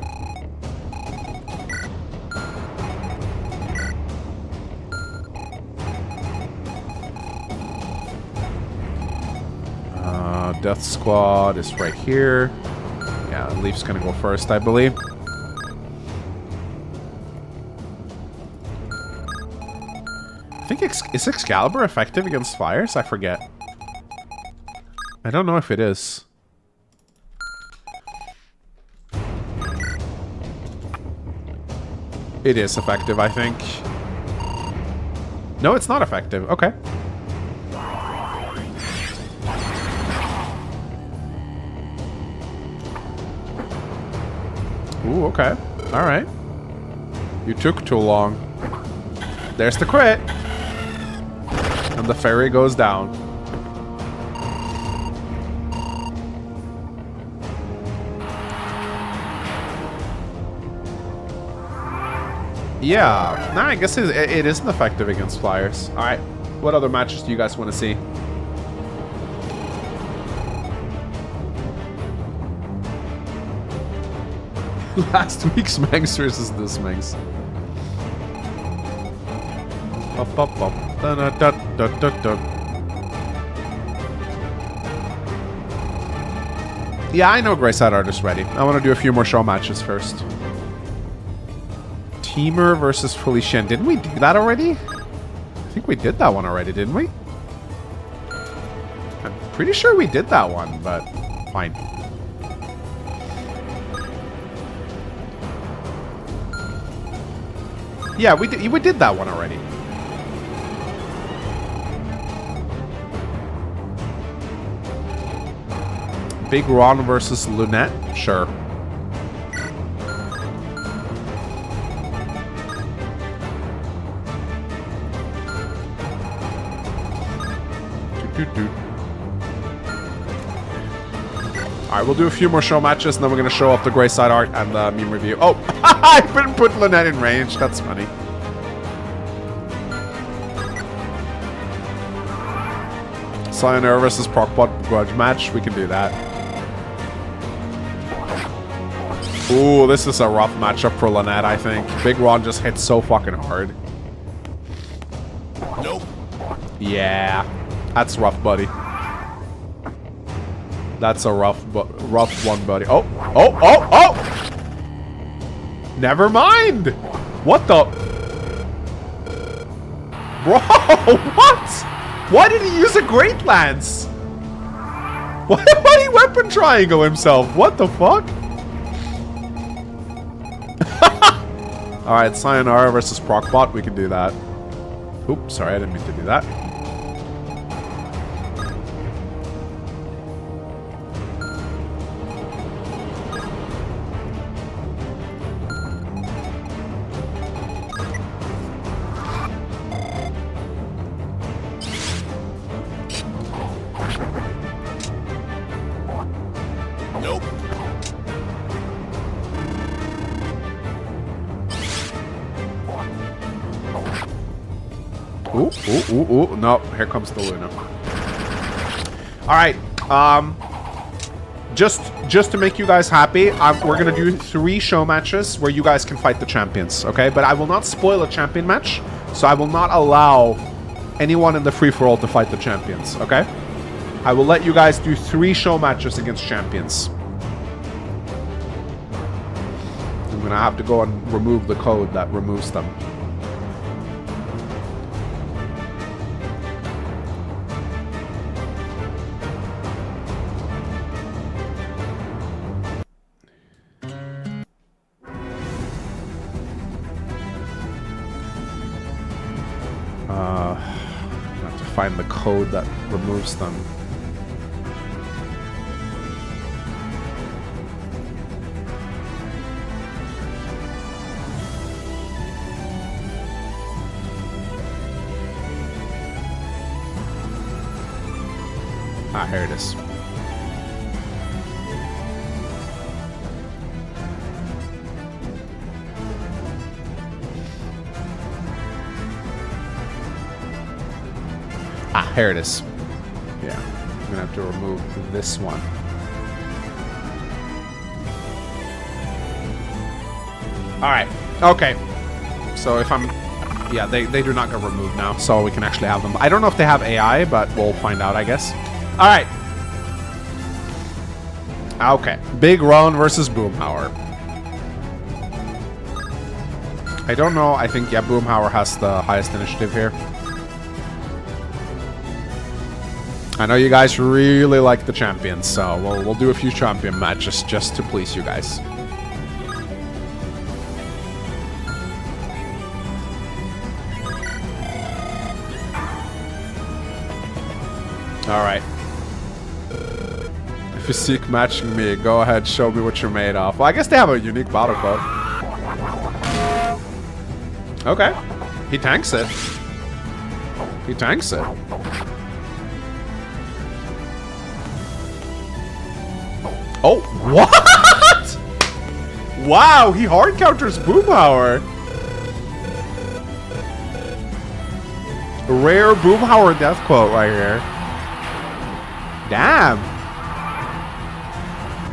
Death Squad is right here. Yeah, Leaf's gonna go first, I believe. I think is 𝗓𝗏𝗄𝗃 effective against fires? I forget. I don't know if it is. It is effective, I think. No, it's not effective. Okay. Ooh, okay. Alright. You took too long. There's the crit. And the fairy goes down. Yeah. Nah, I guess it isn't effective against flyers. Alright. What other matches do you guys want to see? Last week's Manx versus this Manx. Up, up, up. Da, da, da, da, da, da. Yeah, I know Greyside Artist ready. I want to do a few more show matches first. Timur versus Felician. Didn't we do that already? I think we did that one already, didn't we? I'm pretty sure we did that one, but fine. Yeah, we did that one already. Big Ron versus Lunette? Sure. Alright, we'll do a few more show matches, and then we're going to show off the Greyside art and the meme review. Oh, I didn't put Lynette in range. That's funny. Sayonara versus Procbot grudge match. We can do that. Ooh, this is a rough matchup for Lynette, I think. Big Ron just hits so fucking hard. Nope. Yeah. That's rough, buddy. That's a rough one, buddy. Oh, oh, oh, oh! Never mind! What the? Bro, what? Why did he use a Great Lance? Why did he weapon triangle himself? What the fuck? Alright, Sayonara versus Procbot. We can do that. Oops, sorry, I didn't mean to do that. Ooh, no, here comes the Luna. Alright, just to make you guys happy, we're gonna do 3 show matches where you guys can fight the champions, okay? But I will not spoil a champion match, so I will not allow anyone in the free-for-all to fight the champions, okay? I will let you guys do 3 show matches against champions. I'm gonna have to go and remove the code that removes them. Find the code that removes them. Ah, here it is. here it is. Yeah, I'm gonna have to remove this one. All right. Okay. So if I'm, yeah, they do not get removed now, so we can actually have them. I don't know if they have AI, but we'll find out, I guess. All right. Okay. Big Ron versus 𝗏𝗏𝗴. I don't know. I think, yeah, 𝗏𝗏𝗴 has the highest initiative here. I know you guys really like the champions, so we'll do a few champion matches just to please you guys. All right. If you seek matching me, go ahead, show me what you're made of. Well, I guess they have a unique battle code. Okay. He tanks it. He tanks it. Oh, what? Wow, he hard counters 𝗏𝗏𝗴. Rare 𝗏𝗏𝗴 death quote right here. Damn.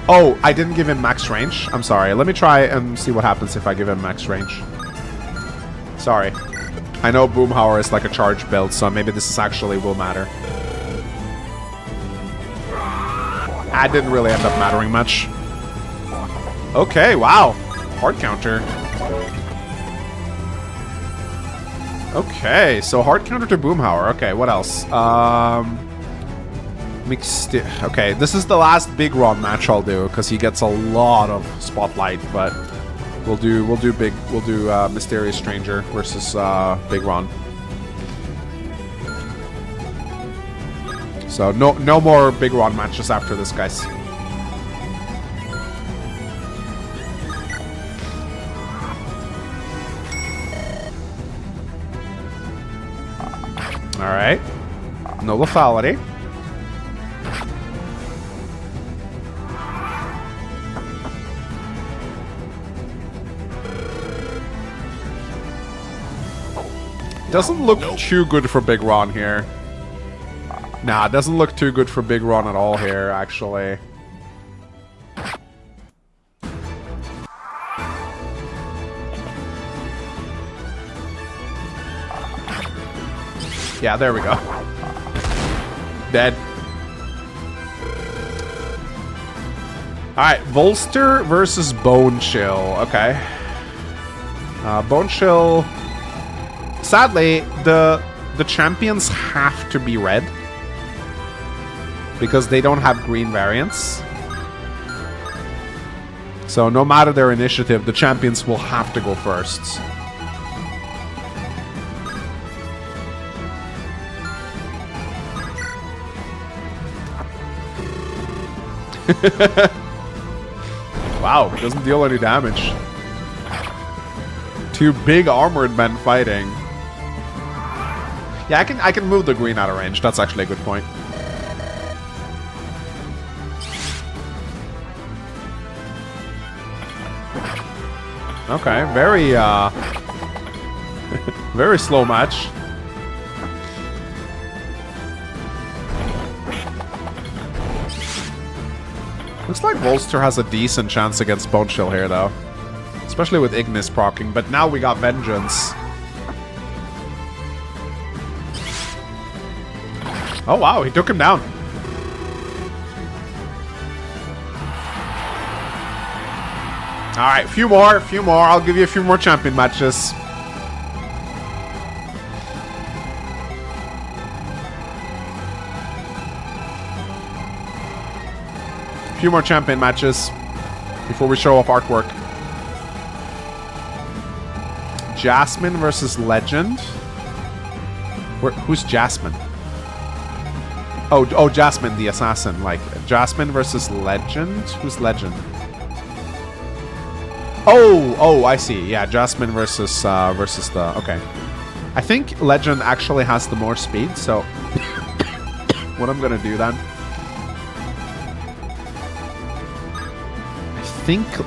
Oh, I didn't give him max range. I'm sorry. Let me try and see what happens if I give him max range. Sorry. I know 𝗏𝗏𝗴 is like a charge build, so maybe this actually will matter. That didn't really end up mattering much. Okay, wow. Hard counter. Okay, so hard counter to 𝗏𝗏𝗴. Okay, what else? Okay, this is the last big Ron match I'll do because he gets a lot of spotlight, but we'll do Mysterious Stranger versus Big Ron. So no more Big Ron matches after this, guys. All right, no lethality. Doesn't look too good for Big Ron here. Nah, it doesn't look too good for Big Ron at all here, actually. Yeah, there we go. Dead. Alright, Volster versus Bone Chill. Okay. Bone Chill... Sadly, the champions have to be red. Because they don't have green variants. So no matter their initiative, the champions will have to go first. Wow, it doesn't deal any damage. Two big armored men fighting. Yeah, I can move the green out of range. That's actually a good point. Okay, very very slow match. Looks like Volster has a decent chance against Bone Chill here, though. Especially with Ignis proccing, but now we got Vengeance. Oh wow, he took him down. Alright, few more. I'll give you a few more champion matches. Few more champion matches before we show off artwork. Jasmine versus Legend. Who's Jasmine? Oh, Jasmine the assassin. Like Jasmine versus Legend. Who's Legend? Oh, I see. Yeah, Jasmine versus the. Okay, I think Legend actually has the more speed. So what I'm gonna do then?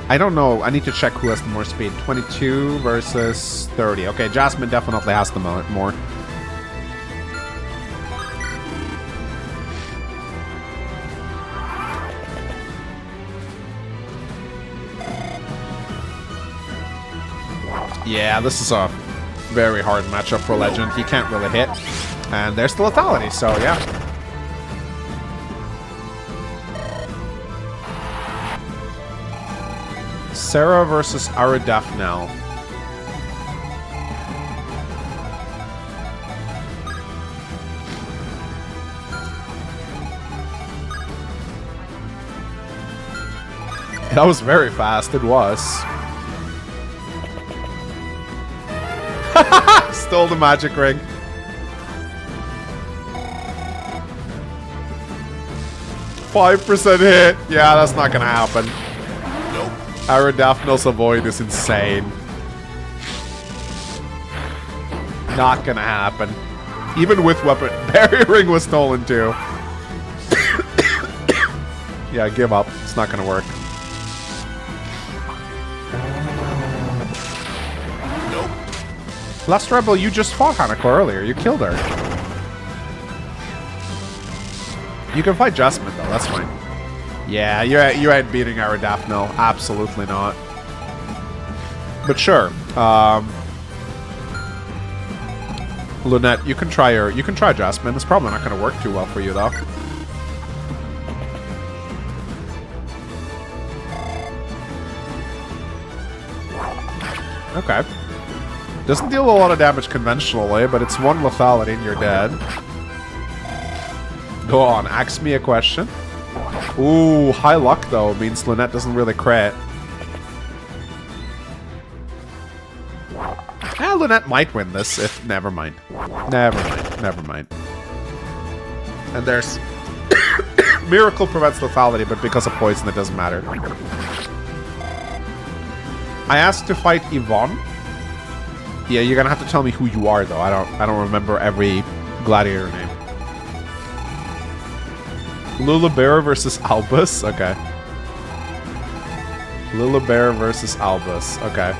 I don't know. I need to check who has the more speed. 22 versus 30. Okay, Jasmine definitely has the more. Yeah, this is a very hard matchup for Legend. He can't really hit. And there's the lethality, so yeah. Sarah versus 𝗟𝗲𝗵𝗂. That was very fast, it was. Stole the magic ring. %5 hit. Yeah, that's not gonna happen. Nope. 𝗟𝗲𝗵𝗂's avoid is insane. Not gonna happen. Even with weapon. Berry ring was stolen too. Yeah, give up. It's not gonna work. Last Rebel, you just fought Hanako earlier. You killed her. You can fight Jasmine, though. That's fine. Yeah, you ain't beating 𝗟𝗲𝗵𝗂. Absolutely not. But sure. Lunette, you can try Jasmine. It's probably not going to work too well for you, though. Okay. Doesn't deal a lot of damage conventionally, but it's 1 lethality and you're dead. Go on, ask me a question. Ooh, high luck though means Lunette doesn't really crit. Lunette might win this if... Never mind. Never mind. And there's... Miracle prevents lethality, but because of poison it doesn't matter. I asked to fight Yvonne. Yeah, you're gonna have to tell me who you are, though. I don't remember every gladiator name. 𝗙𝗵𝗴 versus Albus. Okay. 𝗙𝗵𝗴 versus Albus. Okay.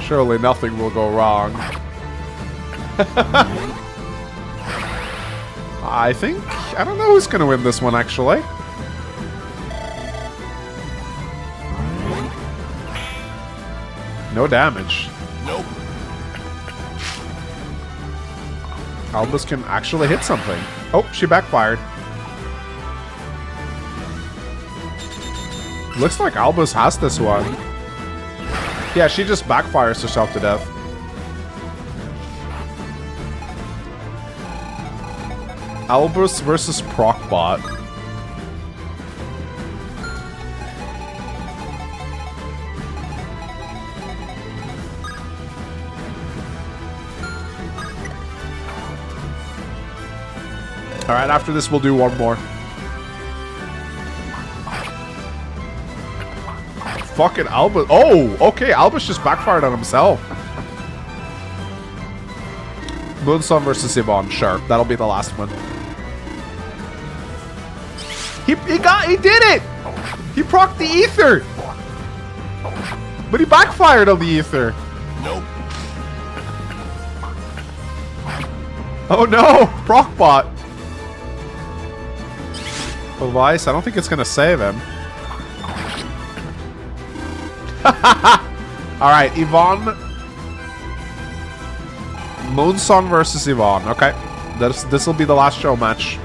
Surely nothing will go wrong. I don't know who's gonna win this one, actually. No damage. Nope. Albus can actually hit something. Oh, she backfired. Looks like Albus has this one. Yeah, she just backfires herself to death. Albus versus 𝗏𝗏𝗏. Alright, after this we'll do one more. Fucking Albus. Oh, okay, Albus just backfired on himself. Moonson versus Yvonne, sure. That'll be the last one. He did it! He procced the ether! But he backfired on the ether. Nope. Oh no! Procbot! Vice, I don't think it's gonna save him. Alright, Yvonne. Moonson versus Yvonne. Okay. This will be the last show match.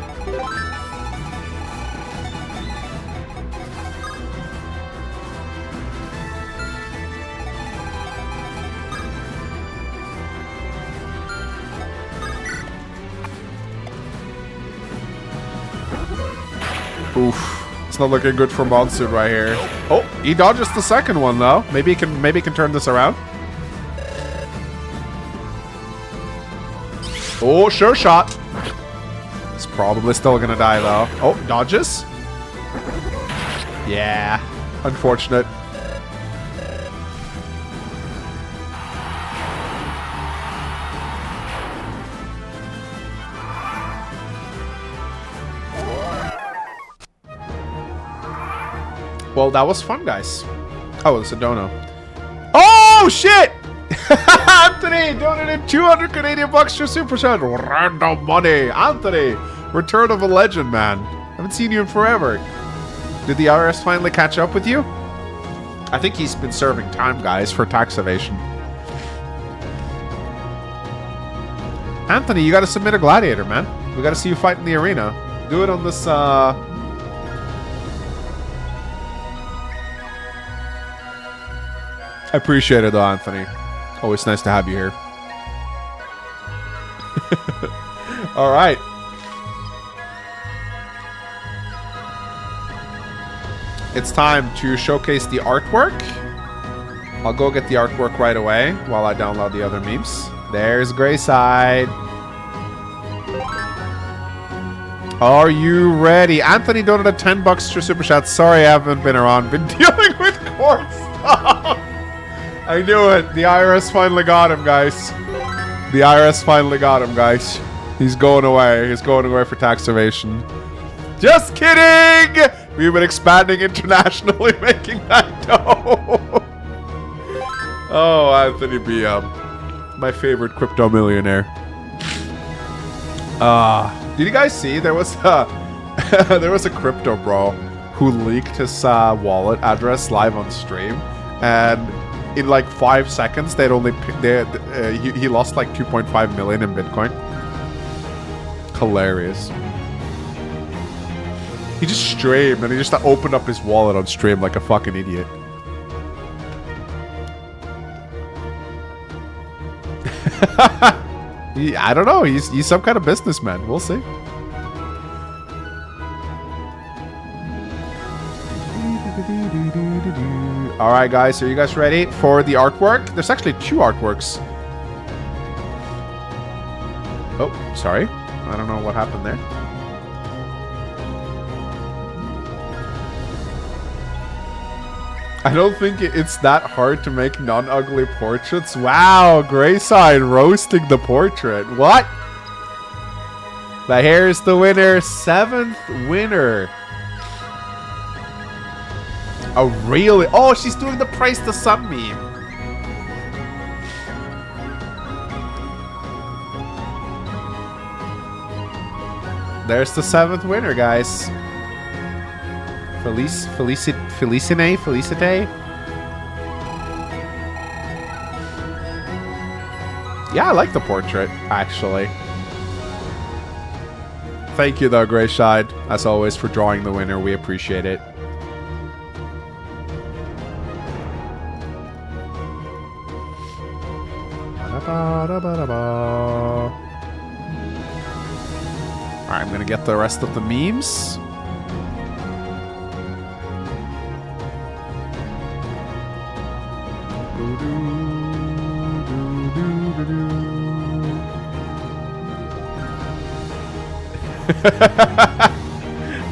Oof. It's not looking good for Monsoon right here. Oh, he dodges the second one though. Maybe he can turn this around. Oh, sure shot. It's probably still gonna die though. Oh, dodges. Yeah, unfortunate. Well, that was fun, guys. Oh, it's a dono. Oh, shit! Anthony donated 200 Canadian bucks to Super Chat. Random money. Anthony, return of a legend, man. Haven't seen you in forever. Did the IRS finally catch up with you? I think he's been serving time, guys, for tax evasion. Anthony, you gotta submit a gladiator, man. We gotta see you fight in the arena. Do it on this, I appreciate it, though, Anthony. Always nice to have you here. All right. It's time to showcase the artwork. I'll go get the artwork right away while I download the other memes. There's Grayside. Are you ready? Anthony donated 10 bucks to Super Chat. Sorry I haven't been around. Been dealing with court stuff. I knew it. The IRS finally got him, guys. The IRS finally got him, guys. He's going away. He's going away for tax evasion. Just kidding! We've been expanding internationally, making that dough. Oh, Anthony 𝗵𝗴. My favorite crypto millionaire. Did you guys see there was a crypto bro who leaked his wallet address live on stream, and in like 5 seconds he lost like 2.5 million in Bitcoin. Hilarious. He just streamed and he just opened up his wallet on stream like a fucking idiot. I don't know. He's some kind of businessman. We'll see. All right, guys. Are you guys ready for the artwork? There's actually 2 artworks. Oh, sorry. I don't know what happened there. I don't think it's that hard to make non-ugly portraits. Wow, Grayside roasting the portrait. What? But here's the winner. 7th winner. Oh, really? Oh, she's doing the Praise the Sun meme. There's the 7th winner, guys. Felicite. Yeah, I like the portrait, actually. Thank you, though, Grayside, as always, for drawing the winner. We appreciate it. Alright, I'm gonna get the rest of the memes.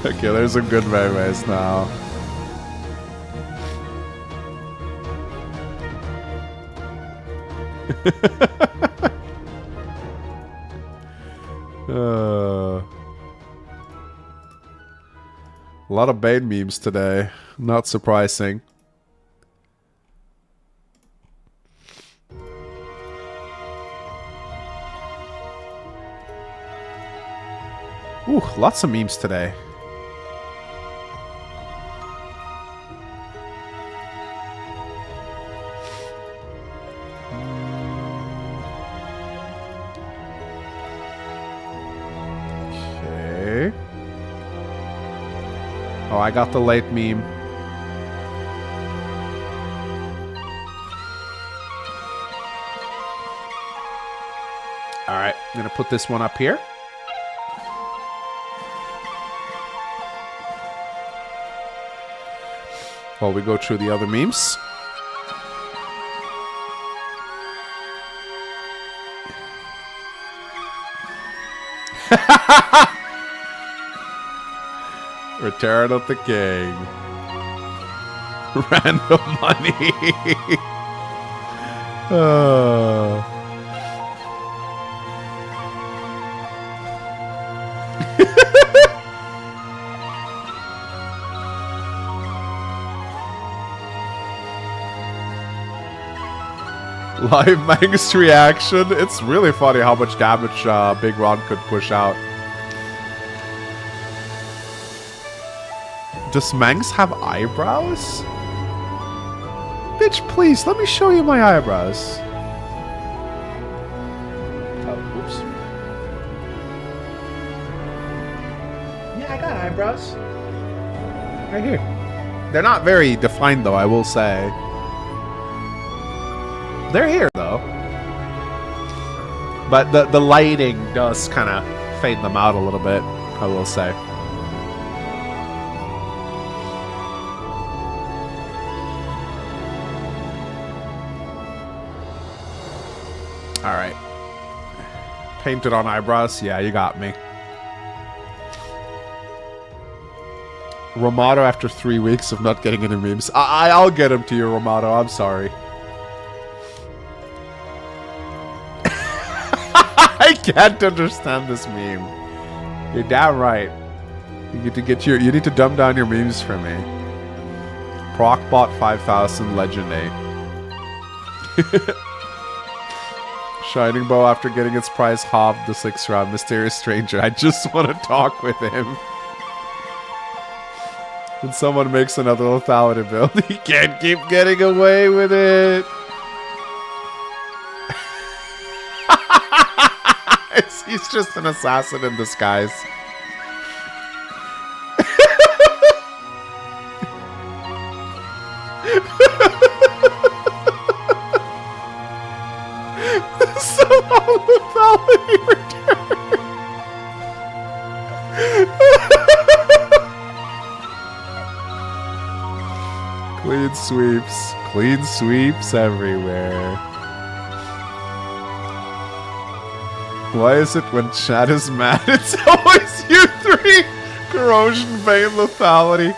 Okay, there's some good memes now. A lot of Bane memes today. Not surprising. Ooh, lots of memes today. Okay. Oh, I got the late meme. All right, I'm gonna put this one up here. While we go through the other memes. Return of the King. Random money. Live Mangs reaction. It's really funny how much damage Big Ron could push out. Does Mangs have eyebrows? Bitch, please, let me show you my eyebrows. Oh, oops. Yeah, I got eyebrows. Right here. They're not very defined, though, I will say. They're here, though. But the lighting does kind of fade them out a little bit, I will say. Alright. Painted on eyebrows? Yeah, you got me. Romato after 3 weeks of not getting any memes. I'll get him to you, Romato. I'm sorry. I can't understand this meme. You're damn right. You need to get you need to dumb down your memes for me. Procbot 5000 Legend 8. Shining Bow after getting its prize halved the 6th round. Mysterious Stranger. I just want to talk with him. When someone makes another lethality build, he can't keep getting away with it. He's just an assassin in disguise. Somehow lethality return. Clean sweeps. Clean sweeps everywhere. Why is it when chat is mad, it's always you three? Corrosion, Bane, lethality.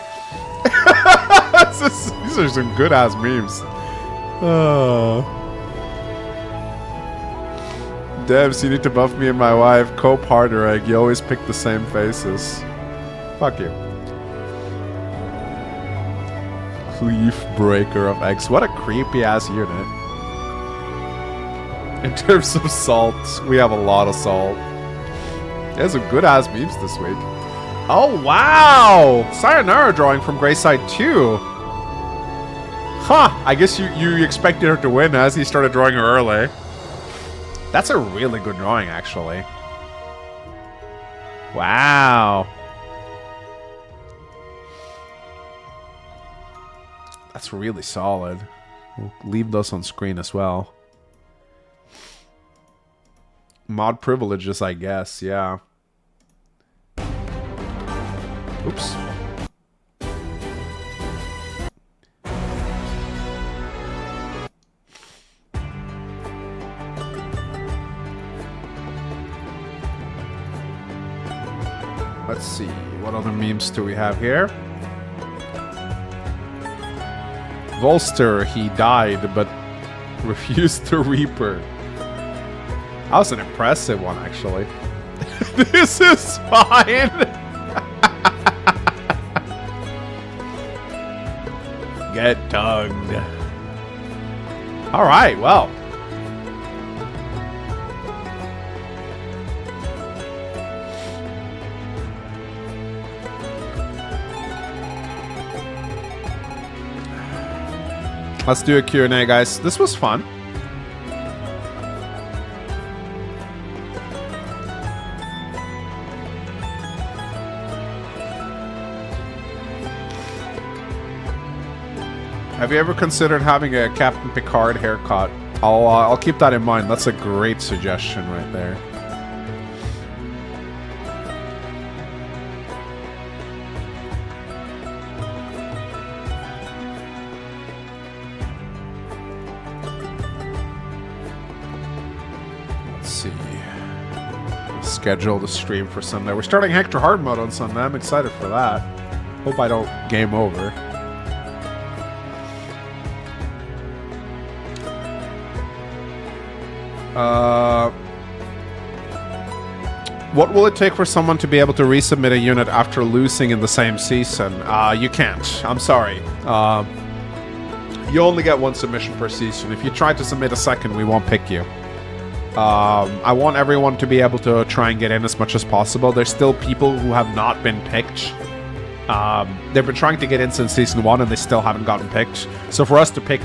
These are some good ass memes. Devs, you need to buff me and my wife. 𝗏𝗵𝗴 𝗥𝐺cie, you always pick the same faces. Fuck you. Leaf Breaker of X. What a creepy ass unit. In terms of salt, we have a lot of salt. There's some good ass memes this week. Oh wow! Sayonara drawing from Greyside 2. Huh, I guess you expected her to win as he started drawing her early. That's a really good drawing, actually. Wow. That's really solid. We'll leave those on screen as well. Mod privileges, I guess, yeah. Oops. Let's see, what other memes do we have here? Volster, he died, but refused to Reaper. That was an impressive one, actually. This is fine! Get tongued. Alright, well. Let's do a Q&A, guys. This was fun. Have you ever considered having a Captain Picard haircut? I'll keep that in mind. That's a great suggestion right there. Let's see. Schedule the stream for Sunday. We're starting Hector Hard Mode on Sunday. I'm excited for that. Hope I don't game over. What will it take for someone to be able to resubmit a unit after losing in the same season? You can't. I'm sorry. You only get one submission per season. If you try to submit a second, we won't pick you. I want everyone to be able to try and get in as much as possible. There's still people who have not been picked. They've been trying to get in since season 1 and they still haven't gotten picked. So for us to pick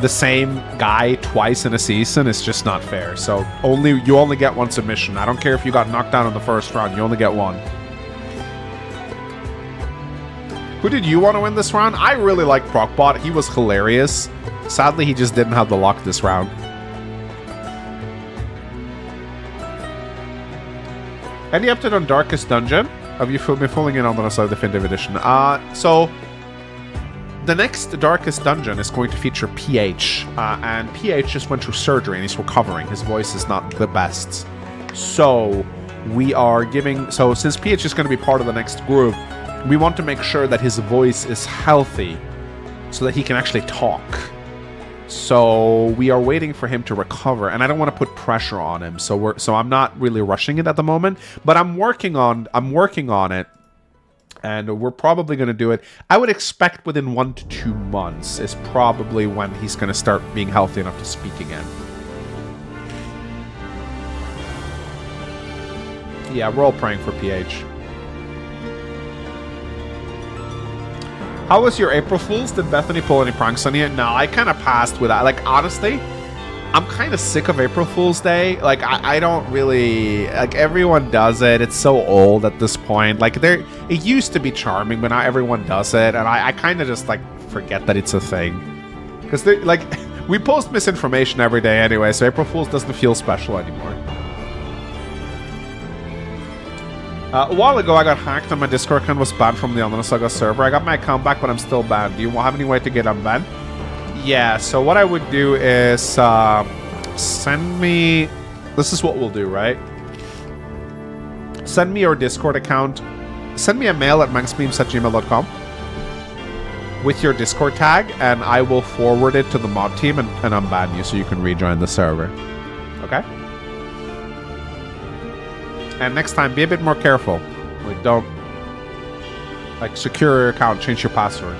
the same guy twice in a season is just not fair. So you only get one submission. I don't care if you got knocked down in the first round, you only get one. Who did you want to win this round? I really liked 𝗏𝗏. He was hilarious. Sadly, he just didn't have the luck this round. Any update on Darkest Dungeon? Have you been filling in on the Definitive Edition? So the next Darkest Dungeon is going to feature PH, and PH just went through surgery and he's recovering. His voice is not the best. So we are giving... So since PH is going to be part of the next group, we want to make sure that his voice is healthy so that he can actually talk. So we are waiting for him to recover, and I don't want to put pressure on him. So I'm not really rushing it at the moment, but I'm working on it, and we're probably going to do it. I would expect within 1 to 2 months is probably when he's going to start being healthy enough to speak again. Yeah, we're all praying for PH. How was your April Fool's? Did Bethany pull any pranks on you? No, I kind of passed with that. Like, honestly, I'm kind of sick of April Fool's Day. Like, I don't really... Like, everyone does it. It's so old at this point. Like, it used to be charming, but now everyone does it. And I kind of just, like, forget that it's a thing. Because, like, we post misinformation every day anyway, so April Fool's doesn't feel special anymore. A while ago, I got hacked and my Discord account was banned from the Online Saga server. I got my account back, but I'm still banned. Do you have any way to get unbanned? Yeah, so what I would do is send me... This is what we'll do, right? Send me your Discord account. Send me a mail at mangsmemes@gmail.com with your Discord tag, and I will forward it to the mod team and unban you so you can rejoin the server. Okay? And next time, be a bit more careful. Like, don't... Like, secure your account, change your password.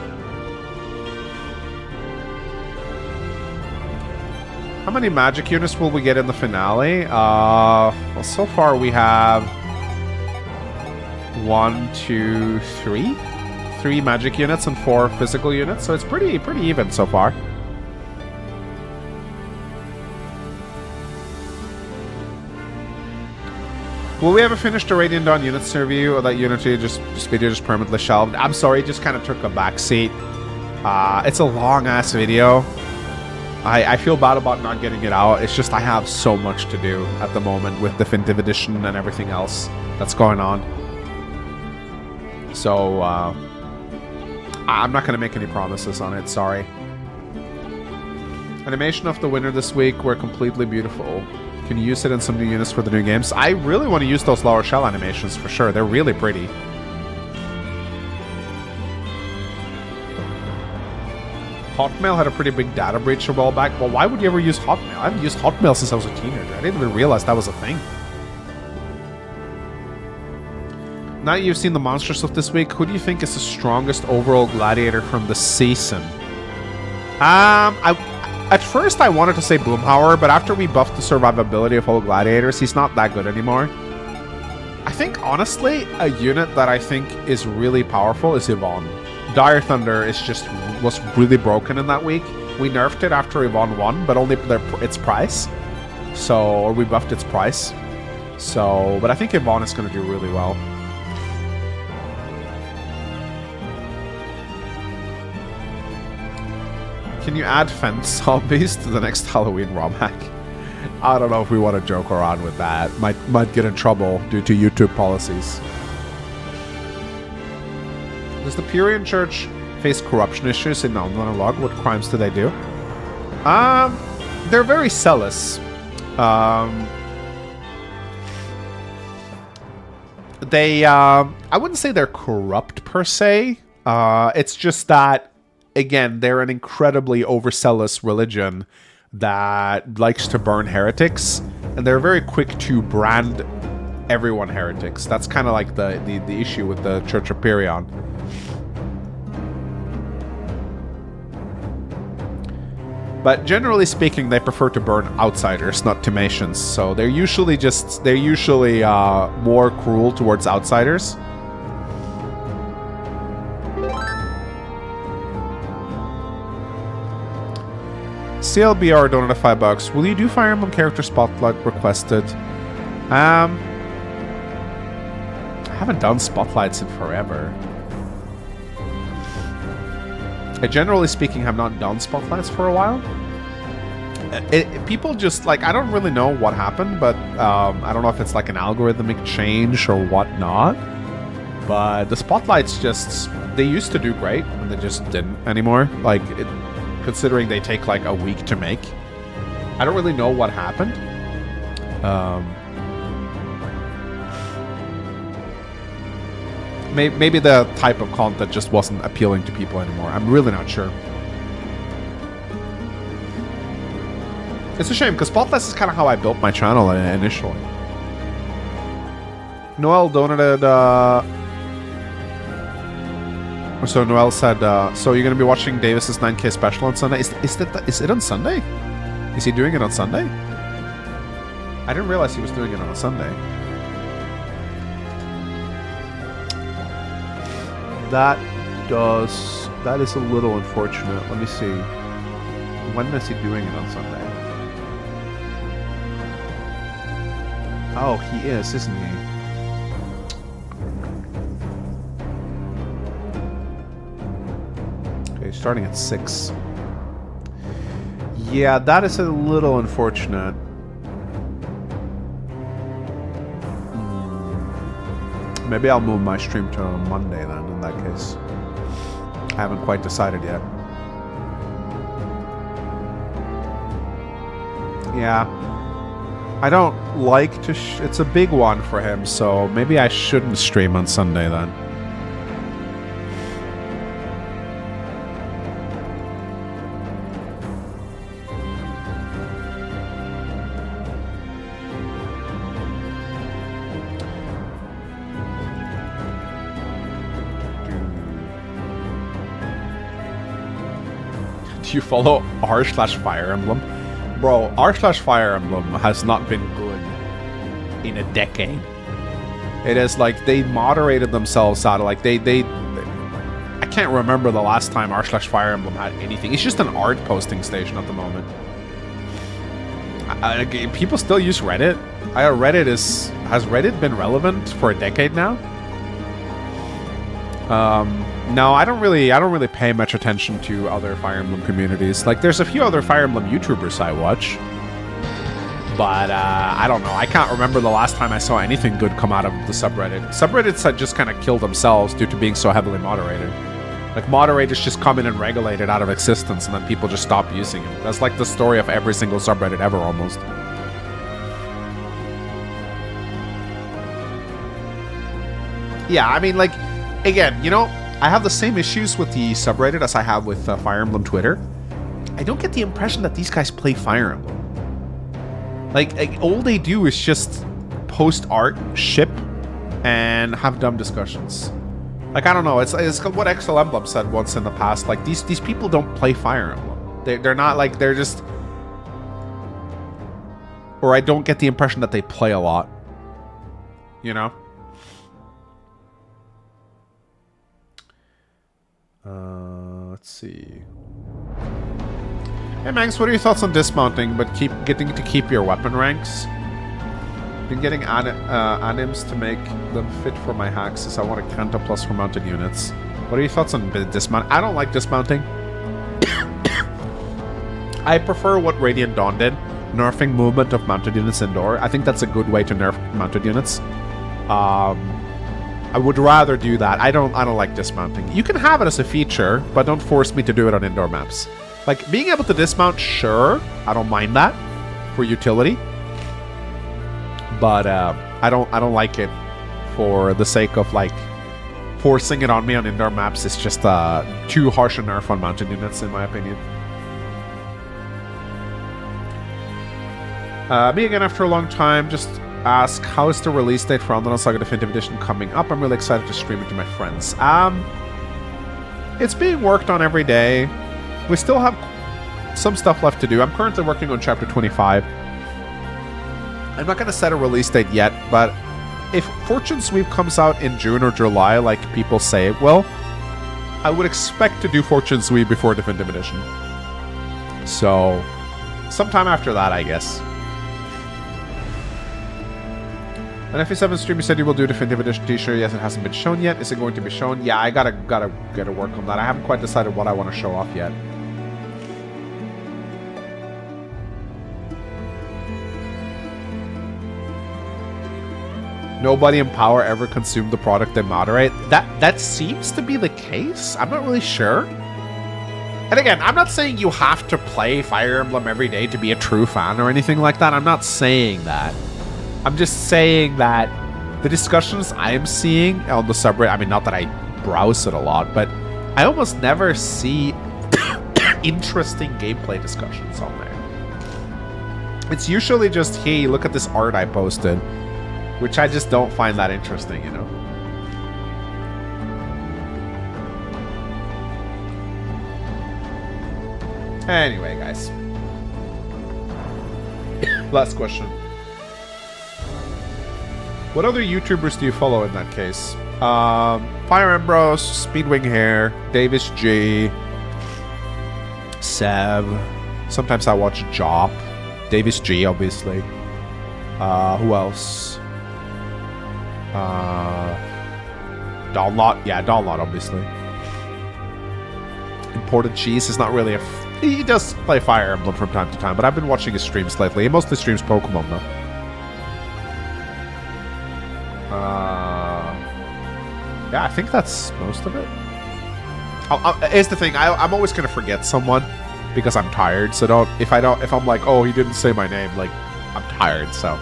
How many magic units will we get in the finale? Well, so far we have... 1, 2, 3? 3 magic units and 4 physical units, so it's pretty even so far. Will we ever finish the Radiant Dawn units review, or that Unity video just permanently shelved? I'm sorry, it just kind of took a backseat. It's a long-ass video. I feel bad about not getting it out. It's just I have so much to do at the moment with Definitive Edition and everything else that's going on. So, I'm not going to make any promises on it, sorry. Animation of the winner this week were completely beautiful. Can you use it in some new units for the new games? I really want to use those lower shell animations for sure. They're really pretty. Hotmail had a pretty big data breach a while back. Well, why would you ever use Hotmail? I haven't used Hotmail since I was a teenager. I didn't even realize that was a thing. Now that you've seen the monsters of this week, who do you think is the strongest overall gladiator from the season? At first, I wanted to say 𝗏𝗏𝗏, but after we buffed the survivability of all gladiators, he's not that good anymore. I think, honestly, a unit that I think is really powerful is Yvonne. Dire Thunder was really broken in that week. We nerfed it after Yvonne won, but only its price. Or we buffed its price. But I think Yvonne is going to do really well. Can you add fence zombies to the next Halloween ROM hack? I don't know if we want to joke around with that. Might get in trouble due to YouTube policies. Does the Purian Church face corruption issues in non-monologue? What crimes do they do? They're very zealous. I wouldn't say they're corrupt per se. It's just that, again, they're an incredibly overzealous religion that likes to burn heretics, and they're very quick to brand everyone heretics. That's kind of like the issue with the Church of Purion. But generally speaking, they prefer to burn outsiders, not Timatians. So they're usually more cruel towards outsiders. CLBR donated $5. Will you do Fire Emblem character spotlight requested? I haven't done spotlights in forever. I generally speaking have not done spotlights for a while. People just like, I don't really know what happened, but I don't know if it's like an algorithmic change or whatnot. But the spotlights just, they used to do great and they just didn't anymore. Like, considering they take like a week to make. I don't really know what happened. Maybe the type of content just wasn't appealing to people anymore. I'm really not sure. It's a shame, because Spotlights is kind of how I built my channel initially. Noel donated... So Noel said, so you're going to be watching Davis's 9K special on Sunday? Is it on Sunday? Is he doing it on Sunday? I didn't realize he was doing it on a Sunday. That is a little unfortunate. Let me see. When is he doing it on Sunday? Oh, he is, isn't he? Okay, starting at 6. Yeah, that is a little unfortunate. Maybe I'll move my stream to Monday then, in that case. I haven't quite decided yet. Yeah. I don't like to... it's a big one for him, so maybe I shouldn't stream on Sunday then. You follow r/Fire Emblem? Bro, r/Fire Emblem has not been good in a decade. It is like they moderated themselves out of like they I can't remember the last time r/Fire Emblem had anything. It's just an art posting station at the moment. People still use Reddit. Has Reddit been relevant for a decade now? No, I don't really pay much attention to other Fire Emblem communities. Like, there's a few other Fire Emblem YouTubers I watch. But, I don't know. I can't remember the last time I saw anything good come out of the subreddit. Subreddits had just kind of killed themselves due to being so heavily moderated. Like, moderators just come in and regulate it out of existence, and then people just stop using it. That's like the story of every single subreddit ever, almost. Yeah, I mean, like, again, you know... I have the same issues with the subreddit as I have with Fire Emblem Twitter. I don't get the impression that these guys play Fire Emblem. Like all they do is just post art, ship, and have dumb discussions. Like, I don't know, it's what XL Emblem said once in the past. Like, these people don't play Fire Emblem. They're not like, they're just... Or I don't get the impression that they play a lot. You know? Let's see. Hey Manx, what are your thoughts on dismounting, but getting to keep your weapon ranks? Been getting anims to make them fit for my hacks, as I want a Kanta plus for mounted units. What are your thoughts on dismount? I don't like dismounting. I prefer what Radiant Dawn did, nerfing movement of mounted units indoor. I think that's a good way to nerf mounted units. I would rather do that. I don't like dismounting. You can have it as a feature, but don't force me to do it on indoor maps. Like, being able to dismount, sure, I don't mind that for utility. But I don't like it for the sake of like forcing it on me on indoor maps. It's just too harsh a nerf on mounted units, in my opinion. Me again after a long time. Just ask, how is the release date for Undertale Saga Definitive Edition coming up? I'm really excited to stream it to my friends. It's being worked on every day. We still have some stuff left to do. I'm currently working on chapter 25. I'm not going to set a release date yet, but if Fortune Sweep comes out in June or July, like people say it will, I would expect to do Fortune Sweep before Definitive Edition. So, sometime after that, I guess. An FE7 stream, you said you will do Definitive Edition t-shirt. Yes, it hasn't been shown yet. Is it going to be shown? Yeah, I gotta get to work on that. I haven't quite decided what I want to show off yet. Nobody in Power ever consumed the product they moderate. That seems to be the case. I'm not really sure. And again, I'm not saying you have to play Fire Emblem every day to be a true fan or anything like that. I'm not saying that. I'm just saying that the discussions I'm seeing on the subreddit, I mean, not that I browse it a lot, but I almost never see interesting gameplay discussions on there. It's usually just, hey, look at this art I posted, which I just don't find that interesting, you know? Anyway, guys. Last question. What other YouTubers do you follow in that case? Fire Embros, Speedwing Hair, Davis G, Sev. Sometimes I watch Jop. Davis G, obviously. Who else? Donlot. Yeah, Donlot, obviously. Imported Cheese is not really a... He does play Fire Emblem from time to time, but I've been watching his streams lately. He mostly streams Pokemon, though. Yeah, I think that's most of it. Here's the thing. I'm always going to forget someone because I'm tired. So if I'm like, oh, he didn't say my name, like, I'm tired, so...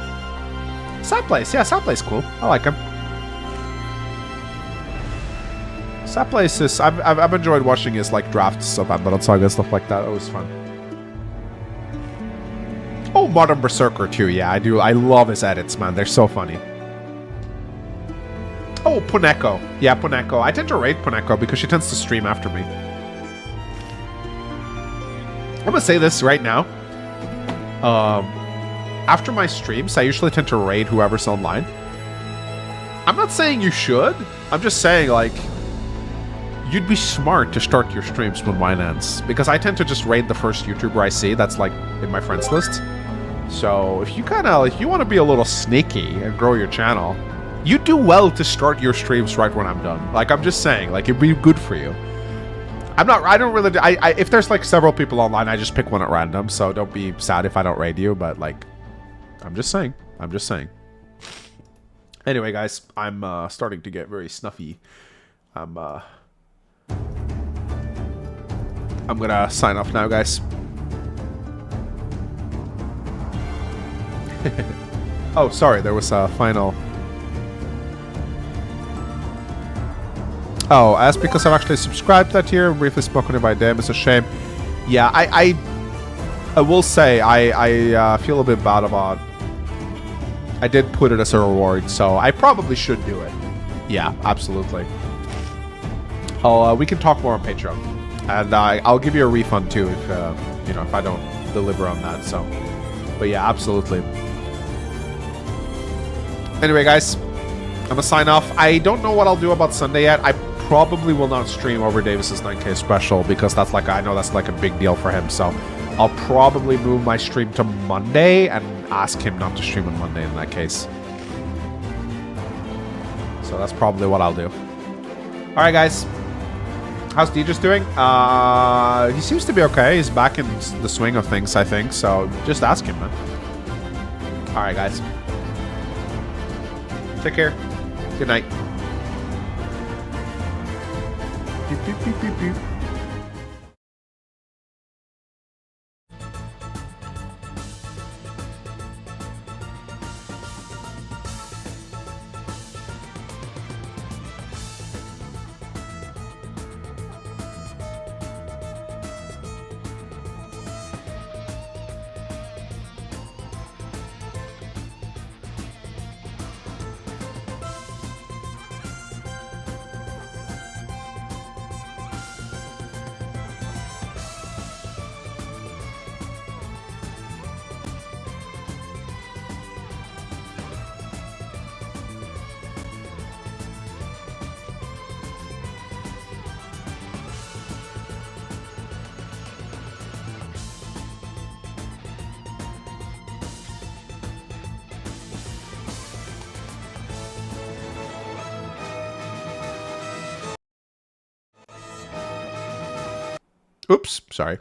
Sadplace. Yeah, Sadplace cool. I like him. Sadplace is... I've enjoyed watching his, like, drafts of Unbound Saga and stuff like that. It was fun. Oh, Modern Berserker too. Yeah, I do. I love his edits, man. They're so funny. Oh, Puneko. Yeah, Puneko. I tend to rate Puneko because she tends to stream after me. I'm gonna say this right now. After my streams, I usually tend to raid whoever's online. I'm not saying you should. I'm just saying, like, you'd be smart to start your streams when mine ends. Because I tend to just raid the first YouTuber I see that's, like, in my friends list. So, if you want to be a little sneaky and grow your channel, you do well to start your streams right when I'm done. Like, I'm just saying, like, it'd be good for you. If there's, like, several people online, I just pick one at random, so don't be sad if I don't raid you, but, like, I'm just saying. Anyway, guys, I'm starting to get very snuffy. I'm gonna sign off now, guys. Oh, sorry, there was a final... Oh, as because I've actually subscribed that here, briefly spoken about them, it's a shame. Yeah, I will say, I feel a bit bad about... I did put it as a reward, so I probably should do it. Yeah, absolutely. We can talk more on Patreon. And I'll give you a refund too if, if I don't deliver on that, so... But yeah, absolutely. Anyway, guys, I'm gonna sign off. I don't know what I'll do about Sunday yet. I probably will not stream over Davis's 9K special because that's like, I know that's like a big deal for him. So I'll probably move my stream to Monday and ask him not to stream on Monday in that case. So that's probably what I'll do. All right, guys. How's Deidre's doing? He seems to be okay. He's back in the swing of things, I think. So just ask him, man. All right, guys. Take care. Good night. Beep, beep, beep, beep, beep. Oops, sorry.